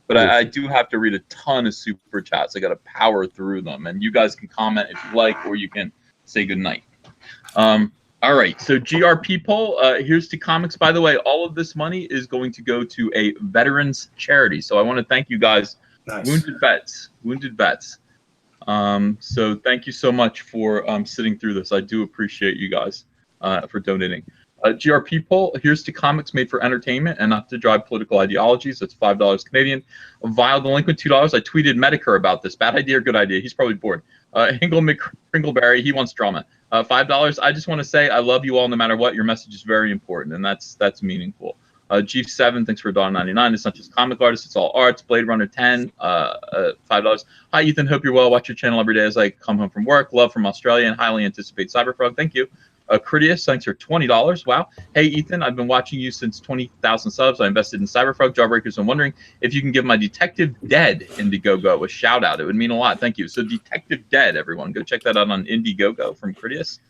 But I do have to read a ton of super chats. I got to power through them. And you guys can comment if you like, or you can say goodnight. All right. So GRP poll, here's to comics. By the way, all of this money is going to go to a veterans charity. So I want to thank you guys. Nice. Wounded vets. So thank you so much for sitting through this. I do appreciate you guys for donating. GRP poll, here's to comics made for entertainment and not to drive political ideologies. That's $5 Canadian. Vile delinquent, $2. I tweeted Medicare about this. Bad idea or good idea? He's probably bored. Hingle McCringleberry, he wants drama. $5. I just want to say I love you all no matter what. Your message is very important, and that's meaningful. G7, thanks for $1.99. It's not just comic artists, it's all arts. Blade Runner 10, $5. Hi, Ethan. Hope you're well. Watch your channel every day as I come home from work. Love from Australia and highly anticipate Cyberfrog. Thank you. Critias, thanks for $20. Wow. Hey, Ethan, I've been watching you since 20,000 subs. I invested in Cyberfrog Jawbreakers. I'm wondering if you can give my Detective Dead Indiegogo a shout out. It would mean a lot. Thank you. So Detective Dead, everyone. Go check that out on Indiegogo from Critias.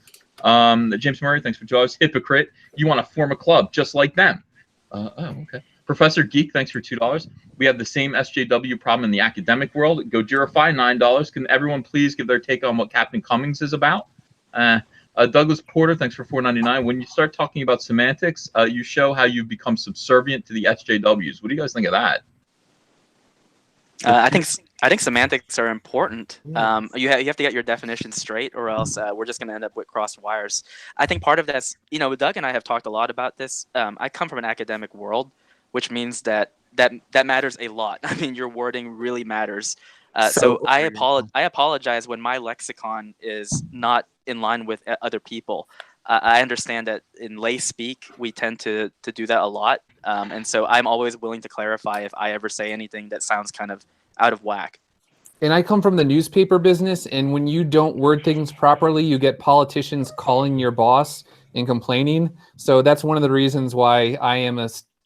James Murray, thanks for $2. Hypocrite, you want to form a club just like them. Okay. Professor Geek, thanks for $2. We have the same SJW problem in the academic world. Gojirify, $9. Can everyone please give their take on what Captain Cummings is about? Douglas Porter, thanks for $4.99. When you start talking about semantics, you show how you've become subservient to the SJWs. What do you guys think of that? I think semantics are important. You have to get your definitions straight, or else we're just going to end up with crossed wires. I think part of that's, Doug and I have talked a lot about this. I come from an academic world, which means that matters a lot. I mean, your wording really matters. So I apologize when my lexicon is not in line with other people. I understand that in lay speak, we tend to do that a lot. And so I'm always willing to clarify if I ever say anything that sounds kind of out of whack. And I come from the newspaper business, and when you don't word things properly, you get politicians calling your boss and complaining. So that's one of the reasons why I am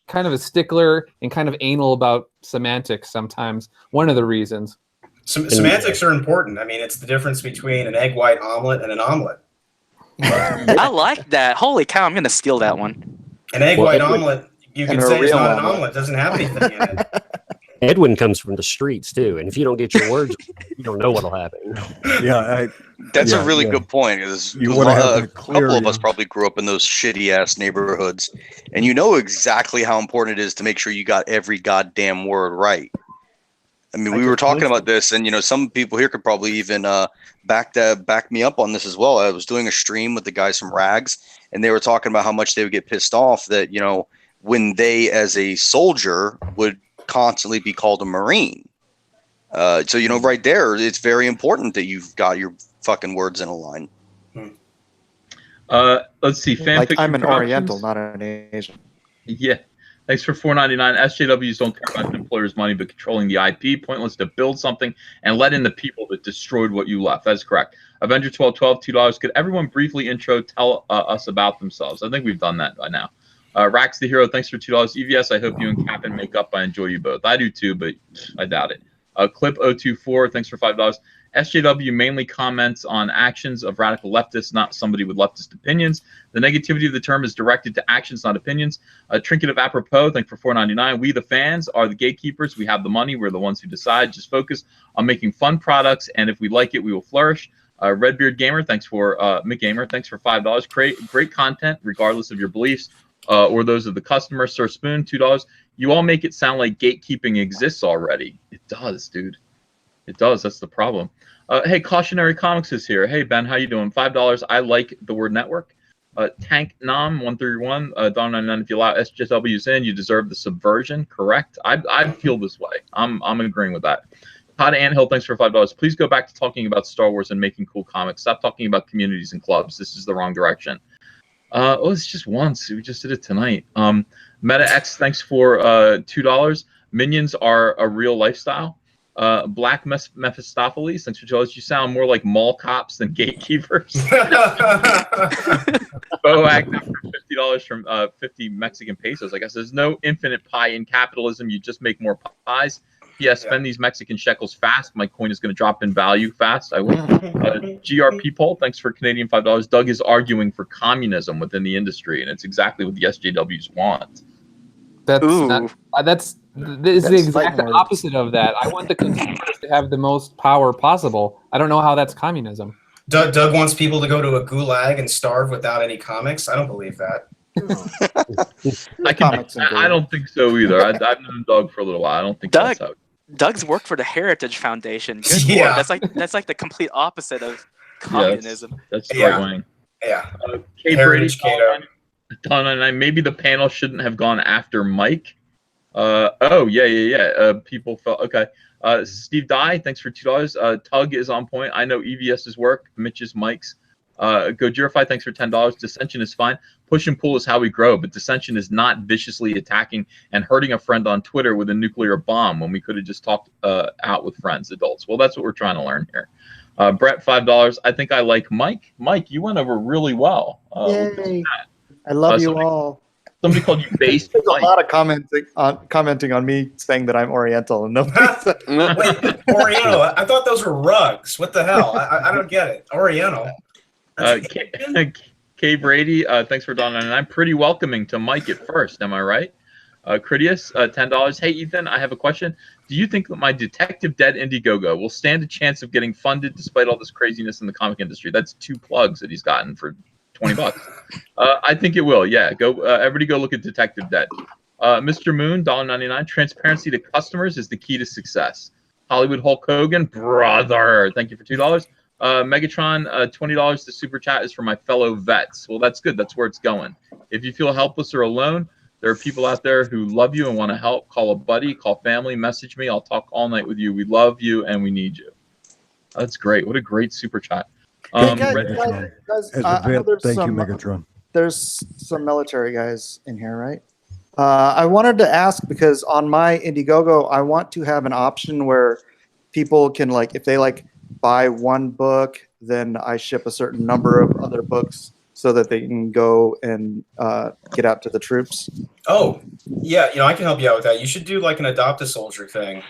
kind of a stickler and kind of anal about semantics sometimes. One of the reasons. Semantics are important. I mean, it's the difference between an egg white omelet and an omelet. I like that. Holy cow, I'm going to steal that one. An egg white omelet, you can say it's not an omelet. It doesn't have anything in it. Edwin comes from the streets too, and if you don't get your words, you don't know what'll happen. Yeah, that's a really good point. Because a couple of us probably grew up in those shitty ass neighborhoods, and you know exactly how important it is to make sure you got every goddamn word right. I mean, we were talking about this, and some people here could probably even back me up on this as well. I was doing a stream with the guys from Rags, and they were talking about how much they would get pissed off that when they, as a soldier, would constantly be called a Marine. So right there, it's very important that you've got your fucking words in a line. Let's see. Fanfiction I'm an Productions. Oriental, not an Asian. Yeah. Thanks for $4.99. SJWs don't care about the employer's money, but controlling the IP. Pointless to build something and let in the people that destroyed what you left. That's correct. Avenger 1212, $2. Could everyone briefly tell us about themselves? I think we've done that by now. Rax the Hero, thanks for $2. EVS, I hope you and Captain make up. I enjoy you both. I do too, but I doubt it. Clip024, thanks for $5. SJW mainly comments on actions of radical leftists, not somebody with leftist opinions. The negativity of the term is directed to actions, not opinions. Trinket of Apropos, thank for $4.99. We, the fans, are the gatekeepers. We have the money. We're the ones who decide. Just focus on making fun products, and if we like it, we will flourish. Redbeard Gamer, thanks for McGamer, thanks for $5. Great content, regardless of your beliefs or those of the customer. Sir Spoon, $2. You all make it sound like gatekeeping exists already. It does, dude. It does. That's the problem. Hey, Cautionary Comics is here. Hey, Ben, how you doing? $5. I like the word network. Tank Nam 131, $1.99. If you allow SJWs in, you deserve the subversion. Correct. I feel this way. I'm agreeing with that. Todd Anthill, thanks for $5. Please go back to talking about Star Wars and making cool comics. Stop talking about communities and clubs. This is the wrong direction. It's just once. We just did it tonight. Meta X, thanks for $2. Minions are a real lifestyle. Black Mephistopheles, thanks for $2. You sound more like mall cops than gatekeepers. Boag for $50 from 50 Mexican pesos. I guess there's no infinite pie in capitalism. You just make more pies. Yes, spend these Mexican shekels fast. My coin is going to drop in value fast. I will. GRP poll, thanks for Canadian $5. Doug is arguing for communism within the industry, and it's exactly what the SJWs want. That's the exact opposite of that. I want the consumers to have the most power possible. I don't know how that's communism. Doug wants people to go to a gulag and starve without any comics. I don't believe that. I don't think so either. I've known Doug for a little while. I don't think that's how. Doug's worked for the Heritage Foundation. Good Lord. That's like the complete opposite of communism. That's right wing. Yeah. Heritage Cato. Maybe the panel shouldn't have gone after Mike. People felt okay. Steve Dye, thanks for $2. Tug is on point. I know EVS's work. Mitch's, Mike's. Gojirify, thanks for $10. Dissension is fine. Push and pull is how we grow, but dissension is not viciously attacking and hurting a friend on Twitter with a nuclear bomb when we could have just talked out with friends, adults. Well, that's what we're trying to learn here. Brett, $5. I think I like Mike. Mike, you went over really well. Yay. I love you all. Somebody called you base. There's a lot of commenting on me saying that I'm Oriental. And Wait, Oriental? I thought those were rugs. What the hell? I don't get it. Oriental. K Brady, thanks for donating. And I'm pretty welcoming to Mike at first. Am I right? Critias, $10. Hey, Ethan, I have a question. Do you think that my Detective Dead Indiegogo will stand a chance of getting funded despite all this craziness in the comic industry? That's 2 plugs that he's gotten for $20. I think it will. Yeah, everybody go look at Detective Dead. Mr. Moon, $1.99. Transparency to customers is the key to success. Hollywood Hulk Hogan, brother. Thank you for $2. Megatron, $20. The super chat is for my fellow vets. Well, that's good. That's where it's going. If you feel helpless or alone, there are people out there who love you and want to help. Call a buddy, call family, message me. I'll talk all night with you. We love you and we need you. That's great. What a great super chat. Guys, Thank you, Megatron. There's some military guys in here, right? I wanted to ask because on my Indiegogo, I want to have an option where people can if they buy one book, then I ship a certain number of other books so that they can go and get out to the troops. Oh, yeah. I can help you out with that. You should do an adopt a soldier thing.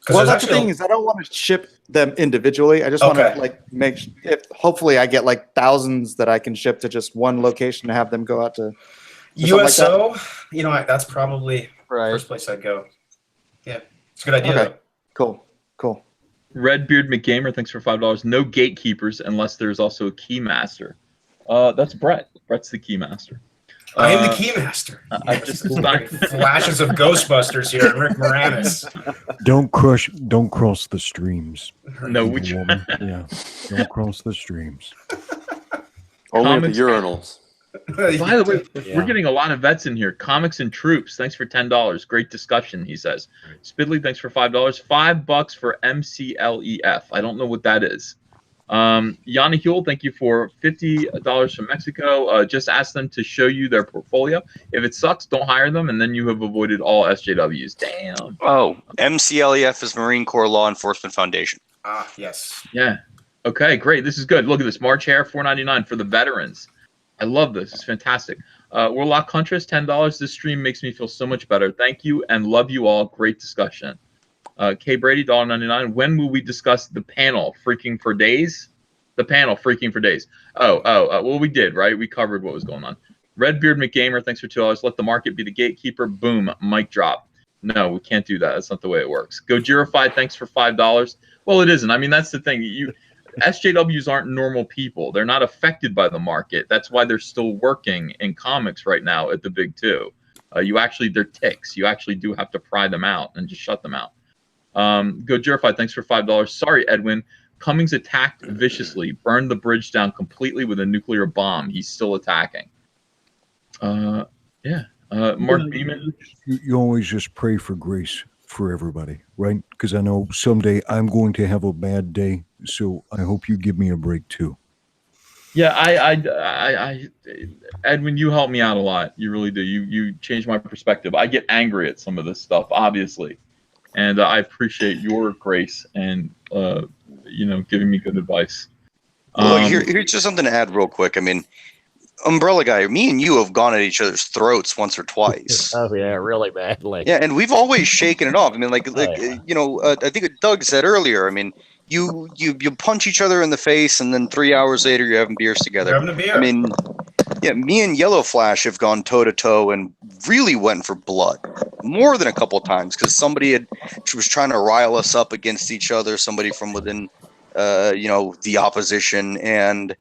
Well, that's the thing is I don't want to ship them individually. I just want to hopefully I get thousands that I can ship to just one location to have them go out to USO. That's probably the first place I'd go. Yeah, it's a good idea. Okay, cool. Redbeard McGamer, thanks for $5. No gatekeepers unless there's also a key master. That's Brett. Brett's the key master. I am the key master. I just flashes of Ghostbusters here, Rick Moranis. Don't cross the streams. No, woman. Yeah, don't cross the streams. Only at the urinals. By the way, we're getting a lot of vets in here. Comics and Troops, thanks for $10. Great discussion, he says. Spidley, thanks for $5. $5 for MCLEF. I don't know what that is. Yana Huel, thank you for $50 from Mexico. Just ask them to show you their portfolio. If it sucks, don't hire them, and then you have avoided all SJWs. Damn. Oh, MCLEF is Marine Corps Law Enforcement Foundation. Ah, yes. Yeah. Okay, great. This is good. Look at this. March Hare, $4.99 for the veterans. I love this. It's fantastic. Warlock Huntress, $10. This stream makes me feel so much better. Thank you and love you all. Great discussion. K Brady, $1.99. When will we discuss the panel freaking for days? The panel freaking for days. Well, we did, right? We covered what was going on. Redbeard McGamer, thanks for $2. Let the market be the gatekeeper. Boom, mic drop. No, we can't do that. That's not the way it works. Gojirify, thanks for $5. Well, it isn't. I mean, that's the thing. SJWs aren't normal people. They're not affected by the market. That's why they're still working in comics right now at the big two. They're ticks. You actually do have to pry them out and just shut them out. Gojirify, thanks for $5. Sorry, Edwin. Cummings attacked viciously, burned the bridge down completely with a nuclear bomb. He's still attacking. Mark Beeman. You always just pray for grace for everybody, right? Because I know someday I'm going to have a bad day, so I hope you give me a break too. Yeah, I Edwin, you help me out a lot. You really do. You change my perspective. I get angry at some of this stuff, obviously. And I appreciate your grace and giving me good advice. Here's just something to add real quick. I mean, Umbrella Guy, me and you have gone at each other's throats once or twice. Oh yeah, really badly. Yeah, and we've always shaken it off. I mean, I think what Doug said earlier. I mean, you punch each other in the face, and then 3 hours later you're having beers together. You're having a beer. I mean, yeah, me and Yellow Flash have gone toe to toe and really went for blood more than a couple of times because somebody was trying to rile us up against each other. Somebody from within, the opposition, and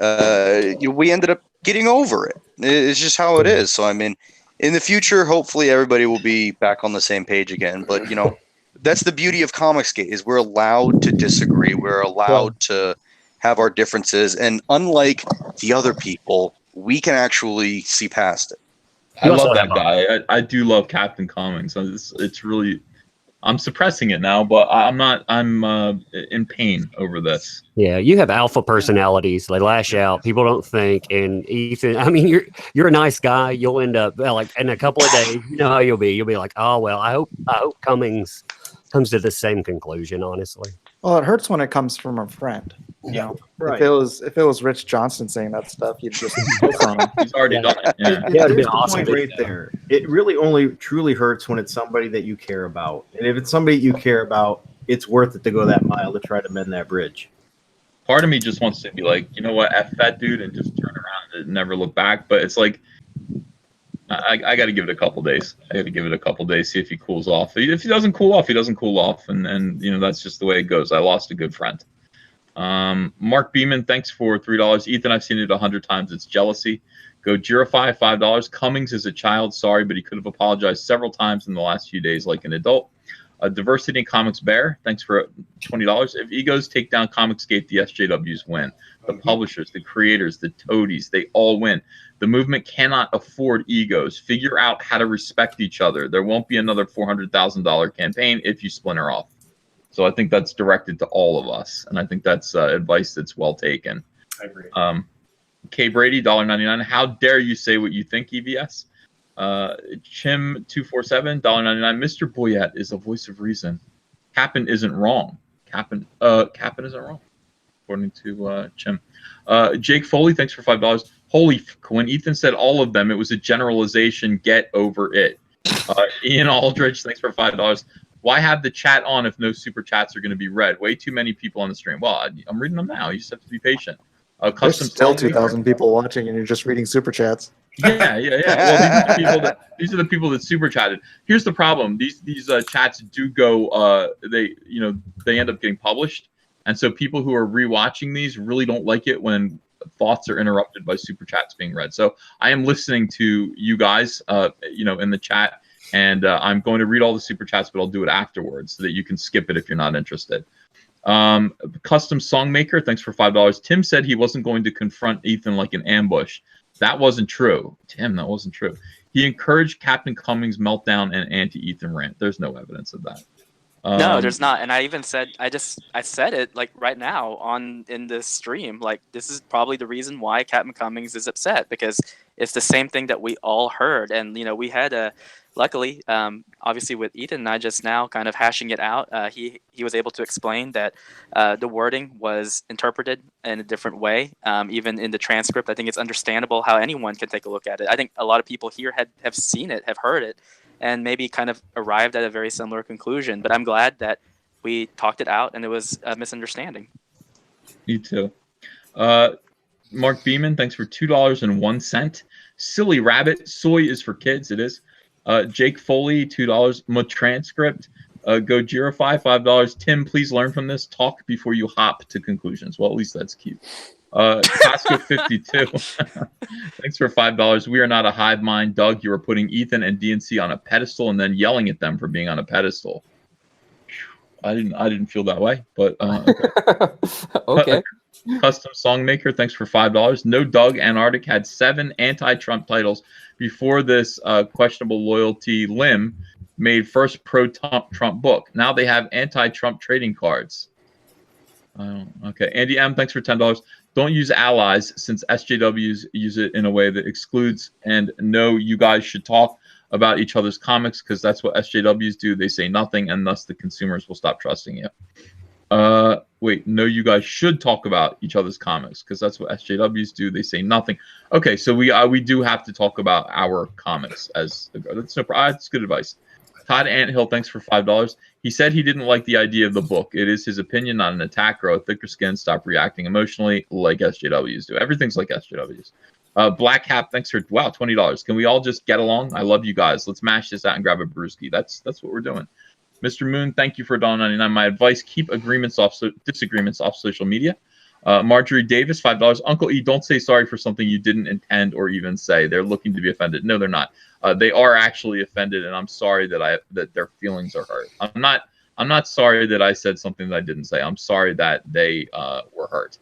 we ended up getting over it. It's just how it is. So I mean, in the future, hopefully everybody will be back on the same page again. But that's the beauty of Comicsgate is we're allowed to disagree. We're allowed to have our differences, and unlike the other people, we can actually see past it. I love that guy. I do love Captain Cummings. It's really, I'm suppressing it now, but I'm not. I'm in pain over this. Yeah, you have alpha personalities. They lash out. People don't think. And Ethan, I mean, you're a nice guy. You'll end up like in a couple of days. You know how you'll be. You'll be like, oh well, I hope Cummings comes to the same conclusion. Honestly. Well, it hurts when it comes from a friend. You know, right. If it was Rich Johnson saying that stuff, you'd just piss on him. He's already done it. Yeah. There's the point right there. It really only truly hurts when it's somebody that you care about, and if it's somebody you care about, it's worth it to go that mile to try to mend that bridge. Part of me just wants to be like, you know what, F that dude, and just turn around and never look back. But it's like, I got to give it a couple days. I got to give it a couple days, see if he cools off. If he doesn't cool off, he doesn't cool off, and you know that's just the way it goes. I lost a good friend. Mark Beeman, thanks for $3. Ethan, I've seen it 100 times. It's jealousy. Go Girify, $5. Cummings is a child. Sorry, but he could have apologized several times in the last few days like an adult. Diversity in Comics Bear, thanks for $20. If egos take down Comicsgate, the SJWs win. The publishers, the creators, the toadies, they all win. The movement cannot afford egos. Figure out how to respect each other. There won't be another $400,000 campaign if you splinter off. So I think that's directed to all of us, and I think that's advice that's well taken. I agree. K Brady, $1.99. How dare you say what you think, EVS? Chim247, $1.99. Mr. Boyette is a voice of reason. Cap'n isn't wrong. Cap'n isn't wrong, according to Chim. Jake Foley, thanks for $5. Holy, when Ethan said all of them, it was a generalization. Get over it. Ian Aldridge, thanks for $5. Why have the chat on if no super chats are going to be read? Way too many people on the stream. Well, I'm reading them now. You just have to be patient. There's still 2,000 people watching, and you're just reading super chats. Yeah. Well, these are the people that super chatted. Here's the problem: these chats do go. They end up getting published, and so people who are rewatching these really don't like it when thoughts are interrupted by super chats being read. So I am listening to you guys, in the chat, and I'm going to read all the super chats, but I'll do it afterwards so that you can skip it if you're not interested. Custom Songmaker, thanks for $5. Tim said he wasn't going to confront Ethan like an ambush. That wasn't true. Tim, that wasn't true. He encouraged Captain Cummings' meltdown and anti-Ethan rant. There's no evidence of that. No, there's not. And I even said, I said it like right now in this stream, like this is probably the reason why Captain Cummings is upset, because it's the same thing that we all heard. And, we had luckily, obviously with Ethan and I just now kind of hashing it out, he was able to explain that the wording was interpreted in a different way. Even in the transcript, I think it's understandable how anyone can take a look at it. I think a lot of people here have seen it, have heard it, and maybe kind of arrived at a very similar conclusion. But I'm glad that we talked it out and it was a misunderstanding. Me too. Mark Beeman, thanks for $2.01. Silly Rabbit, soy is for kids. It is. Jake Foley, $2. My transcript. Go Girify, $5. Tim, please learn from this. Talk before you hop to conclusions. Well, at least that's cute. Costco 52. Thanks for $5. We are not a hive mind. Doug, you are putting Ethan and DNC on a pedestal and then yelling at them for being on a pedestal. I didn't feel that way, but okay. Custom Songmaker, thanks for $5. No Doug Antarctic had 7 anti-Trump titles before this questionable loyalty limb made first pro-Trump book. Now they have anti-Trump trading cards. Okay. Andy M, thanks for $10. Don't use allies since SJWs use it in a way that excludes. And no, you guys should talk about each other's comics because that's what SJWs do. They say nothing, and thus the consumers will stop trusting you. Wait, no, you guys should talk about each other's comics because that's what SJWs do. They say nothing. Okay, so we do have to talk about our comics that's no problem. That's good advice. Todd Anthill, thanks for $5. He said he didn't like the idea of the book. It is his opinion, not an attack. Grow a thicker skin. Stop reacting emotionally like SJWs do. Everything's like SJWs. Black Cap, thanks for $20. Can we all just get along? I love you guys. Let's mash this out and grab a brewski. That's what we're doing. Mr. Moon, thank you for $1.99. My advice: keep disagreements off social media. Marjorie Davis, $5. Uncle E, don't say sorry for something you didn't intend or even say. They're looking to be offended. No, they're not. They are actually offended, and I'm sorry that their feelings are hurt. I'm not sorry that I said something that I didn't say. I'm sorry that they were hurt.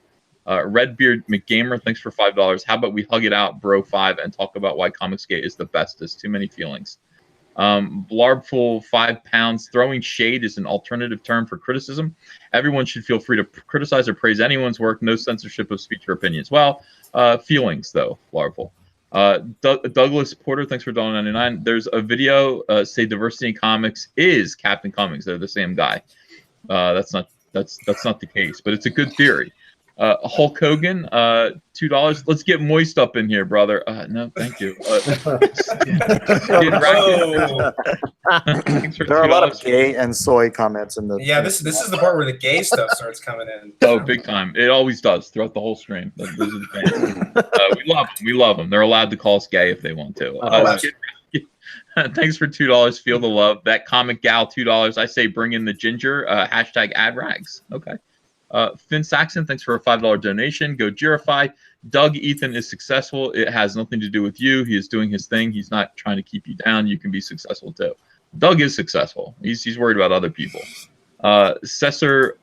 Redbeard McGamer, thanks for $5. How about we hug it out, bro 5, and talk about why Comicsgate is the best? There's too many feelings. Blarbful 5 pounds. Throwing shade is an alternative term for criticism. Everyone should feel free to criticize or praise anyone's work. No censorship of speech or opinions. Well, feelings though, Blarbful. Douglas Porter, thanks for $1.99. There's a video say diversity in comics is Captain Cummings. They're the same guy. That's not the case, but it's a good theory. Hulk Hogan, $2. Let's get Moist up in here, brother. No, thank you. There are a lot of gay and soy comments in the. Yeah, this is the part where the gay stuff starts coming in. Oh, big time! It always does throughout the whole stream. Those are the fans. We love them. We love them. They're allowed to call us gay if they want to. Thanks for $2. Feel the love. That comic gal, $2. I say bring in the ginger. Hashtag ad rags. Okay. Finn Saxon, thanks for a $5 donation. Go Girify. Doug Ethan is successful. It has nothing to do with you. He is doing his thing. He's not trying to keep you down. You can be successful too. Doug is successful. He's worried about other people. Cesar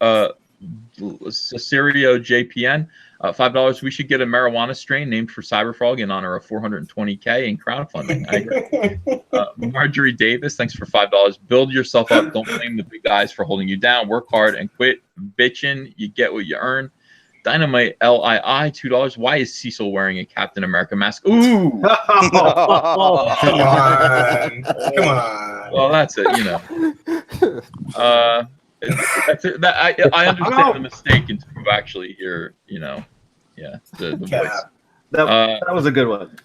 Cesario JPN, $5. We should get a marijuana strain named for Cyberfrog in honor of 420K in crowdfunding. I agree. Marjorie Davis, thanks for $5. Build yourself up. Don't blame the big guys for holding you down. Work hard and quit bitching. You get what you earn. Dynamite LII, $2. Why is Cecil wearing a Captain America mask? Ooh! Come on. Come on. Well, that's it, you know. That's it. I understand the mistake until you actually hear, you know, the voice. That was a good one.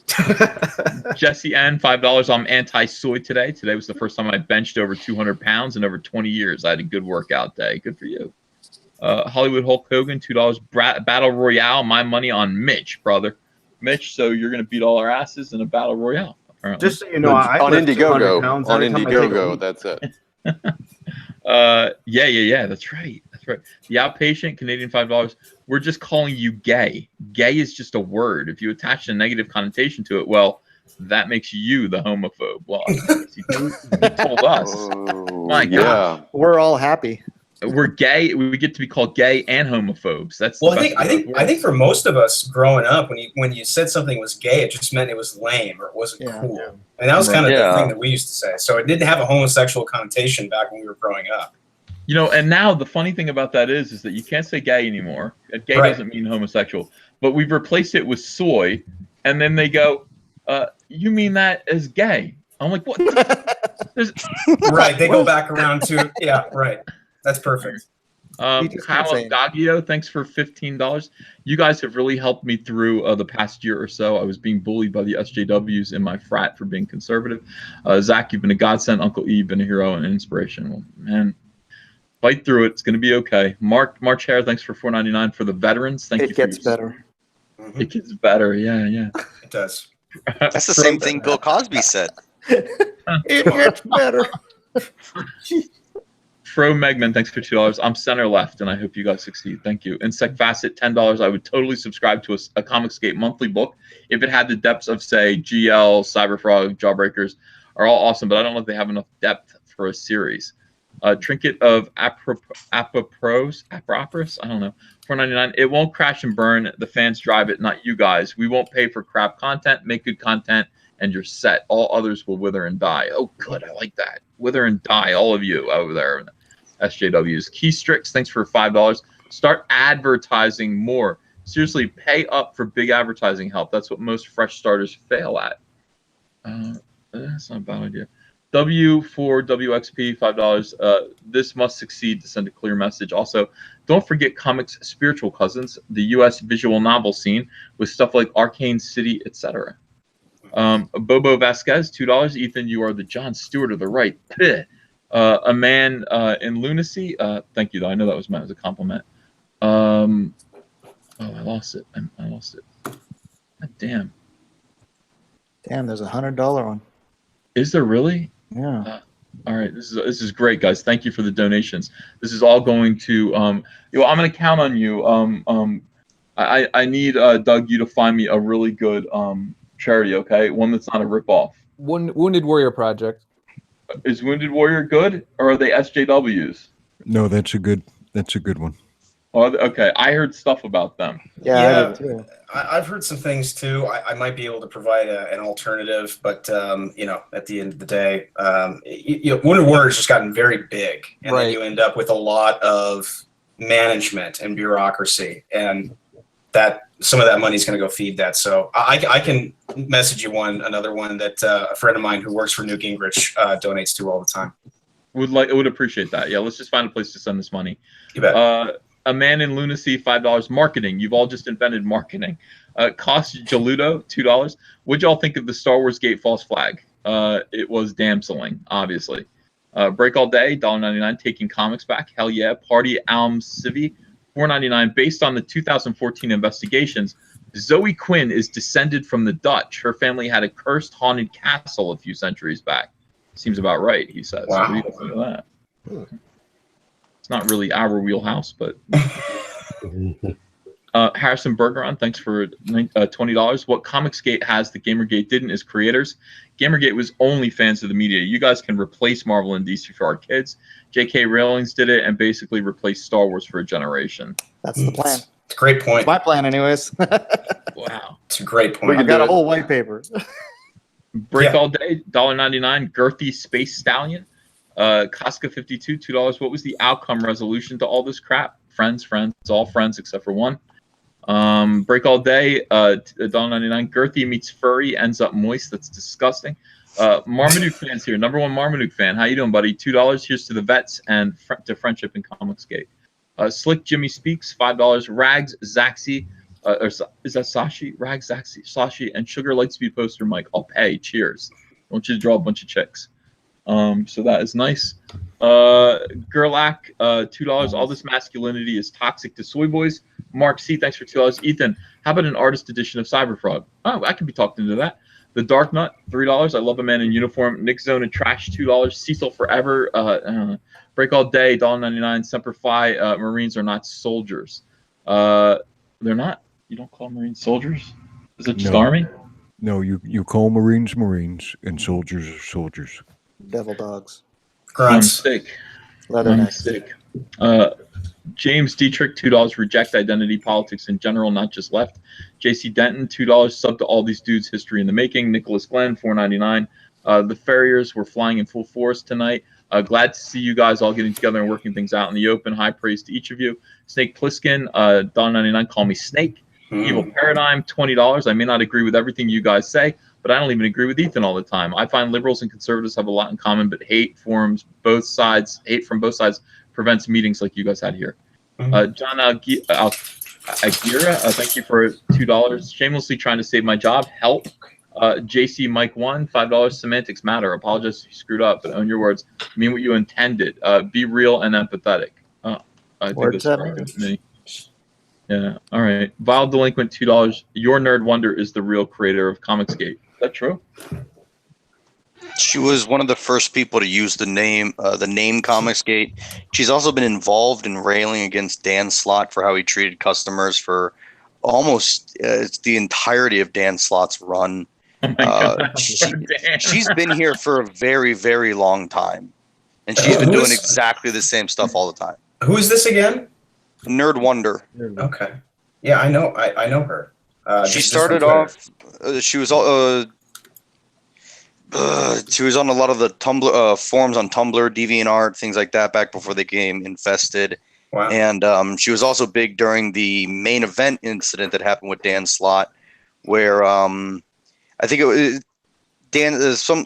Jesse N, $5. I'm anti-soy today. Today was the first time I benched over 200 pounds in over 20 years. I had a good workout day. Good for you. Hollywood Hulk Hogan, $2. Battle Royale. My money on Mitch, brother. Mitch, so you're going to beat all our asses in a Battle Royale, apparently. Just so you know, on Indiegogo. On Indiegogo, that's it. Yeah. That's right. The Outpatient, Canadian $5. We're just calling you gay. Gay is just a word. If you attach a negative connotation to it, well, that makes you the homophobe. Well, he told us. My God. We're all happy. We're gay. We get to be called gay and homophobes. That's well. I think for most of us growing up, when you said something was gay, it just meant it was lame or it wasn't cool. Yeah. And that was kind of the thing that we used to say. So it didn't have a homosexual connotation back when we were growing up. You know, and now the funny thing about that is that you can't say gay anymore. Gay doesn't mean homosexual, but we've replaced it with soy, and then they go, "You mean that as gay?" I'm like, "What?" Right? They go back around to right. That's perfect. Kyle Daggio, thanks for $15. You guys have really helped me through the past year or so. I was being bullied by the SJWs in my frat for being conservative. Zach, you've been a godsend. Uncle E, you've been a hero and an inspiration. Well, man, fight through it. It's going to be okay. March Hare, thanks for $4.99 for the veterans. Thank you. It gets better. It gets better. Yeah. It does. That's the same thing Bill Cosby said. It gets better. Fro Megman, thanks for $2. I'm center left, and I hope you guys succeed. Thank you. Insect Facet, $10. I would totally subscribe to a Comicsgate monthly book if it had the depths of, say, GL, Cyberfrog, Jawbreakers are all awesome, but I don't know if they have enough depth for a series. Trinket of Apropos, I don't know, $4.99. It won't crash and burn. The fans drive it, not you guys. We won't pay for crap content. Make good content, and you're set. All others will wither and die. Oh, good. I like that. Wither and die, all of you over there. SJWs. Keystrix, thanks for $5. Start advertising more. Seriously, pay up for big advertising help. That's what most fresh starters fail at. That's not a bad idea. W4WXP, $5. This must succeed to send a clear message. Also, don't forget comics' spiritual cousins, the U.S. visual novel scene with stuff like Arcane City, etc. Bobo Vasquez, $2. Ethan, you are the Jon Stewart of the right. A man in lunacy. Thank you, though. I know that was meant as a compliment. Oh, I lost it. I lost it. God damn. Damn, there's $100 one. Is there really? Yeah. All right. This is great, guys. Thank you for the donations. This is all going to. I'm going to count on you. I need Doug, you to find me a really good charity. Okay, one that's not a ripoff. Wounded Warrior Project. Is Wounded Warrior good, or are they SJWs? No, that's a good one. Oh, okay. I heard stuff about them. Yeah, I did too. I've heard some things too. I might be able to provide an alternative, but at the end of the day, Wounded Warrior's just gotten very big, and then you end up with a lot of management and bureaucracy, and that some of that money is going to go feed that. So I can message you another one that a friend of mine who works for Newt Gingrich donates to all the time. Would appreciate that. Yeah, let's just find a place to send this money. You bet. A Man in Lunacy, $5. Marketing. You've all just invented marketing. Cost Jaludo, $2. What'd y'all think of the Star Wars Gate false flag? It was damseling, obviously. Break All Day, $1.99. Taking Comics Back. Hell yeah. Party Alm Civi, $4.99. Based on the 2014 investigations, Zoe Quinn is descended from the Dutch. Her family had a cursed, haunted castle a few centuries back. Seems about right, he says. Wow. What do you guys think of that? It's not really our wheelhouse, but Harrison Bergeron, thanks for $20. What Comicsgate has that Gamergate didn't is creators. Gamergate was only fans of the media. You guys can replace Marvel and DC for our kids. J.K. Rowling's did it and basically replaced Star Wars for a generation. That's the plan. It's a great point. It's my plan, anyways. Wow. It's a great point. I've got a whole white paper. Break All Day, $1.99. Girthy Space Stallion. Casca 52, $2. What was the outcome resolution to all this crap? Friends, all friends except for one. Break All Day, $1.99. Girthy meets furry, ends up moist. That's disgusting. Marmaduke fans here. Number one Marmaduke fan. How you doing, buddy? $2. Here's to the vets and to friendship in Comicsgate. Slick Jimmy Speaks, $5. Rags Zaxi. Or is that Sashi? Rags Zaxi, Sashi, and Sugar Lightspeed poster Mike. I'll pay. Cheers. I want you to draw a bunch of chicks. So that is nice. Gerlach, $2. All this masculinity is toxic to soy boys. Mark C, thanks for $2. Ethan, how about an artist edition of Cyberfrog? Oh, I could be talked into that. The Dark Nut, $3. I love a man in uniform. Nick Zone and Trash, $2. Cecil Forever, Break All Day, $1.99. Semper Fi, Marines are not soldiers. They're not. You don't call Marines soldiers? Is it just Army? No, you call Marines Marines and soldiers are soldiers. Devil dogs. Mistake. Leathernecks. James Dietrich, $2. Reject identity politics in general, not just left. JC Denton, $2. Sub to all these dudes. History in the making. Nicholas Glenn, $4.99. The Farriers were flying in full force tonight. Glad to see you guys all getting together and working things out in the open. High praise to each of you. Snake Plissken, $1.99. Call me Snake. Evil Paradigm, $20. I may not agree with everything you guys say, but I don't even agree with Ethan all the time. I find liberals and conservatives have a lot in common, but hate from both sides prevents meetings like you guys had here. John Aguirre, thank you for $2. Shamelessly trying to save my job. Help. JC Mike 1, $5. Semantics matter. Apologize if you screwed up, but own your words. Mean what you intended. Be real and empathetic. I think that's right to me. Yeah. All right. Vile Delinquent, $2. Your Nerd Wonder is the real creator of Comicsgate. Is that true? She was one of the first people to use the name Comicsgate. She's also been involved in railing against Dan Slott for how he treated customers for almost the entirety of Dan Slott's run. She's been here for a very, very long time, and she's been doing exactly the same stuff all the time. Who is this again? Nerd Wonder. Okay. Yeah, I know her. She started off. She was on a lot of the Tumblr forums on Tumblr, DeviantArt, things like that, back before they became infested. Wow. And she was also big during the main event incident that happened with Dan Slott, where I think it was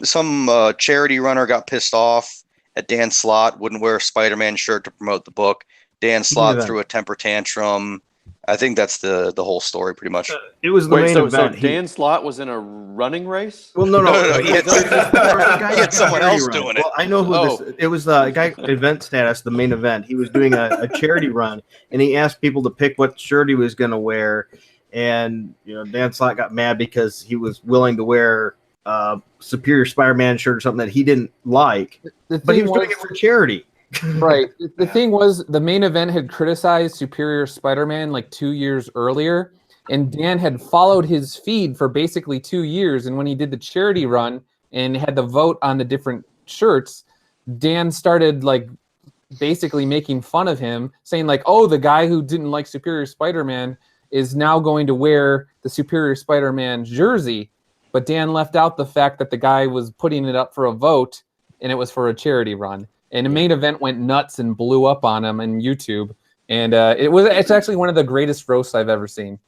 some charity runner got pissed off at Dan Slott, wouldn't wear a Spider-Man shirt to promote the book. Dan Slott threw a temper tantrum. I think that's the whole story, pretty much. It was the main event. So Dan Slott was in a running race? Well, no. He had someone else doing it. Well, I know who this. It was the guy event status, the main event. He was doing a charity run, and he asked people to pick what shirt he was going to wear. And Dan Slott got mad because he was willing to wear Superior Spider-Man shirt or something that he didn't like, but he was doing it for charity. Right. The thing was, the main event had criticized Superior Spider-Man like 2 years earlier, and Dan had followed his feed for basically 2 years. And when he did the charity run and had the vote on the different shirts, Dan started like basically making fun of him, saying like, "Oh, the guy who didn't like Superior Spider-Man is now going to wear the Superior Spider-Man jersey." But Dan left out the fact that the guy was putting it up for a vote, and it was for a charity run. And the main event went nuts and blew up on him on YouTube. And it's actually one of the greatest roasts I've ever seen.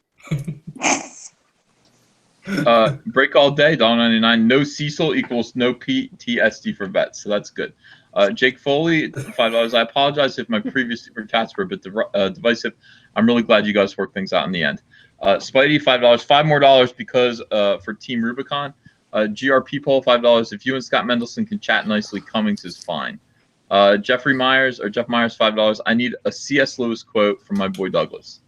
Break all day, $1.99. No Cecil equals no PTSD for vets, so that's good. Jake Foley, $5. I apologize if my previous super chats were a bit divisive. I'm really glad you guys worked things out in the end. Spidey, $5. $5 more because for Team Rubicon. GRP poll, $5. If you and Scott Mendelson can chat nicely, Cummings is fine. Jeff Myers, $5. I need a C.S. Lewis quote from my boy Douglas.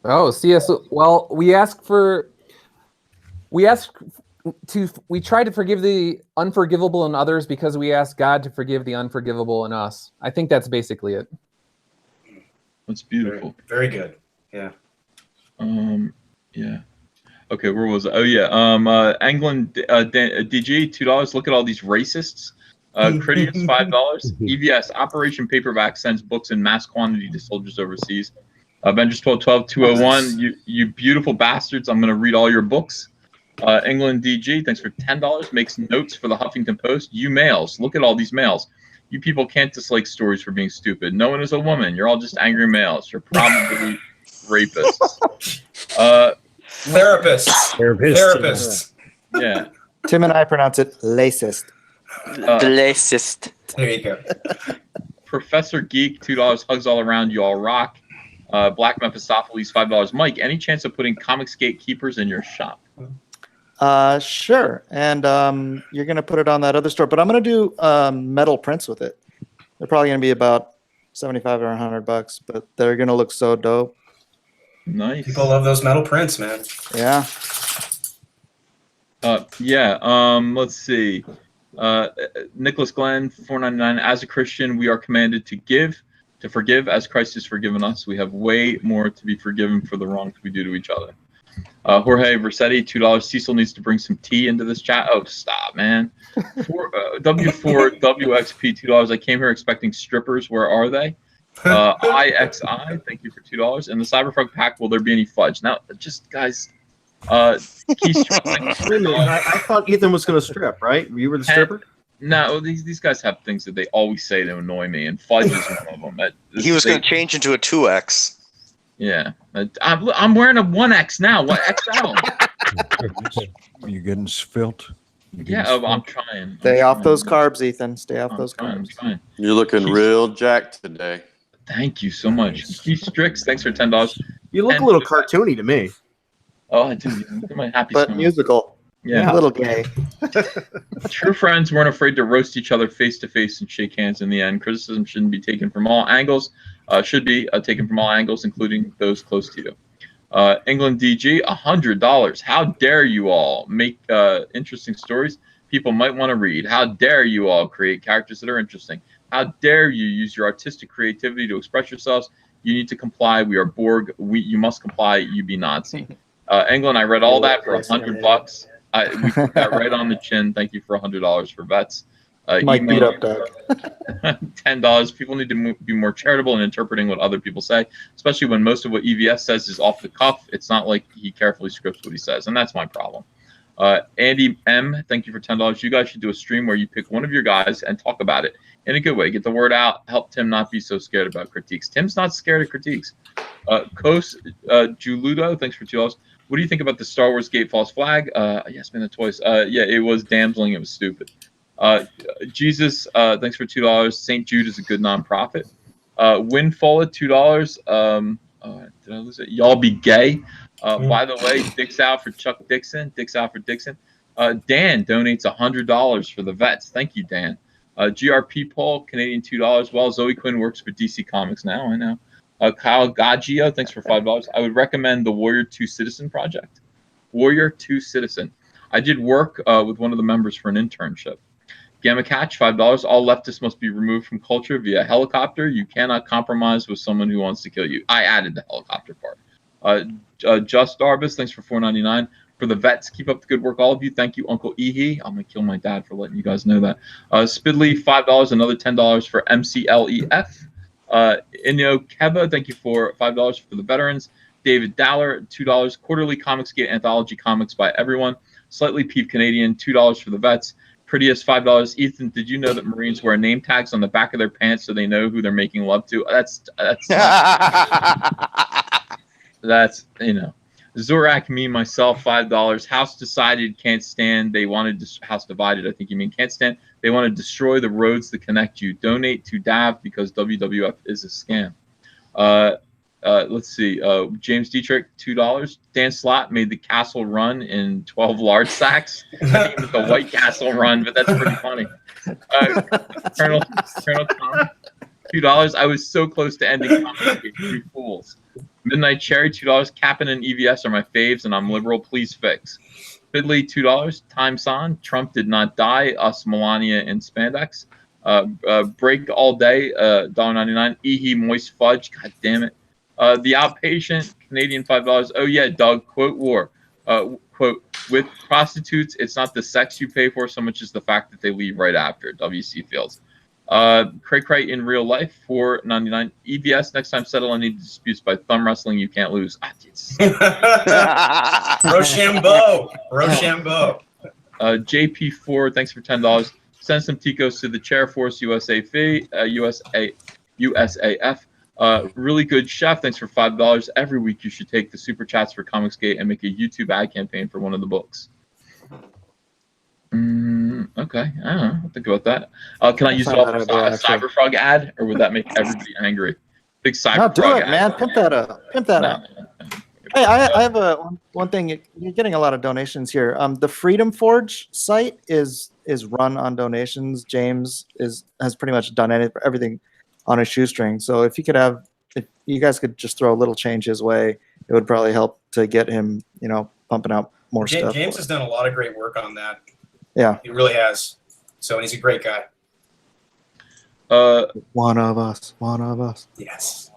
Oh, C.S. Well, we try to forgive the unforgivable in others because we ask God to forgive the unforgivable in us. I think that's basically it. That's beautiful. Very good. Yeah. Yeah. Okay, where was it? Oh yeah. England DG, $2. Look at all these racists. Critius, $5. EVS, Operation Paperback sends books in mass quantity to soldiers overseas. Avengers 1212 201, you beautiful bastards. I'm gonna read all your books. England DG, thanks for $10. Makes notes for the Huffington Post. You males, look at all these males. You people can't dislike stories for being stupid. No one is a woman. You're all just angry males. You're probably rapists. Therapists. Yeah. Tim and I pronounce it lacist. Lacist. There you go. Professor Geek, $2. Hugs all around. You all rock. Black Mephistopheles, $5. Mike, any chance of putting Comicsgate keepers in your shop? Sure. And you're going to put it on that other store, but I'm going to do metal prints with it. They're probably going to be about $75 or $100, but they're going to look so dope. Nice. People love those metal prints, man. Yeah. Let's see. Nicholas Glenn, $4.99. As a Christian, we are commanded to forgive as Christ has forgiven us. We have way more to be forgiven for the wrongs we do to each other. Jorge Versetti, $2. Cecil needs to bring some tea into this chat. Oh, stop, man. W4WXP, $2. I came here expecting strippers. Where are they? IXI, thank you for $2. And the Cyberpunk pack, will there be any fudge? Now, just guys, I thought Ethan was going to strip, right? You were the stripper? No, these guys have things that they always say to annoy me, and fudge is one of them. He was going to change into a 2X. Yeah, I'm wearing a 1X now. What XL? You getting svelte? I'm trying. Stay off those carbs, Ethan. Stay off those carbs. You're looking real jacked today. Thank you so much. Keith Strix, thanks for $10. You look a little cartoony to me. Oh, I do. Look at my happy But smile. musical. Yeah. A little gay. True friends weren't afraid to roast each other face to face and shake hands in the end. Criticism shouldn't be taken from all angles. Should be taken from all angles, including those close to you. England DG, $100. How dare you all make interesting stories people might want to read? How dare you all create characters that are interesting? How dare you use your artistic creativity to express yourselves? You need to comply. We are Borg. You must comply. You be Nazi. England, I read all that for $100. We put that right on the chin. Thank you for $100 for vets. Mike beat up Doug. $10. People need to be more charitable in interpreting what other people say, especially when most of what EVS says is off the cuff. It's not like he carefully scripts what he says, and that's my problem. Andy M, thank you for $10. You guys should do a stream where you pick one of your guys and talk about it in a good way. Get the word out. Help Tim not be so scared about critiques. Tim's not scared of critiques. Kos Juludo, thanks for $2. What do you think about the Star Wars Gate false flag? Yes, man, the toys. Yeah, it was damseling. It was stupid. Jesus, thanks for $2. St. Jude is a good nonprofit. Windfall at $2. Did I lose it? Y'all be gay. By the way, Dick's out for Chuck Dixon. Dick's out for Dixon. Dan donates $100 for the vets. Thank you, Dan. GRP poll, Canadian $2. Well, Zoe Quinn works for DC Comics now. I know. Kyle Gaggio, thanks for $5. I would recommend the Warrior 2 Citizen project. Warrior 2 Citizen. I did work with one of the members for an internship. Gamma Catch, $5. All leftists must be removed from culture via helicopter. You cannot compromise with someone who wants to kill you. I added the helicopter part. Just Darbus, thanks for $4.99. for the vets. Keep up the good work, all of you. Thank you, Uncle Ehe. I'm gonna kill my dad for letting you guys know that. Spidley, $5, another $10 for MCLEF. Inyo Keba, thank you for $5 for the veterans. David Dowler, $2. Quarterly Comicsgate Anthology Comics by everyone. Slightly Peeved Canadian, $2 for the vets. Prettiest, $5. Ethan, did you know that Marines wear name tags on the back of their pants so they know who they're making love to? That's you know. Zorak, me, myself, $5. House decided can't stand. They wanted to, House divided, I think you mean can't stand. They want to destroy the roads that connect you. Donate to DAV because WWF is a scam. Let's see. James Dietrich, $2. Dan Slott made the Castle Run in 12 large sacks. I think it was the White Castle Run, but that's pretty funny. Colonel Tom, $2. I was so close to ending Comicsgate. Three fools. Midnight Cherry, $2. Cap'n and EVS are my faves, and I'm liberal. Please fix. Fiddly, $2. Time Son, Trump did not die. Us, Melania, and Spandex. Break All Day, $1.99. Ehe Moist Fudge, god damn it. The Outpatient, Canadian, $5. Oh yeah, Doug, quote war. Quote, with prostitutes, it's not the sex you pay for so much as the fact that they leave right after. WC Fields. Cray in real life, $4.99. EBS, next time settle any disputes by thumb wrestling, you can't lose. Rochambeau. JP4, thanks for $10. Send some Ticos to the Chair Force USAF. Really good chef. Thanks for $5. Every week you should take the super chats for Comicsgate and make a YouTube ad campaign for one of the books. Okay, I don't know. I'll think about that. Can I use it off a Cyberfrog ad, or would that make everybody angry? Big Cyberfrog No, do it, ad. man. Pimp that up. Hey, I have one thing. You're getting a lot of donations here. The Freedom Forge site is run on donations. James has pretty much done everything on a shoestring. So if you guys could just throw a little change his way, it would probably help to get him, pumping out more stuff. James has done a lot of great work on that. Yeah, he really has. So, and he's a great guy. One of us. Yes.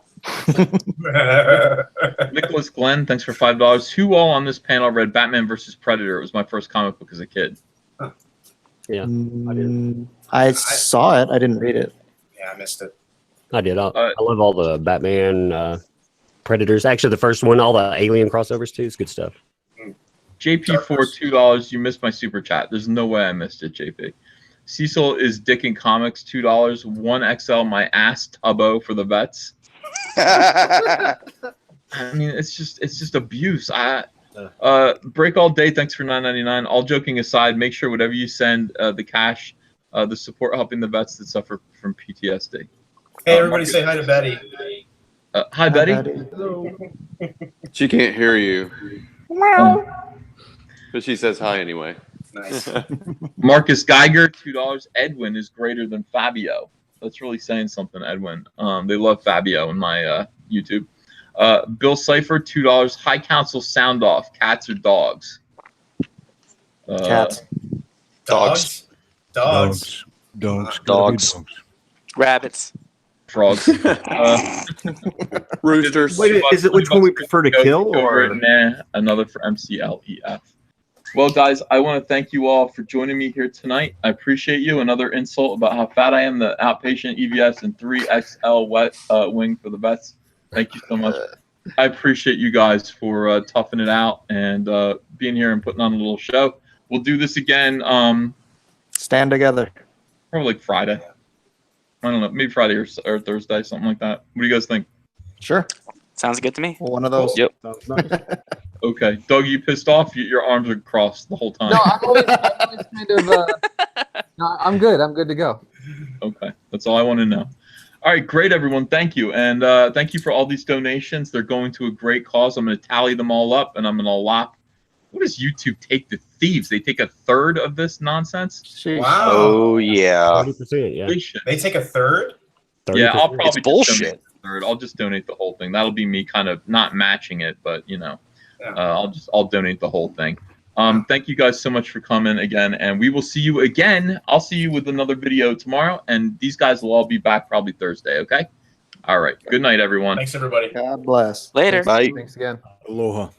Nicholas Glenn, thanks for $5. Who all on this panel read Batman vs. Predator? It was my first comic book as a kid. Huh. Yeah, I saw it. I didn't read it. Yeah, I missed it. I did. I love all the Batman Predators. Actually, the first one, all the Alien crossovers too. It's good stuff. JP4, $2. You missed my super chat. There's no way I missed it, JP. Cecil is Dick in Comics, $2. 1XL my ass tubbo for the vets. I mean, it's just abuse. Break All Day, thanks for $9.99. All joking aside, make sure whatever you send, the cash, the support helping the vets that suffer from PTSD. Hey, everybody, say hi to Betty. Hi, Betty. Hello. She can't hear you. But she says hi anyway. Nice. Marcus Geiger, $2. Edwin is greater than Fabio. That's really saying something, Edwin. They love Fabio in my YouTube. Bill Cipher, $2. High Council sound off. Cats or dogs? Cats. Dogs. Rabbits. Frogs. Roosters. Wait, is it which one we prefer to kill, or another for MCLEF? Well, guys, I want to thank you all for joining me here tonight. I appreciate you. Another insult about how fat I am, the Outpatient, EVS, and 3XL wet wing for the vets. Thank you so much. I appreciate you guys for toughing it out and being here and putting on a little show. We'll do this again. Stand together. Probably like Friday. I don't know, maybe Friday or Thursday, something like that. What do you guys think? Sure. Sounds good to me. One of those. Yep. Okay. Doug, you pissed off? Your arms are crossed the whole time. No, I'm always kind of. No, I'm good. I'm good to go. Okay. That's all I want to know. All right. Great, everyone. Thank you. And thank you for all these donations. They're going to a great cause. I'm going to tally them all up, and I'm going to lock. What does YouTube take the thieves? They take a third of this nonsense? Wow. Oh, yeah. 30%, yeah. They take a third? 30%. Yeah, I'll probably It's bullshit. I'll just donate the whole thing. That'll be me kind of not matching it, but I'll donate the whole thing. Thank you guys so much for coming again, and we will see you again. I'll see you with another video tomorrow, and these guys will all be back probably Thursday. Okay. All right. Good night, everyone. Thanks, everybody. God bless. Later. Bye. Thanks again. Aloha.